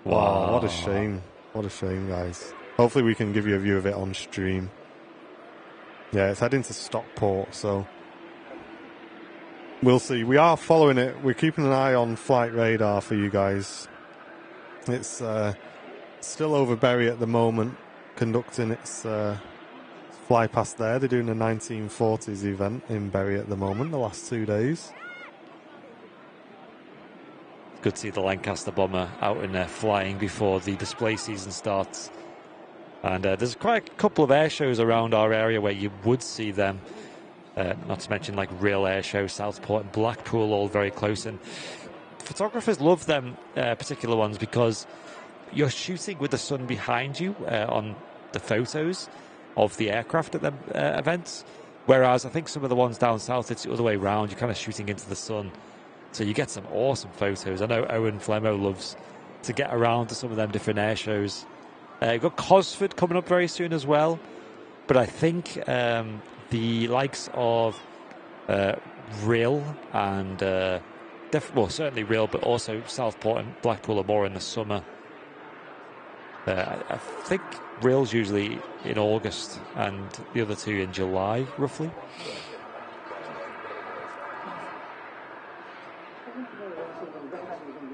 Wow, what a shame. What a shame, guys. Hopefully we can give you a view of it on stream. Yeah, it's heading to Stockport, so... we'll see. We are following it. We're keeping an eye on flight radar for you guys. It's still over Bury at the moment, conducting its fly past there. They're doing a 1940s event in Bury at the moment, the last 2 days. Good to see the Lancaster bomber out in there flying before the display season starts. And there's quite a couple of air shows around our area where you would see them. Not to mention like Real Air Show, Southport and Blackpool, all very close. And photographers love them particular ones because you're shooting with the sun behind you on the photos of the aircraft at the events. Whereas I think some of the ones down south, it's the other way around. You're kind of shooting into the sun. So you get some awesome photos. I know Owen Flemo loves to get around to some of them different air shows. You've got Cosford coming up very soon as well. But I think the likes of Real and certainly Real, but also Southport and Blackpool are more in the summer. I think Real's usually in August and the other two in July, roughly.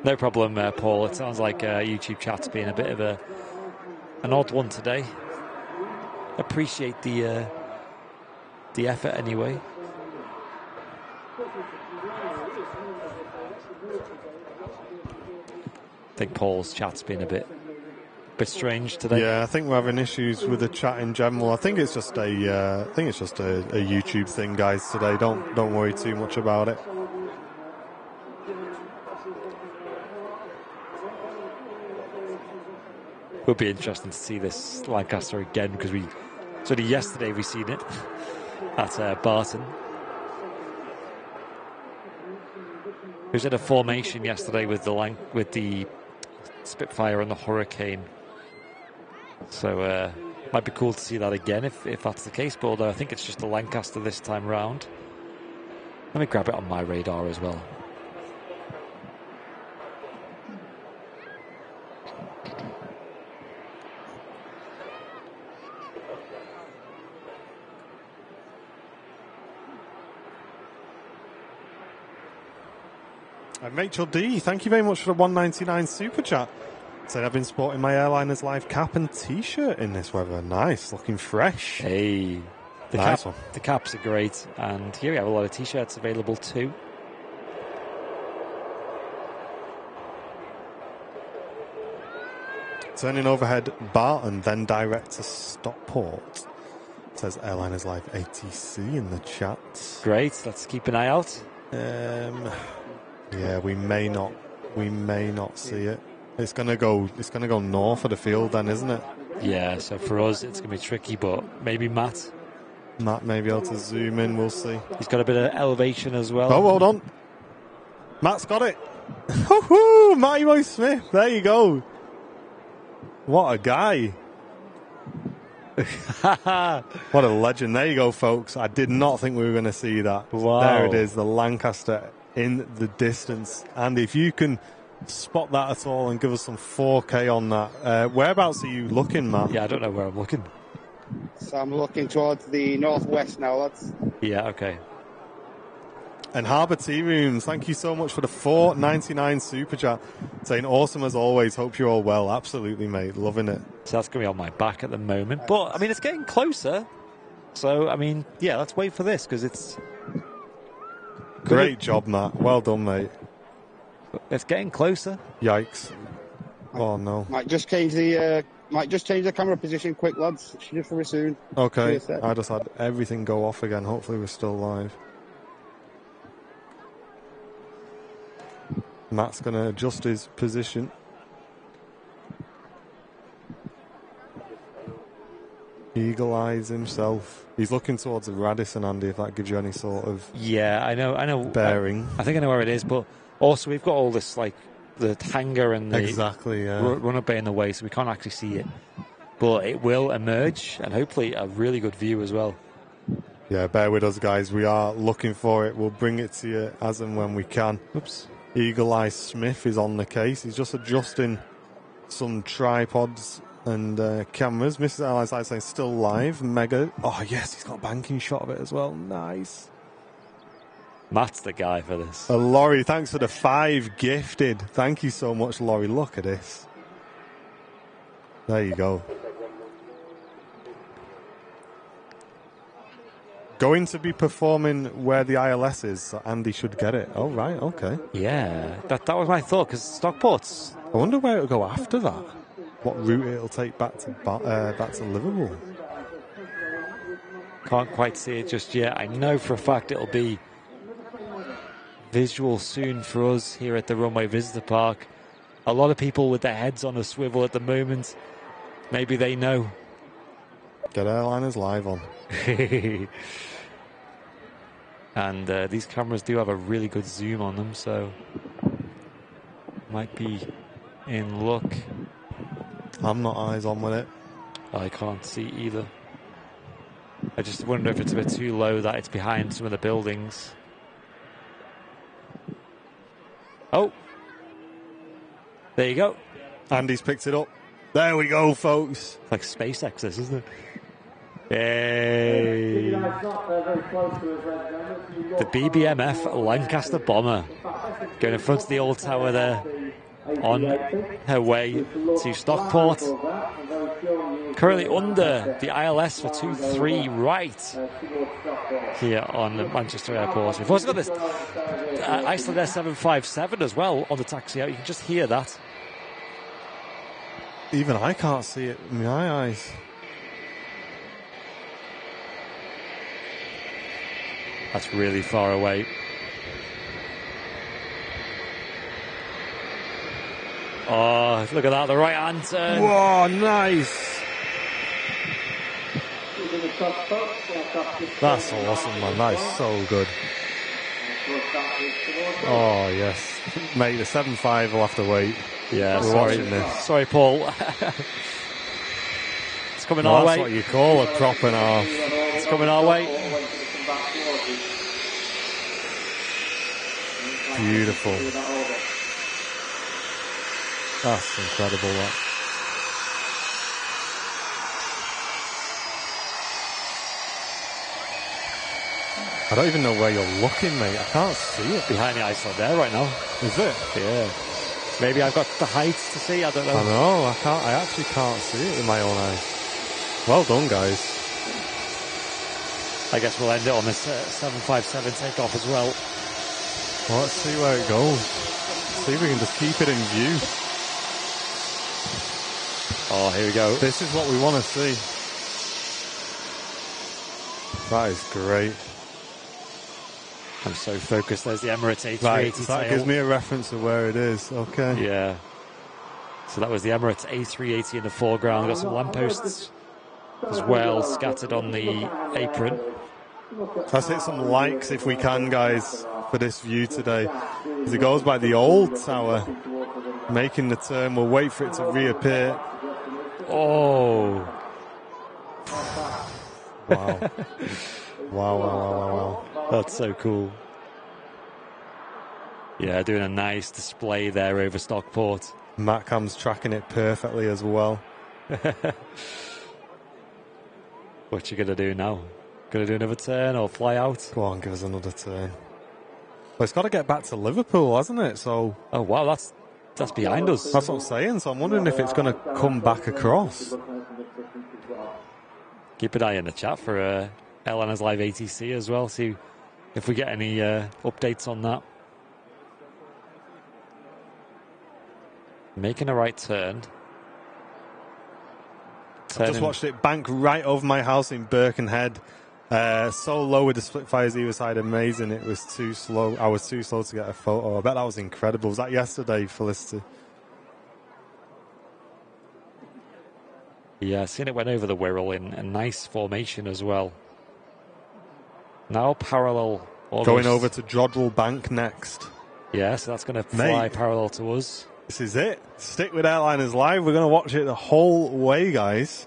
No problem, Paul. It sounds like YouTube chat's been a bit of an odd one today. Appreciate the effort anyway. I think Paul's chat's been a bit strange today. Yeah, I think we're having issues with the chat in general. I think it's just a YouTube thing, guys. Today, don't worry too much about it. Would be interesting to see this Lancaster again because yesterday we seen it at Barton. It was in a formation yesterday with the Spitfire and the Hurricane. So might be cool to see that again if that's the case. But although I think it's just a Lancaster this time round. Let me grab it on my radar as well. Rachel D, thank you very much for the 199 super chat. Said I've been sporting my Airliners Live cap and t-shirt in this weather. Nice, looking fresh. Hey, the caps are great, and here we have a lot of t-shirts available too. Turning overhead Barton, then direct to Stockport. Says Airliners Live ATC in the chat. Great, let's keep an eye out. Yeah, we may not see it. It's gonna go north of the field then, isn't it? Yeah, so for us it's gonna be tricky, but maybe Matt may be able to zoom in, we'll see. He's got a bit of elevation as well. Oh, hold on. Matt's got it. Woohoo! Matty Boy Smith, there you go. What a guy. What a legend. There you go, folks. I did not think we were going to see that. Wow. There it is, the Lancaster in the distance. And if you can spot that at all and give us some 4K on that. Whereabouts are you looking, Matt? Yeah, I don't know where I'm looking. So I'm looking towards the northwest now, lads. Yeah, okay. And Harbour Tea Rooms, thank you so much for the $4.99 super chat. Saying awesome as always. Hope you're all well. Absolutely, mate. Loving it. So that's going to be on my back at the moment. But, I mean, it's getting closer. So, I mean, yeah, let's wait for this because it's... Great job, Matt. Well done, mate. It's getting closer. Yikes. Oh, no. Might just change the camera position quick, lads. Should be soon. Okay. I just had everything go off again. Hopefully we're still live. Matt's going to adjust his position. Eagle eyes himself. He's looking towards the Radisson, Andy, if that gives you any sort of I know bearing. I think I know where it is, but also we've got all this, like, the hangar and the run-up bay in the way, so we can't actually see it. But it will emerge, and hopefully a really good view as well. Yeah, bear with us, guys. We are looking for it. We'll bring it to you as and when we can. Oops. Eagle Eye Smith is on the case. He's just adjusting some tripods and cameras. Mrs. Allies, I say, still live. Mega. Oh, yes, he's got a banking shot of it as well. Nice. Matt's the guy for this. Laurie, thanks for the 5 gifted. Thank you so much, Laurie. Look at this. There you go. Going to be performing where the ILS is, so Andy should get it. Oh, right, okay. Yeah, that was my thought, because Stockport's... I wonder where it'll go after that. What route it'll take back to Liverpool. Can't quite see it just yet. I know for a fact it'll be visual soon for us here at the Runway Visitor Park. A lot of people with their heads on a swivel at the moment. Maybe they know. Get Airliners Live on. And these cameras do have a really good zoom on them, so might be in luck. I'm not eyes on with it. I can't see either. I just wonder if it's a bit too low that it's behind some of the buildings. Oh, there you go. Andy's picked it up. There we go, folks. It's like SpaceX, this, isn't it? Yay. The BBMF Lancaster bomber going in front of the old tower there on her way to Stockport. Currently under the ILS for 2-3 right here on the Manchester Airport. We've also got this Icelandair 757 as well on the taxi out. You can just hear that. Even I can't see it in my eyes. That's really far away. Oh, look at that, the right hand turn. Whoa, nice. That's awesome, man. That is so good. Oh, yes. Mate, the 7.5 will have to wait. Yeah, we're sorry. watching this. Sorry, Paul. It's coming our way. That's what you call a prop and a half. It's coming our way. Beautiful. That's incredible, that. I don't even know where you're looking, mate. I can't see it. Behind the Icelandair right now. Is it? Yeah. Maybe I've got the heights to see, I don't know. I know, I actually can't see it with my own eyes. Well done, guys. I guess we'll end it on this 757 takeoff as well. Well, let's see where it goes. See if we can just keep it in view. Oh, here we go. This is what we want to see. That is great. I'm so focused. There's the Emirates A380 Right, so that tail. gives me a reference of where it is. Okay. Yeah. So that was the Emirates A380 in the foreground. Got some lampposts as well scattered on the apron. Let's hit some likes if we can, guys, for this view today. As it goes by the old tower, making the turn. We'll wait for it to reappear. Oh. Wow. Wow. That's so cool. Yeah, doing a nice display there over Stockport. Matcam's tracking it perfectly as well. What you gonna do now? Gonna do another turn or fly out? Go on, give us another turn. Well, it's got to get back to Liverpool, hasn't it? So. Oh wow, that's behind us. That's what I'm saying. So I'm wondering if it's going to come back across. Keep an eye in the chat for Airliners Live ATC as well. See if we get any updates on that. Making a right turn. I've just watched it bank right over my house in Birkenhead. So low with the split fires either side, amazing. It was too slow. I was too slow to get a photo. I bet that was incredible. Was that yesterday, Felicity? Yeah, seen it went over the Wirral in a nice formation as well. Now parallel. Almost. Going over to Jodrell Bank next. Yeah, so that's going to fly parallel to us. This is it. Stick with Airliners Live. We're going to watch it the whole way, guys.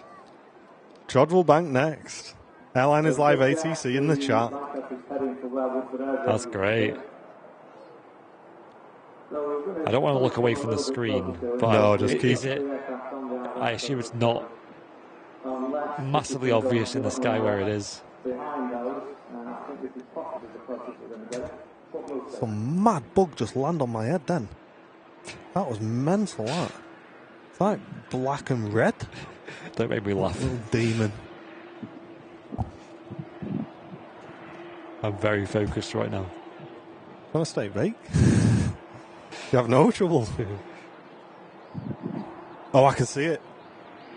Jodrell Bank next. Airliners Live ATC in the chat. That's great. I don't want to look away from the screen, but no, just keep. Is it? I assume it's not massively obvious in the sky where it is. Some mad bug just land on my head then. That was mental, that. It's like black and red. Don't make me laugh. Little demon. I'm very focused right now. Want to stay bait? You have no trouble. Oh, I can see it.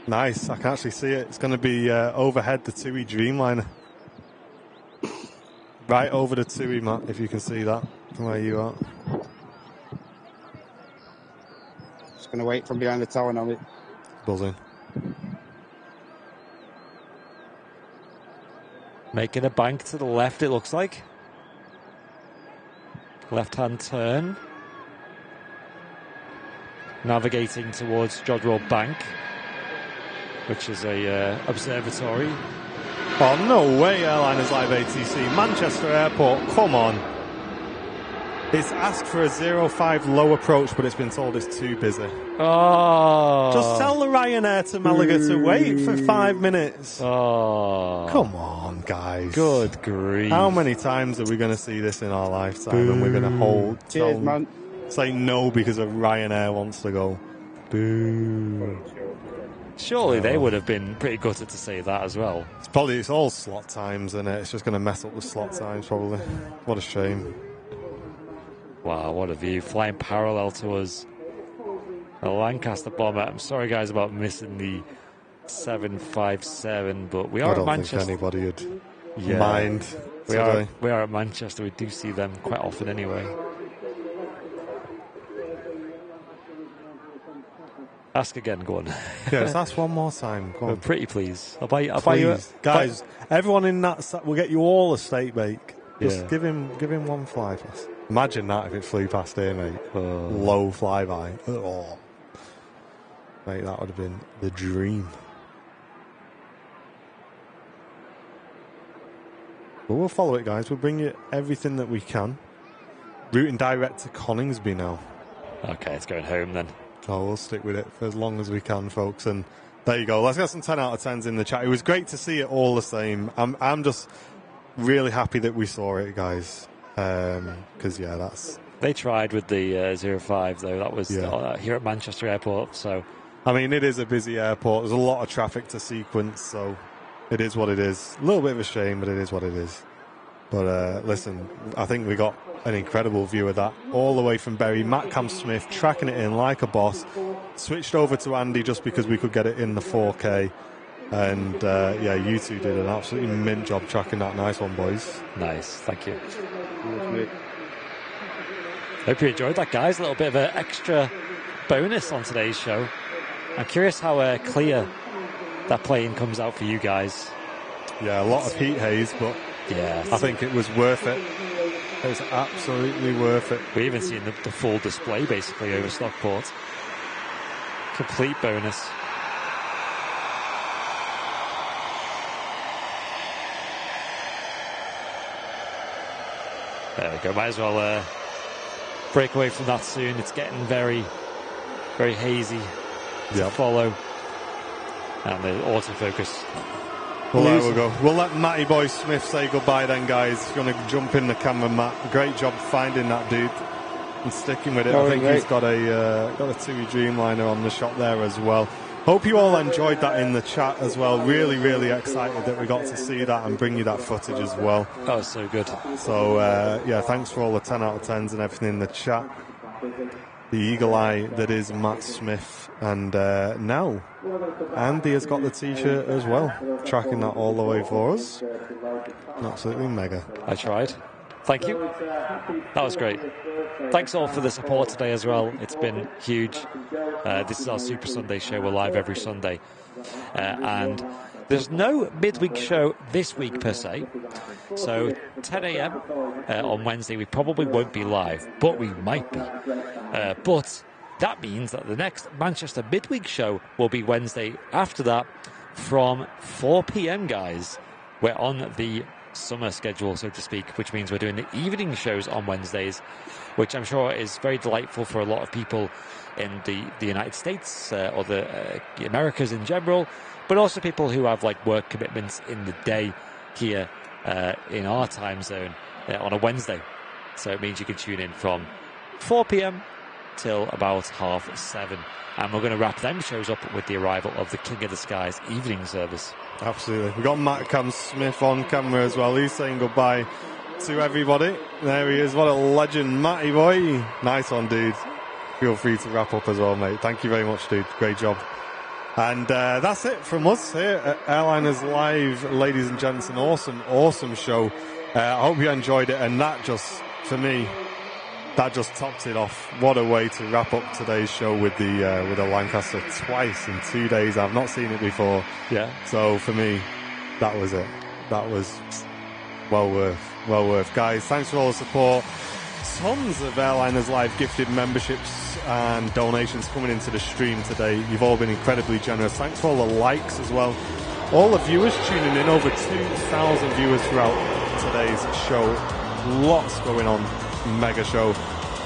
Nice, I can actually see it. It's going to be overhead the TUI Dreamliner. Right over the TUI, Matt, if you can see that from where you are. Just going to wait from behind the tower now. Buzzing. Making a bank to the left, it looks like. Left-hand turn. Navigating towards Jodrell Bank, which is a observatory. Oh, no way, Airliners Live ATC. Manchester Airport, come on. It's asked for a 05 low approach, but it's been told it's too busy. Oh. Just tell the Ryanair to Malaga to wait for 5 minutes. Oh. Come on, guys. Good grief. How many times are we going to see this in our lifetime? And we're going to Cheers, man. say no because of Ryanair wants to go. Boo. Surely they would have been pretty gutted to say that as well. It's all slot times, and it's just going to mess up the slot times, probably. What a shame. Wow, what a view. Flying parallel to us. A Lancaster bomber. I'm sorry, guys, about missing the 757, but we are at Manchester. I don't think anybody would mind. We are at Manchester. We do see them quite often anyway. Ask again, go on. Yes, ask one more time. Go on. Pretty please. I'll buy you. Guys, everyone in that we'll get you all a steak bake. Just give him one fly pass. Imagine that if it flew past here, mate. Low flyby. Oh. Mate, that would have been the dream. But we'll follow it, guys. We'll bring you everything that we can. Routing direct to Coningsby now. Okay, it's going home then. Oh, we'll stick with it for as long as we can, folks. And there you go. Let's get some 10 out of 10s in the chat. It was great to see it all the same. I'm just really happy that we saw it, guys. Because, that's... They tried with the 05, though. That was here at Manchester Airport, so... I mean, it is a busy airport. There's a lot of traffic to sequence, so it is what it is. A little bit of a shame, but it is what it is. But listen, I think we got an incredible view of that all the way from Bury. Matt Camp-Smith tracking it in like a boss. Switched over to Andy just because we could get it in the 4K. And you two did an absolutely mint job tracking that. Nice one, boys. Nice, thank you. Hope you enjoyed that, guys. A little bit of an extra bonus on today's show. I'm curious how clear that plane comes out for you guys. Yeah, a lot of heat haze, but I think it was worth it. It was absolutely worth it. We even seen the full display basically over Stockport. Complete bonus. There we go. Might as well break away from that soon. It's getting very, very hazy to follow. And the autofocus. Well, there we go. We'll let Matty Boy Smith say goodbye then, guys. If you want to jump in the camera, Matt. Great job finding that dude and sticking with it. I think he's got a TUI Dreamliner on the shot there as well. Hope you all enjoyed that in the chat as well. Really, really excited that we got to see that and bring you that footage as well. That was so good. So, thanks for all the 10 out of 10s and everything in the chat. The eagle eye that is Matt Smith. And now, Andy has got the t-shirt as well, tracking that all the way for us. Absolutely mega. I tried. Thank you. That was great. Thanks all for the support today as well. It's been huge. This is our Super Sunday show. We're live every Sunday. And there's no midweek show this week per se. So 10 a.m. On Wednesday, we probably won't be live, but we might be. But that means that the next Manchester midweek show will be Wednesday after that from 4 p.m, guys. We're on the summer schedule, so to speak, which means we're doing the evening shows on Wednesdays, which I'm sure is very delightful for a lot of people in the United States or the Americas in general, but also people who have like work commitments in the day here in our time zone on a Wednesday. So it means you can tune in from 4 p.m. till about 7:30. And we're going to wrap them shows up with the arrival of the King of the Skies evening service. Absolutely. We've got Matt Cam Smith on camera as well. He's saying goodbye to everybody. There he is. What a legend, Matty boy. Nice one, dude. Feel free to wrap up as well, mate. Thank you very much, dude. Great job. And that's it from us here at Airliners Live, ladies and gents. An awesome show. I hope you enjoyed it. And that just, for me, that just topped it off. What a way to wrap up today's show with the Lancaster twice in 2 days. I've not seen it before. Yeah. So for me, that was it. That was well worth. Guys, thanks for all the support. Tons of Airliners Live gifted memberships and donations coming into the stream today. You've all been incredibly generous. Thanks for all the likes as well. All the viewers tuning in, over 2,000 viewers throughout today's show. Lots going on. Mega show.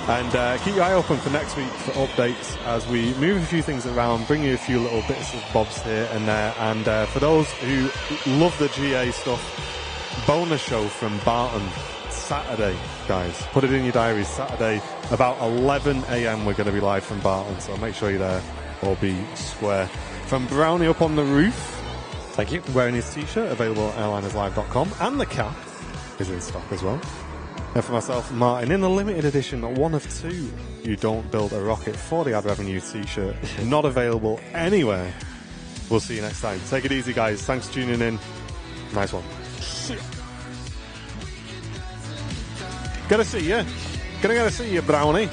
And keep your eye open for next week for updates as we move a few things around, bring you a few little bits of bobs here and there. And for those who love the GA stuff, bonus show from Barton Saturday, guys. Put it in your diaries. Saturday, about 11 a.m. we're going to be live from Barton, so make sure you're there or be square. From Brownie up on the roof, thank you. Wearing his t-shirt, available at airlinerslive.com, and the cap is in stock as well. And for myself, Martin, in the limited edition, one of two You Don't Build a Rocket for the Ad Revenue t-shirt, not available anywhere. We'll see you next time. Take it easy, guys. Thanks for tuning in. Nice one. Gotta see you. Gotta see you, Brownie.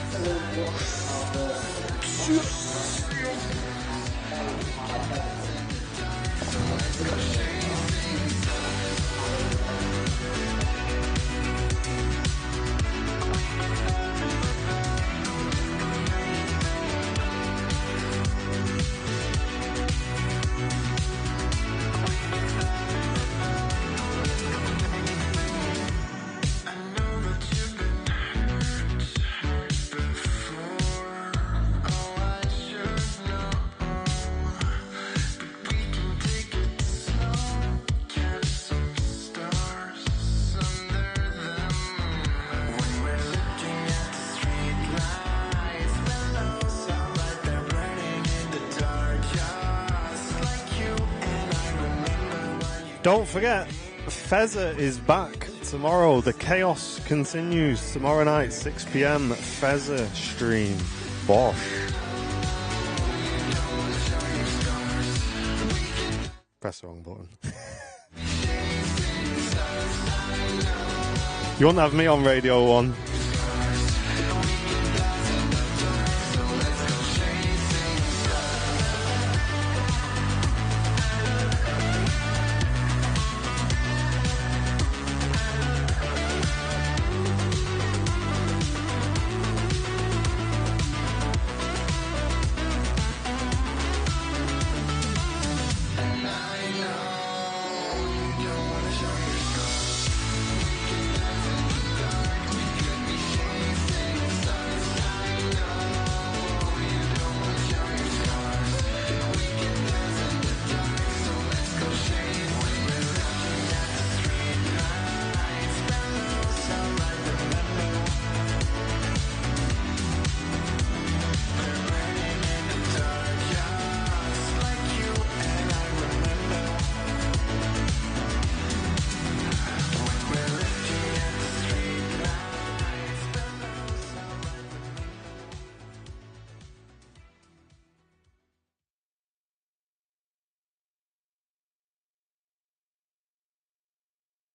Don't forget, Fezzer is back tomorrow. The chaos continues tomorrow night, 6 p.m. Fezzer stream. Bosh. Press the wrong button. You won't have me on Radio 1.